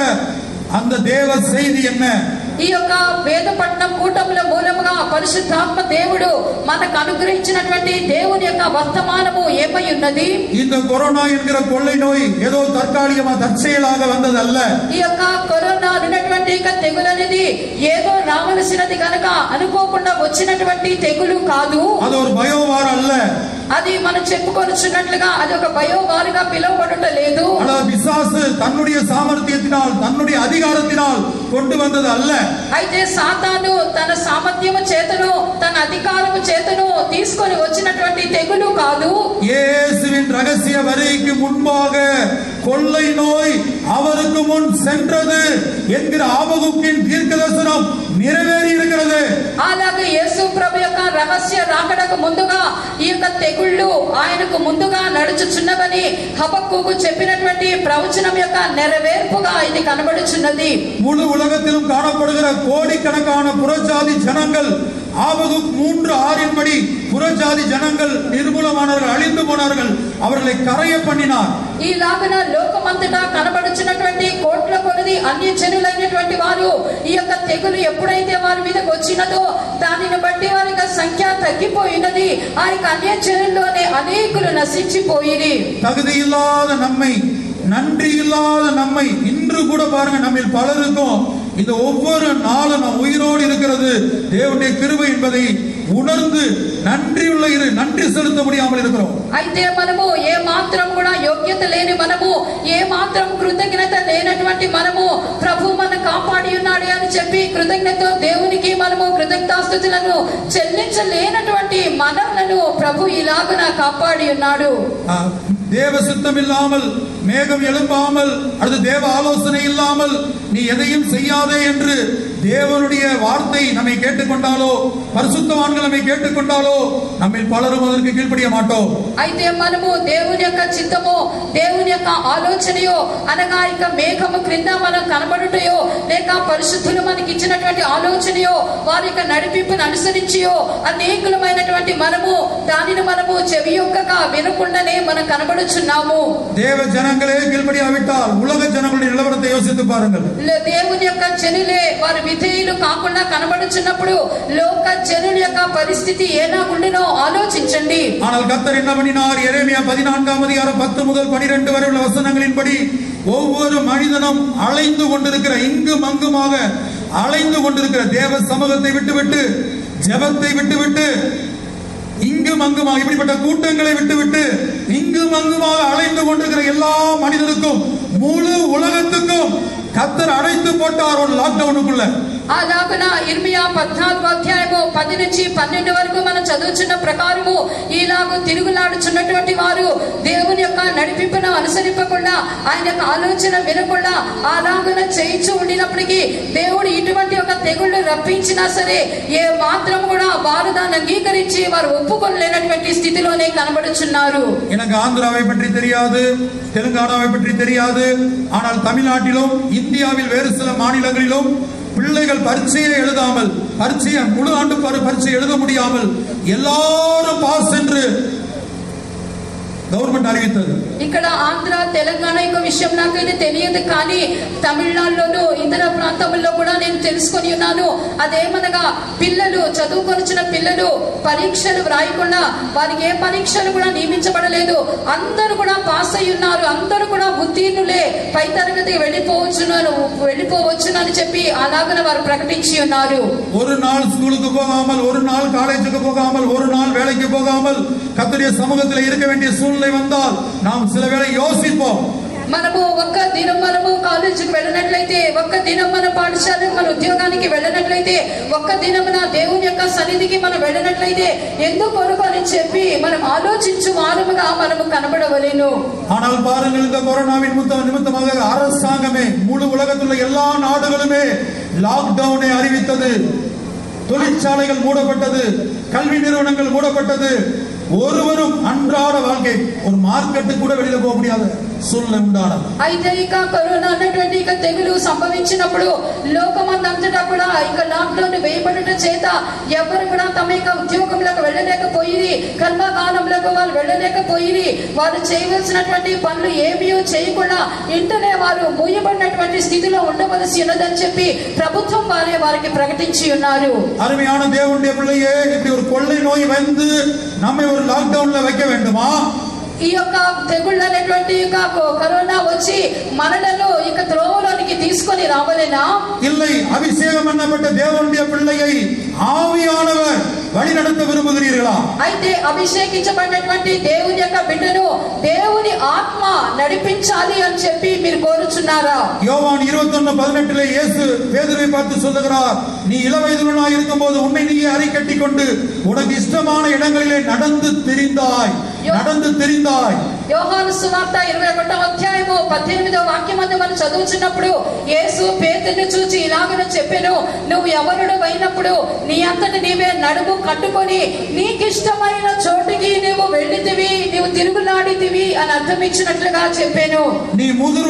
அந்த தேவ செய்தி என்ன? ఈ యొక్క వేదపట్నం కూటముల మూలముగా పరిశుద్ధాత్మ దేవుడు మనకు అనుగ్రహించినటువంటి దేవుని యొక్క వర్తమానము ఏమై ఉన్నది? இந்த கொரோனா என்கிற கொள்ளை நோய் ஏதோ தற்காலிகமா தற்செயலாக வந்தது அல்ல. ఈ యొక్క కరోనా అనేటువంటి తెగులు అనేది ఏదో రావలసినది కనుక అనుకోకుండా వచ్చినటువంటి తెగులు కాదు. அது ஒரு பயோவார் அல்ல. అది మనం చెప్పుకొనుచున్నట్లుగా అది ఒక బయోవారుగా పిలువబడుట లేదు. பிசாசு தன்னுடைய சாமர்த்தியத்தினால் தன்னுடைய அதிகாரத்தினால் கொண்டு வந்தது அல்ல. అయితే సాతాను తన సామర్థ్యము చేతను తన అధికారము చేతను తీసుకొని వచ్చినటువంటి తెగులు కాదు. இயேசுவின் ரகசிய வருகைக்கு முன்பாக கொள்ளை நோய் அவருக்கு முன் சென்றது என்கிற ஆபகுக்கின் தீர்க்கதரிசனம் நிறைவேறி இருக்கிறது. అలాగే యేసు ప్రభు యొక్క రహస్య రాకడకు ముందుగా ఈ యొక్క తెగుళ్ళు ఆయనకు ముందుగా నడుచుచున్నవని హబక్కూకు చెప్పినటువంటి ప్రవచనం యొక్క నెరవేర్పుగా ఇది కనబడుచున్నది. முழு உலகத்திலும் காணப்படுகிற கோடிக்கணக்கான புறஜாதி ஜனங்கள் ஆபகுக் 3:6 படி புறஜாதி ஜனங்கள் நிர்மூலமானார்கள், அழிந்து போனார்கள், அவர்களை கரைய பண்ணினார். ఈలాగన లోకమంతటా కనబడుచున్నటువంటి కోట్ల కొలది అన్య జనులైనటువంటి వారు ఈ యొక్క తెగులు ఎప్పుడైతే వారి మీదకి వచ్చినదో దానిని బట్టి వారి యొక్క సంఖ్య తగ్గిపోయినది. ఆ యొక్క అన్య జనుల్లోనే అనేకులు నశించిపోయిరి. தகுதி இல்லாத நம்மை, நன்றி இல்லாத நம்மை இன்று கூட பாருங்க, நம்மில் பலருக்கும் இந்த ஒவ்வொரு நாளும் நாம் உயிரோடு இருக்கிறது தேவனுடைய கிருபை என்பதை உணர்ந்து நன்றி செலுத்த முடியாமல் இருக்கிறோம். అయితే మనము ఏ మాత్రం కూడా యోగ్యత లేని మనము, ఏ మాత్రం కృతజ్ఞత లేనటువంటి మనము ప్రభు మన కాపాడి ఉన్నాడు అని చెప్పి కృతజ్ఞత దేవునికి మనము కృతజ్ఞతాస్తుతులను చెల్లించలేనటువంటి మనలను ప్రభు ఇలాగున కాపాడి ఉన్నాడు. தேவ சித்தம் இல்லாமல், மேகம் எழும்பாமல், அது தேவ ஆலோசனை இல்லாமல் நீ எதையும் செய்யாதே என்று தேவனுடைய வார்த்தை நம்மை கேட்டுக்கொண்டாலோ, பரிசுத்தவான்கள் நம்மை கேட்டுக்கொண்டாலோ நம்மில் பலரும் அதற்கு கீழ்ப்படிய மாட்டோம். అయితే మనము దేవుని యొక్క చిత్తమో దేవుని యొక్క ఆలోచనయో అనగా ఇక మేఘము క్రింద మనం కనబడుటయో లేక పరిశుద్ధులు మనకి ఇచ్చినటువంటి ఆలోచనయో వారి యొక్క నడిపింపును అనుసరించియో అనేకులమైనటువంటి మనము దానిని మనము చెవియొక్కగా వినకుండానే మనం కనబడుచున్నాము. தேவ ஜனங்களே கீழ்ப்படியாவிட்டால் உலக ஜனங்களுடைய நிலவரத்தை யோசித்து பாருங்கள். దేవుని యొక్క జనులే వారి విధేయులు కాకుండా కనబడుచున్నప్పుడు లోక జనుల యొక్క పరిస్థితి ఏలాగుండునో ఆలోచించండి. ஆனால் கர்த்தர் என்ன பண்ணினார்? எரேமியா 14ஆம் அதிகாரம் 10 முதல் 12 வரை உள்ள வசனங்களின்படி ஒவ்வொரு மனிதனும் அலைந்து கொண்டிருக்கிற, இங்கும் அங்குமாக அலைந்து கொண்டிருக்கிற தேவ சமூகத்தை விட்டுவிட்டு, ஜெபத்தை விட்டுவிட்டு, இங்கும் அங்குமாக இப்படிப்பட்ட கூட்டங்களை விட்டுவிட்டு இங்கும் அங்குமாக அலைந்து கொண்டிருக்கிற எல்லா மனிதனுக்கும், முழு உலகத்துக்கும் கர்த்தர் அழைத்து போட்டார் ஒரு லாக்டவுனுக்குள்ள. అలాగున ఇర్మియా 14వ అధ్యాయము 10 నుంచి 12 వరకు మనం చదువుచున్న ప్రకారము ఇలాగూ తిరుగులాడుచున్నటువంటి వారు దేవుని యొక్క నడిపింపును అనుసరింపకుండా ఆయన యొక్క ఆలోచన వినకుండా అలాగున చేయించు ఉండినప్పటికీ దేవుడు ఇటువంటి ఒక తెగుళ్ళు రప్పించినా సరే ఏ మాత్రం కూడా వారు దాన్ని అంగీకరించి వారు ఒప్పుకోలేనటువంటి స్థితిలోనే కనబడుచున్నారు. எனக்கு ஆந்திராவை பற்றி தெரியாது, தெலுங்கானாவை பற்றி தெரியாது. ஆனால் தமிழ்நாட்டிலும் இந்தியாவில் வேறு சில மாநிலங்களிலும் பிள்ளைகள் பரீட்சையை எழுதாமல், முழு ஆண்டு பரீட்சை எழுத முடியாமல் எல்லாரும் பாஸ் என்று గవర్నమెంట్ அறிவித்தது. ఇక్కడ ఆంధ్ర తెలంగాణ యొక్క విషయం నాకైతే తెలియదు, కానీ తమిళనాడులోను ఇతర ప్రాంతాల్లో కూడా నేను తెలుసుకొని ఉన్నాను. అదేమనగా పిల్లలు చదువుకొనిచిన పిల్లలు పరీక్షలు వ్రాయకుండా వారికి ఏ పరీక్షలు కూడా నియమించబడలేదు, అందరూ కూడా పాస్ అయి ఉన్నారు, అందరూ కూడా ఉత్తీర్ణులే, పై తరగతికి వెళ్ళిపోవచ్చును అని చెప్పి అలాగనే వారు ప్రకటించి ఉన్నారు. ஒரு நாள் ஸ்கூலுக்கு போகாமல், ஒரு நாள் காலேஜுக்கு போகாமல், ஒரு நாள் வேலைக்கு போகாமல் கர்த்தருடைய சமூகத்தில் இருக்க வேண்டிய சூழ்நிலை வந்தால் நாம் சில வேளை யோசிப்போம். మనము ఒక్క దినం మనము కాలేజీకి వెళ్ళినట్లయితే, ఒక్క దినం మన పాఠశాలకు మన ఉద్యోగానికి వెళ్ళినట్లయితే, ఒక్క దినమున దేవుని యొక్క సన్నిధికి మనం వెళ్ళినట్లయితే ఎందుకొరకు అని చెప్పి మనం ఆలోచించు వారముగా మనము కనబడవలేను. ஆனால் பாருங்கள், இந்த கொரோனாவின் நிமித்தமாக அரசாங்கமே முழு உலகத்தில் உள்ள எல்லா நாடுகளுமே லாக்டவுனை அறிவித்தது. தொழிற்சாலைகள் மூடப்பட்டது, கல்வி நிறுவனங்கள் மூடப்பட்டது. ஒருவரும் அன்றாட வாழ்க்கை, ஒரு மார்க்கெட்டு கூட வெளியில போக முடியாது సూచన ఉండాలి. అయితే ఇక కరోనా అనేటువంటి ఇక తెగులు సంభవించినప్పుడు లోకమందంతటా కూడా ఇక లాక్డౌన్ వేయబడుట చేత ఎవరు కూడా తమ యొక్క ఉద్యోగంలోకి వెళ్ళలేకపోయి, కర్మకాలంలోకి వాళ్ళు వెళ్ళలేకపోయి, వారు చేయవలసినటువంటి పనులు ఏమీ చేయకుండా ఇంటనే వారు మూయబడినటువంటి స్థితిలో ఉండవలసి ఉన్నదని చెప్పి ప్రభుత్వం వారికి ప్రకటించి ఉన్నారు. అరుமையான தேவனுடைய பிள்ளையே, இப்படி ஒரு கொள்ளை நோய் வந்து நம்மை ஒரு லாக்டவுன்ல வைக்க வேண்டுமா? ఈ యొక్క తెగుళ్ళు అనేటువంటి కరోనా వచ్చి మనలను ఇక త్రోవలోనికి తీసుకొని రావాలేనా? இல்லை, అభిషేకం అన్నపட்ட దేవుని పిల్లయ్யை ఆవియానவர் వழிநடத்த విரும்புகிறீர்களா? అయితే అభిషేకించబడినటువంటి దేవుని యొక్క బిడ్డను దేవుని ఆత్మ నడిపించాలి అని చెప్పి మీరు కోరుచున్నారా? யோவான் 21:18 இயேசு பேதுருவை பார்த்து சொல்லுகிறார், நீ இளவயதிலுள்ளவனாய் இருக்கும்போது உன்னை நீயே அரிக்கட்டி கொண்டு உனக்கு இஷ்டமான இடங்களிலே நடந்து திரிந்தாய். యోహాను సువార్త 21వ అధ్యాయము 18వ వాక్యమందు మనం చదువుచున్నప్పుడు యేసు పేతురుని చూచి ఇలాగనే చెప్పెను, నువ్వు ఎవరుడు అయినప్పుడు నీ అంతట నీవే నడుము కట్టుకొని నీకిష్టమైన చోటికి నువ్వు వెళ్ళితివి, నువ్వు తిరుగులాడితివి అని అర్థం ఇచ్చినట్లుగా చెప్పాను. நீ முதிர்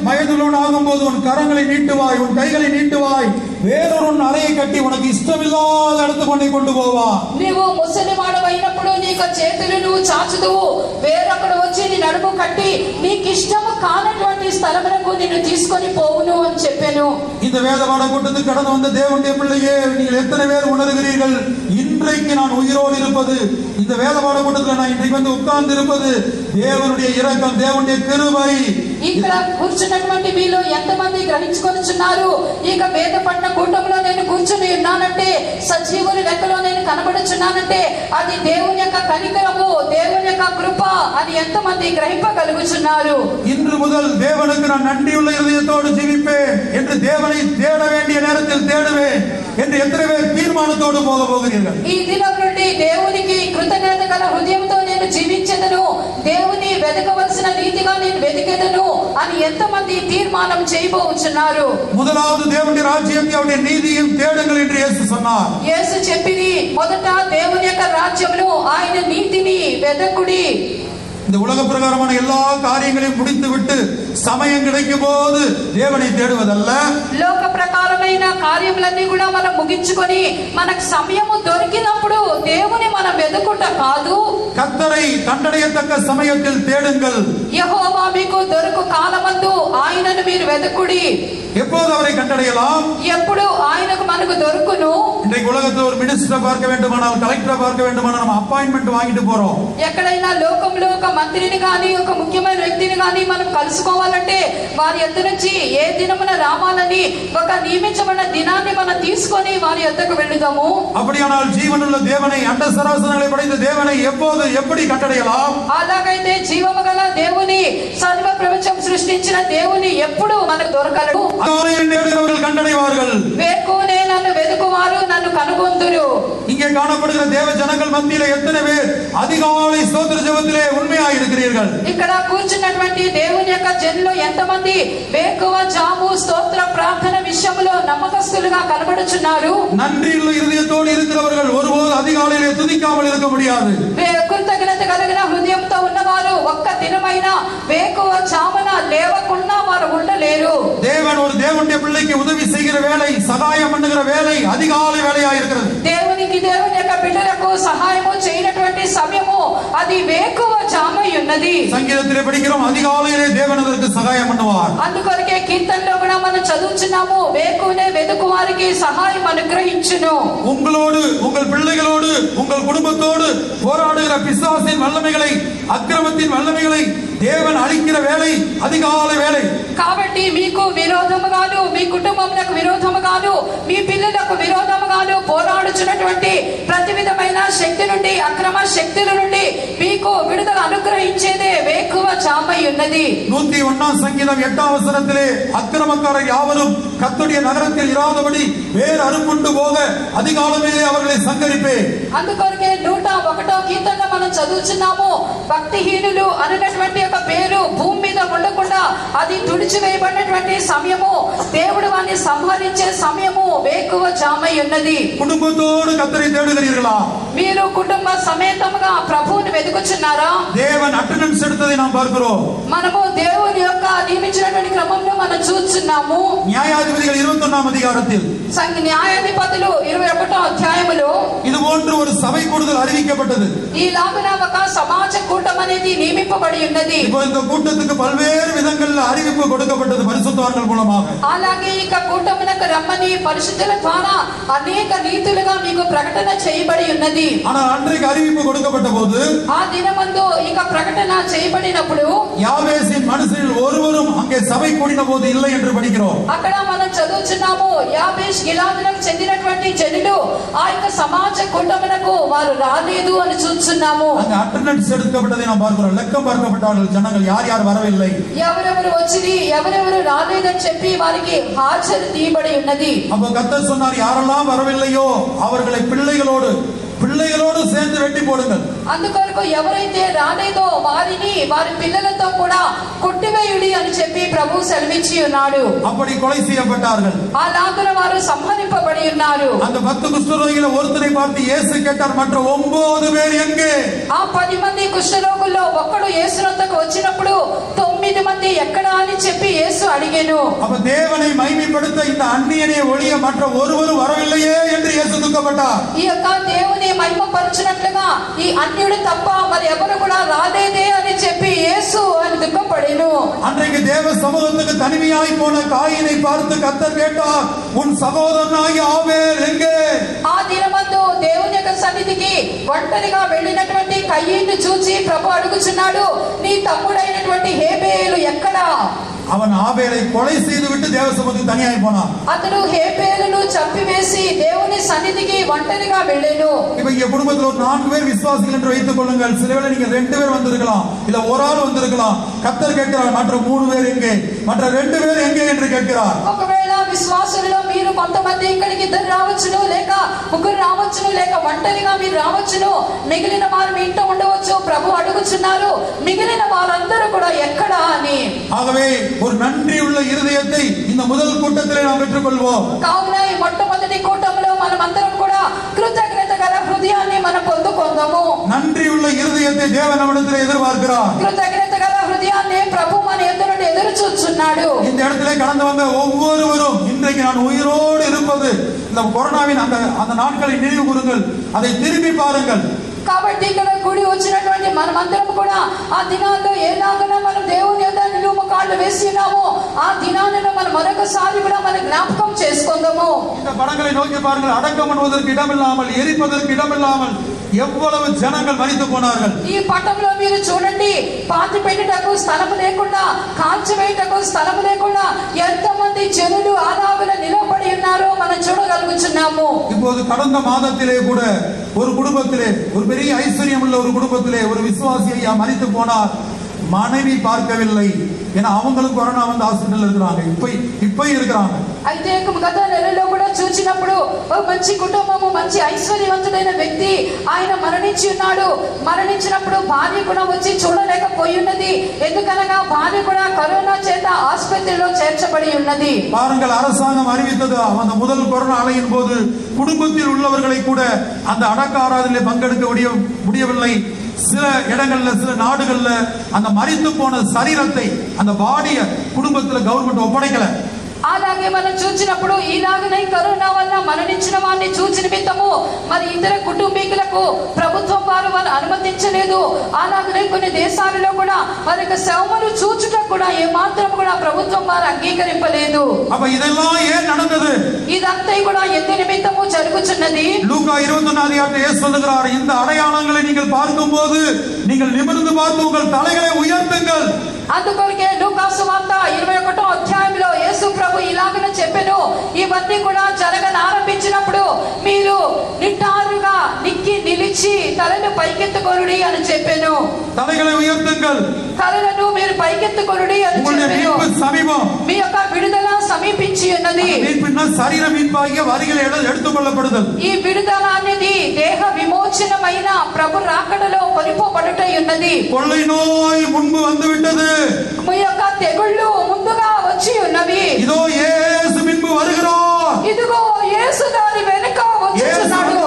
வயதிலுள்ளவனாகும்போது உன் கரங்களை நீட்டுவாய், உன் கைகளை நீட்டுவாய், வேறொரு அறையை கட்டி உனக்கு ఇష్టమిல்லாத இடத்துக்கு கொண்டு போவா. నీవు ముసలివాడవైనప్పుడు నీకు చేతులు నువ్వు చాచుదువు, వేరొకడు వచ్చి నీ నడుము కట్టి నీకు ఇష్టము కానటువంటి స్థలములకు నిన్ను తీసుకొని పోవును అని చెప్పాను. இந்த வேதபாட கூட்டத்துக்கு கடந்து வந்த தேவனுடைய பிள்ளையே, நீங்கள் எத்தனை பேர் உணர்கிறீர்கள் இன்றைக்கு நான் உயிரோடு இருப்பது, இந்த வேதபாட கூட்டத்தில் நான் இன்றைக்கு வந்து உட்கார்ந்து இருப்பது தேவனுடைய இரக்கம், தேவனுடைய கிருபை. ఇక్కడ కూర్చున్నటువంటి మీలో ఎంతమంది గ్రహించుకొనిచున్నారు, ఇక వేద పట్టణ కూటంలో నేను కూర్చుని ఉన్నానంటే, సజీవుల లెక్కలో నేను కనబడుచున్నానంటే అది దేవుని యొక్క కనికరము, దేవుని యొక్క కృప అని ఎంతమంది గ్రహింపగలుగుచున్నారు? இன்று முதல் தேவனுக்கு நான் நன்றியுள்ள இதயத்தோடு ஜீவிப்பேன் என்று, தேவனை தேட வேண்டிய நேரத்தில் தேடுவேன் என்று எத்தனை பேர் தீர்மானத்தோடு போக போகிறீர்கள்? ఈ దినం నుండి దేవునికి కృతజ్ఞత గల హృదయంతో నేను జీవించెదను, దేవుని వెతకవలసిన రీతిగా నేను వెతికెదను అని ఎంతమంది తీర్మానం చేయబోచున్నారు? முதலாவது தேவனுடைய ராஜ்யத்தையும் அவருடைய நீதியையும் தேடுங்கள் என்று இயேசு சொன்னார். యేసు చెప్పింది మొదట దేవుని యొక్క రాజ్యమును ఆయన నీతిని వెదకుడి. இந்த உலக பிரகாரமான எல்லா காரியங்களையும் முடித்து விட்டு సమయం கிடைக்கும் போது தேவனை தேடுவதல்ல, లోక ప్రకారమైన కార్యములన్నీ కూడా మనం ముగించుకొని మనకు సమయము దొరికినప్పుడు దేవుని మనం వెతుకుట కాదు, கர்த்தரை கண்டடையத்தக்க சமயத்தில் தேடுங்கள். యెహోవా మీకు దొరుకు కాలమందు ఆయనను మీరు వెతుకుడి. எப்போது அவரை கண்டடையலாம்? ఎప్పుడు ఆయనకు మనకు దొరుకును? இன்றைக்கு உலகத்தில் ஒரு மினிஸ்டரை பார்க்க வேண்டுமானால், கலெக்டரை பார்க்க வேண்டுமானால் நம்ம அப்பாயின்மெண்ட் வாங்கிட்டு போறோம். ఎక్కడైనా లోకంలో ఒక మంత్రిని గాని ఒక ముఖ్యమైన వ్యక్తిని గాని మనం కలుసుకోవాలంటే వారి యొద్ద నుంచి ఏ దినమున రావాలని ఒక నియమించబడిన దినాన్ని మనం తీసుకొని వారి యొద్దకు వెళ్దాము. அப்படியானால் ஜீவனுள்ள தேவனை, அண்ட சராசரங்களை படைத்த தேவனை எப்போது எப்படி கண்டடையலாம்? అలాగైతే జీవము గల దేవుని, సర్వ ప్రపంచం సృష్టించిన దేవుని ఎప్పుడు మనకు దొరకలేడు. கண்டடைவார்கள். వేకునే నన్ను వెదుకువారు నన్ను కనుగొందురు. இங்கே காணப்படுகிற தேவ ஜனங்கள் மத்தியிலே எத்தனை பேர் அதிகாலை ஸ்தோத்திர ஜெபத்திலே உண்மையாய் இருக்கிறீர்கள்? ఇక్కడ కూర్చున్నటువంటి దేవుని యొక్క జనులు ఎంతమంది వేకువ జాము స్తోత్ర ప్రార్థన విషయంలో నమ్మకస్తులుగా కనబడుచున్నారు? நன்றியுள்ள இருதயத்தோடு இருக்கிறவர்கள் ஒருபோது அதிகாலையிலே துதிக்காமல் இருக்க முடியாது. కృతజ్ఞత కలిగిన హృదయంతో ఉన్నవారు ఒక్క దినమైన వేకువ జామున లేవకుండా వారు ఉండలేరు. தேவன் ஒரு தேவனுடைய பிள்ளைக்கு உதவி செய்கிற வேலை, சகாயம் பண்ணுகிற வேலை அதிகாலை வேலையாக இருக்கிறது. దేవునికి దేవుని యొక్క బిడ్డలకు సహాయము చేయనటువంటి సమయము అది వేకువ జామై ఉన్నది. సంగీతத்திலே படிக்கிறோம், அதிகாலையிலே தேவன் அதற்கு சகாயம் பண்ணுவார். అందుకొరకే కీర్తనలో కూడా మనం చదువుచున్నాము, వేకువనే వెదుకు వారికి సహాయం అనుగ్రహించును. உங்களோடு, உங்கள் பிள்ளைகளோடு, உங்கள் குடும்பத்தோடு போராடுகிற பிசாசின் வல்லமைகளை, அக்கிரமத்தின் வல்லமைகளை தேவன் அழிக்கிற வேலை அதிகாலை வேலை. కాబట్టి మీకు విరోధముగాను, మీ కుటుంబములకు విరోధముగాను, మీ పిల్లలకు విరోధముగాను పోరాడుచున్నటువంటి ప్రతి విధమైన శక్తి నుండి, అక్రమ శక్తుల నుండి మీకు విడుదల అనుగ్రహించేదే వేకువ జామై ఉన్నది. 101 சங்கீதம் 8 வசனத்திலே அக்கிரமக்காரர் யாவரும் கர்த்தருடைய நகரத்தில் இராதபடி வேறு அறுப்புண்டு போக அதிகாலமே அவர்களை சங்கரிப்பே. అందుకొరకే 101వ కీర్తనలో మనం చదువుచున్నాము, భక్తిహీనులు అనేటువంటి ఒక పేరు భూమి మీద ఉండకుండా అది తుడిచివేయబడినటువంటి సమయము, దేవుడు వారిని సంహరించే సమయము వేకువ జామై ఉన్నది. குடும்பத்தோடு கர்த்தரை தேடுகிறீர்களா? మీరు కుటుంబ సమేతముగా ప్రభువుని వెతుకుచున్నారా? தேவன் அட்டெண்டன்ஸ் எடுத்ததை நாம் பார்க்கிறோம். మనము దేవుని యొక్క నియమించినటువంటి క్రమంలో మనం చూస్తున్నాము. நியாயாதிபதிகள் 21ஆம் அதிகாரத்தில் న్యాయాధిపతులు 21వ అధ్యాయములో இது போன்ற ஒரு சபை கூடுதல் அறிவிக்கப்பட்டது. ఈలాగున ఒక సమాజ కూటం అనేది నియమింపబడి ఉన్నది. இப்போ இந்த கூட்டத்துக்கு பல்வேறு விதங்கள்ல அறிவிப்பு கொடுக்கப்பட்டது பரிசுத்தவான்கள் மூலமாக. అలాగే ఈ కూటమునకు రమ్మని పరిశుద్ధుల ద్వారా అనేక నీతులుగా మీకు ప్రకటన చేయబడి ఉన్నది. ஆனால் அன்றைக்கு அறிவிப்பு கொடுக்கப்பட்ட போது, ఆ దినమందు ఈ ప్రకటన చేయబడినప్పుడు யாபேசின் மனுஷரில் ஒருவரும் அங்கே சபை கூடின போது இல்லை என்று படிக்கிறோம். అక్కడ మనం చదువుచున్నాము, యాబేష్ గిలాదులకు చెందినటువంటి జనులు ఆ యొక్క సమాజ కూటమునకు వారు రాలేదు అని చూస్తున్నాము. அங்க அட்டெண்டன்ஸ் எடுக்கப்பட்டதை நாம் பார்க்கிறோம். லெக்கம் பார்க்கப்பட்டார்கள் ஜனங்கள், யார் யார் வரவில்லை, ఎవరెవరు వచ్చి ఎవరెవరు రాలేదని చెప్పి వారికి హాజరు తీయబడి ఉన్నది. அப்ப கர்த்தர் சொன்னார், யாரெல்லாம் வரவில்லையோ அவர்களை பிள்ளைகளோடு சேர்ந்து வெட்டி போடுங்கள். అందుకొరకు ఎవరైతే రాలేదో వారిని వారి పిల్లలతో కూడా కొట్టివేయుడి అని చెప్పి ప్రభు సెలవిచ్చి ఉన్నాడు. அப்படி கொலை செய்யப்பட்டார்கள். అలాగున వారు సంహరింపబడి ఉన్నారు. அந்த 10 குஷ்டரோகிகளை ஒருத்தரை பார்த்து இயேசு கேட்டார், மற்ற 9 பேர் எங்கே? ఆ 10 మంది కుష్ఠరోగుల్లో ఒక్కడు యేసునొద్దకు వచ్చినప్పుడు 9 మంది ఎక్కడ అని చెప్పి యేసు అడిగెను. அப்ப தேவனை மகிமைப்படுத்த இந்த அந்நியனை ஒழிய மற்ற ஒருவரும் வரவில்லையே என்று இயேசு துக்கப்பட்டார். ఈ యొక్క దేవుని మహిమపరచునట్లుగా ఈ అన్యుడు తప్ప మరి ఎవరు కూడా రాలేదే అని చెప్పి యేసు అని దుఃఖపడెను. அன்றைக்கு தேவ சமூகத்துக்கு தனிமையாய் போன காயினை பார்த்து கர்த்தர் கேட்டார், உன் சகோதரனாகிய ஆபேல் எங்கே? ఆ దినమందు దేవుని యొక్క సన్నిధికి ఒంటరిగా వెళ్ళినటువంటి కయీను చూచి ప్రభు అడుగుచున్నాడు, నీ తమ్ముడైనటువంటి హేబేలు ఎక్కడా? அவன் ஆபேலை கொலை செய்து விட்டு தேவ சமூகத்துக்கு தனியாய் போனான். అతడు హేబేలును చంపివేసి దేవుని సన్నిధికి ఒంటరిగా వెళ్ళెను. இப்ப இங்க குடும்பத்துல ஒரு 4 பேர் விசுவாசிகள் என்று வைத்துக் கொள்ளுங்கள். சிலவேளை நீங்க 2 பேர் வந்திருக்கலாம், இல்ல ஒரு ஆள் வந்திருக்கலாம். கர்த்தர் கேட்கிறார், மற்ற 3 பேர் எங்கே, மற்ற 2 பேர் எங்கே என்று கேட்கிறார். ఒకవేళ విశ్వాసులలో మీరు కొంతమంది ఇక్కడికి 2 రావచ్చును, లేక 3 రావచ్చును, లేక ఒంటరిగా మీరు రావచ్చును, మిగిలిన వారు మీ ఇంట ఉండవచ్చు. ప్రభు అడుగుచున్నారు, మిగిలిన వారందరూ కూడా ఎక్కడా అని. ஆகவே ஒரு நன்றி உள்ள இருதயத்தை இந்த முதல் கூட்டத்திலே நாம் பெற்றுக்கொள்வோம். కావున ఈ మొట్టమొదటి కూటంలో మనమందరం కూడా కృతజ్ఞత గల హృదయాన్ని మనం పొందుకుందాము. நன்றி உள்ள இருதயத்தை தேவன் நம்மிடத்திலே எதிர்பார்க்கிறார். కృతజ్ఞత గల హృదయాన్ని ప్రభు మన ఎదురు నుండి ఎదురు చూస్తున్నాడు. இந்த இடத்திலே கடந்து வந்த ஒவ்வொருவரும் இன்றைக்கு நான் உயிரோடு இருப்பது இந்த கொரோனாவின் அந்த நாட்களை நினைவு கூறுங்கள், அதை திரும்பி பாருங்கள். కాబట్టి ఇక్కడ కూడి వచ్చినటువంటి మనమందరం కూడా ఆ దినాల్లో ఏలాగైనా మనం దేవుని యొద్ద నిలువు కాళ్ళు వేసినామో ఆ దినాలను మనం మరొకసారి కూడా మనం జ్ఞాపకం చేసుకుందాము. இந்த படங்களை நோக்கி பாருங்கள். அடக்கம் பண்ணுவதற்கு இடமில்லாமல், எரிப்பதற்கு இடமில்லாமல் எவ்வளவு ஜனங்கள் மரித்து போனார்கள். ఈ పటంలో మీరు చూడండి, పాతి పెట్టుటకు స్థలం లేకుండా, కాల్చివేయుటకు స్థలం లేకుండా ఎంతమంది జనులు ఆలాగున నిలబడి ఉన్నారో మనం చూడగలుగుతున్నాము. இப்போது கடந்த மாதத்திலே கூட ஒரு குடும்பத்திலே, ஒரு பெரிய ஐஸ்வர்யம் உள்ள ஒரு குடும்பத்திலே ஒரு விசுவாசி ஐயா மரித்து போனார். மனைவி பார்க்கவில்லை, ஏன்னா அவங்களும் கொரோனா வந்து ஹாஸ்பிட்டல் இருக்கிறாங்க, இப்ப இருக்கிறாங்க. అయితే గత నెలలో కూడా చూచినప్పుడు ఒక మంచి కుటుంబము, మంచి ఐశ్వర్యవంతుడైన వ్యక్తి ఆయన మరణించి ఉన్నాడు. మరణించినప్పుడు భార్య కూడా వచ్చి చూడలేకపోయి ఉన్నది. ఎందుకనగా భార్య కూడా కరోనా చేత ఆసుపత్రిలో చేర్చబడి ఉన్నది. பாருங்கள், அரசாங்கம் அறிவித்தது அந்த முதல் கொரோனா அலையின் போது குடும்பத்தில் உள்ளவர்களை கூட அந்த அடக்க ஆராதனையிலே பங்கெடுக்க முடியவில்லை. சில இடங்கள்ல, சில நாடுகள்ல அந்த மரித்து போன சரீரத்தை, அந்த பாடிய குடும்பத்துல கவர்மெண்ட் ஒப்படைக்கல. అలాగే మనం చూసినప్పుడు ఇలాగనే కరోనా వల్ల మరణించిన వారిని చూసి నిమిత్తము మరి ఇతర కుటుంబీకులకు ప్రభుత్వం వారు అనుమతించలేదు. అలాగనే కొన్ని దేశాలలో కూడా వారి యొక్క శవములు చూచుటకు కూడా ఏమాత్రం కూడా ప్రభుత్వం వారు అంగీకరింపలేదు. அப்ப இதெல்லாம் ஏன் நடந்தது? ఇదంతా కూడా ఎందు నిమిత్తము జరుగుతున్నది? லூக்கா 21 அதிகாரத்தில் இயேசு சொல்லுகிறார், இந்த அடையாளங்களை நீங்கள் பார்க்கும்போது நீங்கள் நிமிர்ந்து பார்த்து உங்கள் தலைகளை உயர்த்துங்கள். అందుకొరకే లూకా సువార్త 21వ అధ్యాయంలో యేసు ప్రభు ఇలాగనే చెప్పెను, ఇవన్నీ కూడా జరగన ఆరంభించినప్పుడు మీరు నిటారుగా నిక్కి నిలిచి తలను పైకెత్తుకొనుడి అని చెప్పెను. தலைகளை உயர்த்துங்கள், తలను మీరు పైకెత్తుకొనుడి అని చెప్పెను. సమీపం, మీ యొక్క విడుదల సమీపించి ఉన్నది. శరీర మీన్பாகிய வரிகளை எடுத்துக்கொள்ளப்படுதல். ఈ విడుదల అనేది దేహ విమోచనమైన ప్రభు రాకడలో కొనిపోబడుటై ఉన్నది. கொள்ளை நோய் முன்பு வந்து விட்டது. మీ యొక్క తెగుళ్ళు ముందుగా వచ్చి ఉన్నవి. இதோ இயேசு முன்பு வருகிறார். ఇదిగో యేసు దాని వెనుక వచ్చుచున్నాడు.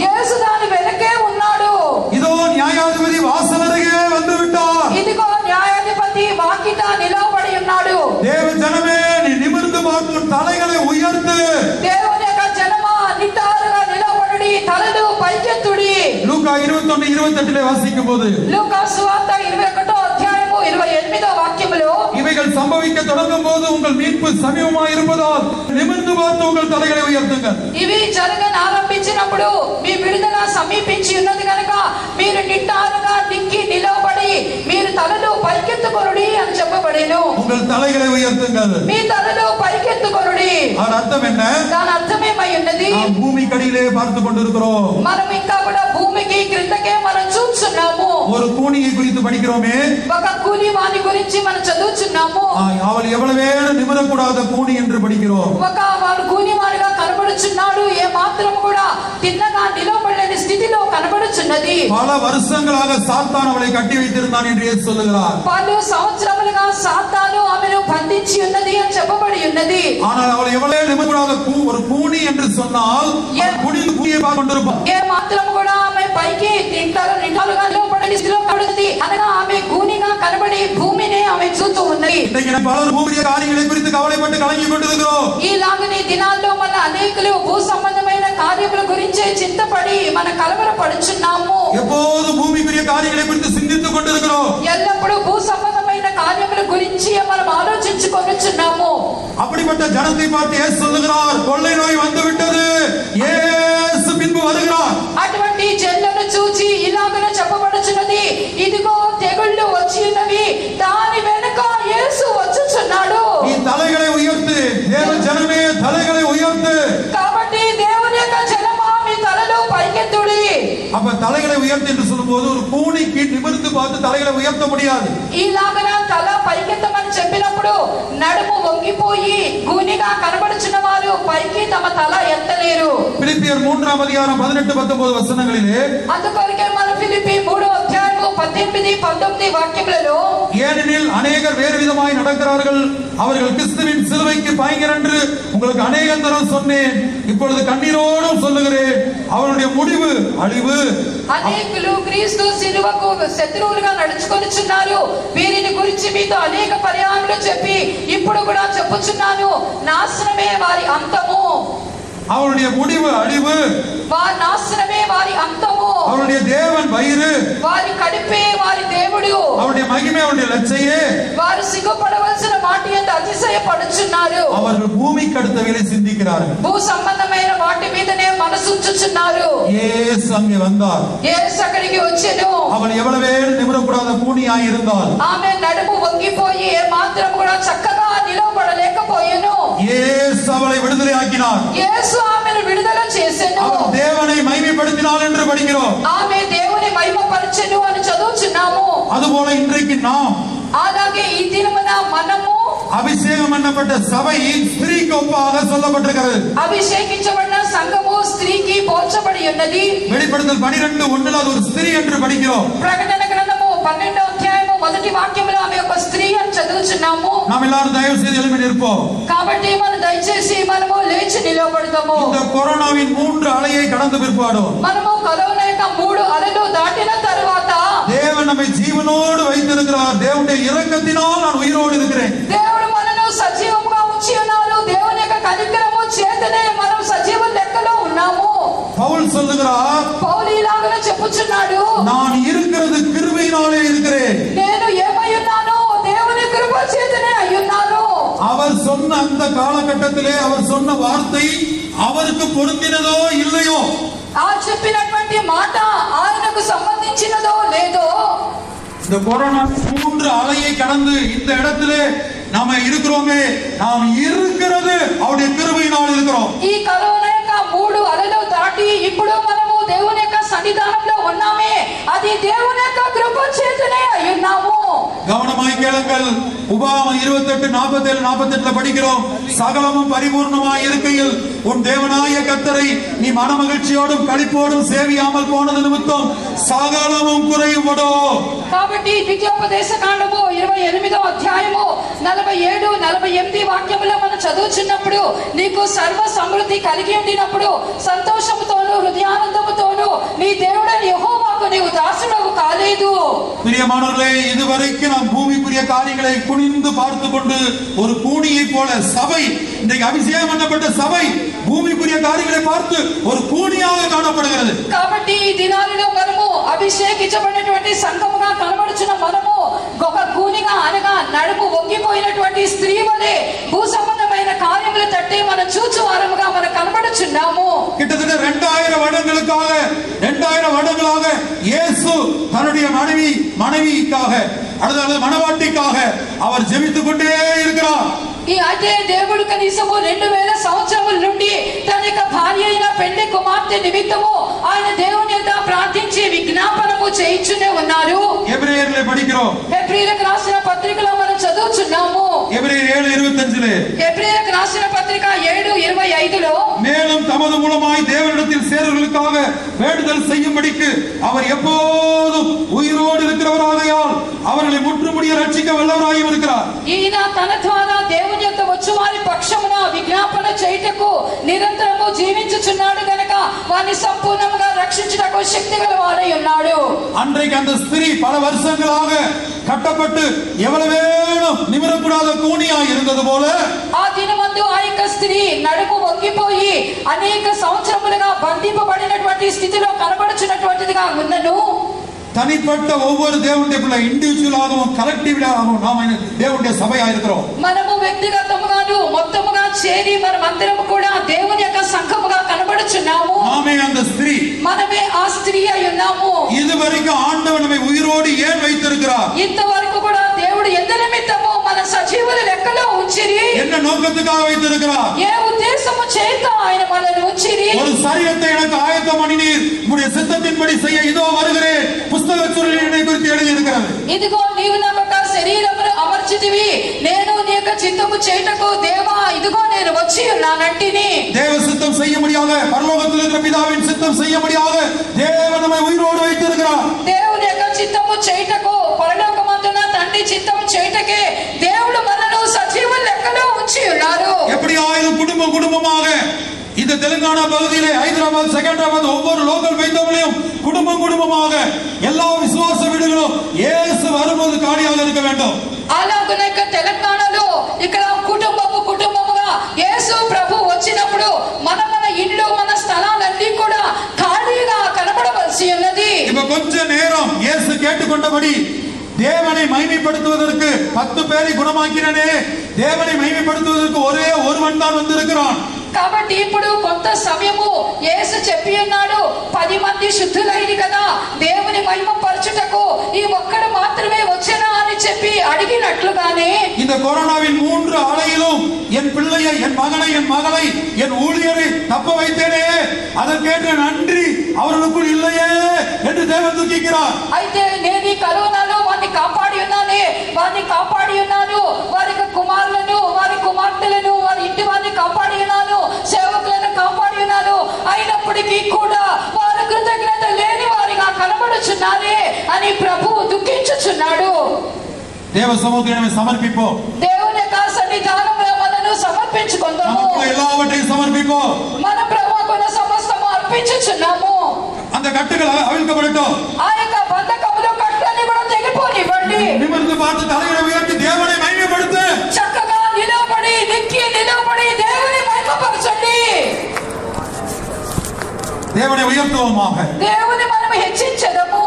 యేసు దాని వెనకే ఉన్నాడు. இதோ நியாயாதிபதி வாசல் அருகே வந்து விட்டார். ఇదిగో న్యాయాధిపతి వాకిట నిలబడి ఉన్నాడు. தேவ ஜனமே, நீ நிமிர்ந்து பார்த்து தலைகளை உயர்த்து. దేవుని యొక్క జనమా, నిటారుగా నిలబడి తలలు పైకెత్తుడి. லூக்கா 21:28 வாசிக்கும் போது, లూకా సువార్త 21వ అధ్యాయము 28వ వాక్యములో, இவைகள் சம்பவிக்க தொடங்கும் போது உங்கள் மீட்பு சமீபமாய் இருப்பதால் நிமிர்ந்து பார்த்து உங்கள் தலைகளை உயர்த்துங்கள். ఇవి జరగన ఆరంభించినప్పుడు మీ విడుదల సమీపించి ఉన్నది కనుక మీరు నిటారుగా నిక్కి నిలబడి మీరు తలలు పైకెత్తుకొనుడి అని చెప్పబడెను. உங்கள் தலைகளை உயர்த்துங்கள். మీ తలలు పైకెత్తుకొనుడి. அதன் அர்த்தம் என்ன? దాని అర్థమేమై ఉన్నది? நாம் பூமி கடியிலே பார்த்து கொண்டிருக்கிறோம். మనం ఇంకా కూడా భూమికి క్రిందకే మనం చూస్తున్నాము. ஒரு கூனியை குறித்து படிக்கிறோமே, ఒక కూలి వాని గురించి మనం చదువుతున్నాము. அவள் எவ்வளவேனும் நிமிரக்கூடாத கூனி என்று படிக்கிறோம். ఒక వాడు కూలి వానిగా కనబడుచున్నాడు, ఏ మాత్రం కూడా తిన్నగా నిలబడలేని స్థితిలో కనబడుచున్నది. பல வருஷங்களாக சாத்தான் அவளை கட்டி வைத்திருந்தான் என்று இயேசு சொல்லுகிறார். పలు సంవత్సరములుగా సాతాను ఆమెను బంధించి ఉన్నది అని చెప్పబడి ఉన్నది. ஆனால் அவள் எவ்வளவு நிமிரக்கூடாத ஒரு கூனி என்று சொன்னால் குனிந்து கூனியை பார்த்து கொண்டிருப்பாள். ఏ మాత్రం కూడా ఆమె పైకి నిటారుగా నిలబడని స్థితిలో కనబడుతుంది. అనగా ఆమె కూనిగా కనబడి భూమిని ఆమె చూస్తూ ఉన్నది. இன்றைக்கு பலர் பூமிய காரியங்களை குறித்து கவலைப்பட்டு கலங்கி கொண்டிருக்கிறோம். ఈలాగని దినాల్లో మన అనేకులు భూ సంబంధమైన కార్యముల గురించి చింతపడి మన కలవరపడుచున్నాము. எப்போது பூமிக்குரிய காரியங்களை குறித்து சிந்தித்துக் கொண்டிருக்கிறோம். ఎల్లప్పుడూ భూ సంబంధమైన కార్యముల గురించి మనం ఆలోచించుకొనుచున్నాము. அப்படிப்பட்ட ஜனத்தை பார்த்து இயேசு சொல்லுகிறார், கொள்ளை நோய் வந்து விட்டது, இயேசு பின்பு வருகிறார். అటువంటి జనులను చూచి ఇలాగనే చెప్పబడుచున్నది, ఇదిగో తెగుళ్ళు వచ్చి ఉన్నవి, దాని వెనుక యేసు వచ్చుచున్నాడు. நீ தலைகளை உயர்த்து, தேவ ஜனமே தலைகளை உயர்த்து. కాబట్టి దేవుని యొక్క జనమా, మీ తలలు పైకెత్తుడి. அப்ப தலைகளை உயர்த்து என்று சொல்லும்போது ஒரு கூனிக்கு நிமிர்ந்து பார்த்து தலைகளை உயர்த்த முடியாது. ఇలాగన తల పైకెత్తమని చెప్పినప్పుడు నడుము వంగిపోయి గూనిగా కనబడుచున్న వారు పైకి తమ తల ఎత్తలేరు. பிலிப்பியர் 3ஆம் அதிகாரம் 18-19 வசனங்களிலே, అందుకొరకే మన ఫిలిప్పీ 3వ అధ్యాయము 18-19 వాక్యములలో, ஏனெனில் அநேகர் வேறு விதமாய் நடக்கிறார்கள், அவர்கள் கிறிஸ்துவின் சிலுவைக்கு பயங்கர் என்று உங்களுக்கு அநேகம் தரம் சொன்னேன், இப்பொழுது கண்ணீரோடும் சொல்லுகிறேன், அவருடைய முடிவு அழிவு. అనేకులు క్రీస్తు సిలువకు శత్రువులుగా నడుచుకొనుచున్నారు, వీరిని గురించి మీతో అనేక పర్యాయములు చెప్పి ఇప్పుడు కూడా చెప్పుచున్నాను, నాశనమే వారి అంతము. அவருடைய முடிவு அழிவு. వారి నాశనమే వారి అంతము. அவருடைய தேவன் வயிறு, వారి కడుపే వారి దేవుడు. அவருடைய மகிமை அவருடைய லட்சையே. వారు సిగ్గుపడవలసిన మాట యందు అతిశయపడుచున్నారు. அவர்கள் பூமிக்கு அடுத்தவைகளை சிந்திக்கிறார்கள். భూ సంబంధమైన వాటి మీదనే మనసుంచుచున్నారు. இயேசு அங்கே வந்தார். యేసు అక్కడికి వచ్చెను. அவள் எவ்வளவே நிமிரக்கூடாத கூனியாய் இருந்தால், ఆమె నడుము వంగిపోయి ఏ మాత్రం కూడా చక్కగా నిలబడలేకపోయెను. இயேசு அவளை விடுதலை ஆக்கினார். యేసు ఆమెను విడుదల చేసెను. அவர் தேவனை மகிமைப்படுத்தினார் என்று படிக்கிறோம். ఆమె దేవుని మహిమపరచెను అని చదువుచున్నాము. அதுபோல இன்றைக்கு நாம் అలాగే ఈ దినమున మనము அபிஷேகம் பண்ணப்பட்ட சபை ஸ்திரீக்கு ஒப்பாக சொல்லப்பட்டிருக்கிறது. అభిషేకించబడిన సంఘము స్త్రీకి పోల్చబడి ఉన్నది. வெளிப்படுத்தல் 12:1 அது ஒரு ஸ்திரீ என்று படிக்கிறோம். ప్రకటన గ్రంథము 12వ అధ్యాయము మొదటి వాక్యములో ఆమె ఒక స్త్రీ అని చదువుచున్నాము. நாம் எல்லாரும் தயவு செய்து எழும்பி நிற்போம். కాబట్టి మనం దయచేసి మనము లేచి నిలబడదాము. இந்த கொரோனாவின் 3 அலையை கடந்த பிற்பாடு మనము కరోనా యొక్క 3 అలలు దాటిన తర్వాత தேவன் நம்மை ஜீவனோடு வைத்திருக்கிறார். தேவனுடைய இரக்கத்தினால் நான் உயிரோடு இருக்கிறேன். దేవుడు మనను సజీవంగా ఉంచి ఉన్నారు. దేవుని యొక్క కనికరము చేతనే మనం సజీవ లెక్కలో ఉన్నాము. பவுல் சொல்லுகிறார், పౌలు ఇలాగనే చెప్పుచున్నాడు, நான் இருக்கிறது கிருபையினாலே இருக்கிறேன். నేను ఏమై ఉన్నాను? దేవుని కృప చేతనే అయ్యున్నాను. அவர் சொன்ன அந்த காலகட்டத்திலே அவர் சொன்ன வார்த்தை அவருக்கு பொருந்தினதோ இல்லையோ, ఆ చెప్పినటువంటి మాట ఆయనకు సంబంధించినదో లేదో, இந்த கொரோனா 3 அலையை கடந்து இந்த இடத்திலே நாம இருக்கிறோமே, நாம் இருக்கிறது அவருடைய கிருபையினால் இருக்கிறோம். ఈ కరోనా యొక్క 3 అలలు దాటి ఇప్పుడు మనము దేవుని యొక్క సన్నిధానంలో ఉన్నామే, అది దేవుని యొక్క కృప చేతనే అయ్యున్నాము. கவனமாய் கேளுங்கள். உபாகமம் 28:47-48 படிக்கிறோம், சகலமும் பரிபூர்ணமாய் இருக்கையில் உன் தேவனாய கர்த்தரை நீ மனமகிழ்ச்சியோடும் களிப்போடும் சேவியாமல் போனது நிமித்தம் சகலமும் குறைபடும். కాబట్టి ద్వితీయోపదేశ కాండము 28వ అధ్యాయము 47-48 వాక్యములో మనం చదువుచున్నప్పుడు నీకు సర్వ సమృద్ధి కలిగి ఉండినప్పుడు సంతోషముతోను హృదయానందముతోను నీ దేవుడైన యెహోవాకు నీవు దాసుడవు కాలేదు. பிரியமானவர்களே, இதுவரைக்கும் நாம் பூமிக்குரிய காரியங்களை குனிந்து பார்த்து கொண்டு ஒரு கூனியை போல சபை, இன்றைக்கு அபிஷேகம் பண்ணப்பட்ட சபை பூமிக்குரிய காரியங்களை பார்த்து ஒரு கூனியாக காணப்படுகிறது. కాబట్టి ఈ దినాలలో మనము అభిషేకించబడినటువంటి సంఘముగా కనబడుచున్న మనము ఒక కూనిగా అనగా నడుము వంగిపోయినటువంటి స్త్రీ వలె భూ సంబంధమైన కార్యములు తట్టి మనం చూచువారముగా మనం కనబడుచున్నాము. கிட்டத்தட்ட 2000 வருடங்களாக இயேசு தன்னுடைய மனைவிக்காக அடுத்த மனவாட்டிக்காக அவர் ஜெபித்துக் கொண்டே இருக்கிறார். ఈ అయితే దేవుడు కనీసము 2000 సంవత్సరముల నుండి తన యొక్క భార్య అయిన పెళ్లి కుమార్తె నిమిత్తము ఆయన దేవుని యొద్ద ప్రార్థించి విజ్ఞాపనము చేయించునే ఉన్నారు. எபிரேயர்ல படிக்கிறோம். హెబ్రీయులకు రాసిన పత్రికలో మనం చదువుచున్నాము. எபிரேயர் 7:25 హెబ్రీయులకు రాసిన పత్రిక 7:25లో மேலும் தமது மூலமாய் தேவனிடத்தில் சேருவதற்காக வேண்டுதல் செய்யும்படிக்கு அவர் எப்போதும் உயிரோடு இருக்கிறவராகையால் அவர்களை முற்றுமுடிய ரட்சிக்க வல்லவராயும் இருக்கிறார். ఈయన తన ద్వారా దేవుని యొక్క వచ్చు వారి పక్షమున విజ్ఞాపన చేయుటకు నిరంతరము జీవించుచున్నాడు గనుక వారిని సంపూర్ణంగా రక్షించుటకు శక్తిగల వాడై ఉన్నాడు. அன்றைக்கு அந்த ஸ்திரீ பல வருஷங்களாக கட்டப்பட்டு எவ்வளவு வேணும் நிமிரக்கூடாத கூனியாய் இருந்தது போல ఆ దినమందు ఆ యొక్క స్త్రీ నడుము వంగిపోయి అనేక సంవత్సరములుగా బంధింపబడినటువంటి స్థితిలో కనబడుచున్నటువంటిదిగా ఉన్నను. தனிப்பட்ட ஒவ்வொரு தேவனுடைய பிள்ளை இண்டிவிஜுவலாகவும் கலெக்டிவ்லாகவும் நாம தேவனுடைய சபையா இருக்கிறோம். మనము వ్యక్తిగతముగాను మొత్తముగా చేరి మనమందరము కూడా దేవుని యొక్క సంఘముగా కనబడుచున్నాము. நாமே அந்த ஸ்திரீ, మనమే ఆ స్త్రీ అయి ఉన్నాము. இதுவரைக்கும் ஆண்டவர் நம்மை உயிரோடு ஏன் வைத்திருக்கிறார்? ఇంతవరకు కూడా దేవుడు ఎందు నిమిత్తము మన సజీవుల లెక్కలో ఉంచిరి. என்ன நோக்கத்துக்காக வைத்திருக்கிறார்? ఏ ఉద్దేశము చేత ఆయన మనల్ని ఉంచిరి? ஒரு சரீரத்தை எனக்கு ஆயத்தம் பண்ணினீர், உம்முடைய சித்தத்தின்படி செய்ய இதோ வருகிறேன். புஸ்தக சுருளினை குறித்து எழுதி இருக்கிறது. ఇదిగో నీవు నాకు ఒక శరీరమును అమర్చితివి, నేను నీ యొక్క చిత్తము చేయుటకు దేవా ఇదిగో నేను వచ్చి ఉన్నానంటిని. தேவ சித்தம் செய்யும்படியாக, பரலோகத்தில் இருக்கிற பிதாவின் சித்தம் செய்யும்படியாக தேவன் நம்மை உயிரோடு வைத்திருக்கிறார். దేవుని యొక్క చిత్తము చేయుటకు పరలోకమందున తండ్రి చిత్తం చేయుటకే దేవుడు మనను సజీవ లెక్కలో ఉంచి ఉన్నారు. எப்படி ஆயிரம் குடும்பமாக இந்த தெலுங்கானா பகுதியிலே ஹைதராபாத், செகண்டராபாத் ஒவ்வொரு லோக்கல் வைத்தவர்களையும் குடும்பமாக எல்லா விசுவாச வீடுகளும் இயேசு வரும்போது காலியாக இருக்க வேண்டும். అలాగునే తెలంగాణలో ఇక్కడ కుటుంబముగా యేసు ప్రభు వచ్చినప్పుడు మన ఇల్లు మన స్థలాలన్నీ కూడా ఖాళీగా కనబడవలసి ఉన్నది. இப்ப கொஞ்ச நேரம் இயேசு கேட்டுக்கொண்டபடி தேவனை மகிமைப்படுத்துவதற்கு 10 பேரை குணமாக்கினனே, தேவனை மகிமைப்படுத்துவதற்கு ஒரே ஒருவன் தான் வந்திருக்கிறான். కాబట్టి ఇప్పుడు కొంత సమయము యేసు చెప్పి ఉన్నాడు, 10 మంది శుద్ధులైన కదా దేవుని మహిమ పరచుటకు ఈ ఒక్కడు మాత్రమే వచ్చేనా అని చెప్పి అడిగినట్లుగానే இந்த கொரோனாவின் 3 அலையிலும் என் பிள்ளையை, என் மகனை, என் மகளை, என் ஊழியரை தப்ப வைத்தேனே, அதற்கேற்ற நன்றி அவர்களுக்குள் இல்லையே என்று தேவன் துக்கிக்கிறார். అయితే నేను ఈ కరోనాలో వారిని కాపాడి ఉన్నాను, వారికి కుమారులను దేవ సముద్రమే సమర్పిపో. దేవుని యొక్క సన్నిధానంలో మనను సమర్పించుకుందాము. நமக்கு எல்லாவற்றையும் సమర్పిపో. మన ప్రభువుకు సమస్తము అర్పించుచున్నాము. அந்த கட்டுகள் அவிழ்க்கப்படட்டும். ఆ యొక్క బంధకములు కట్లన్నీ కూడా తెగిపోనివ్వండి. నిమిర్ந்து பார்த்து தலைகளை உயர்த்தி தேவனை మహిమపడుతూ చక్కగా నిలబడి నిలబడి దేవుని మహిమపరచండి. దేవుని ఉయర్తుவோமாக. దేవుని మనం హెచ్చించదము.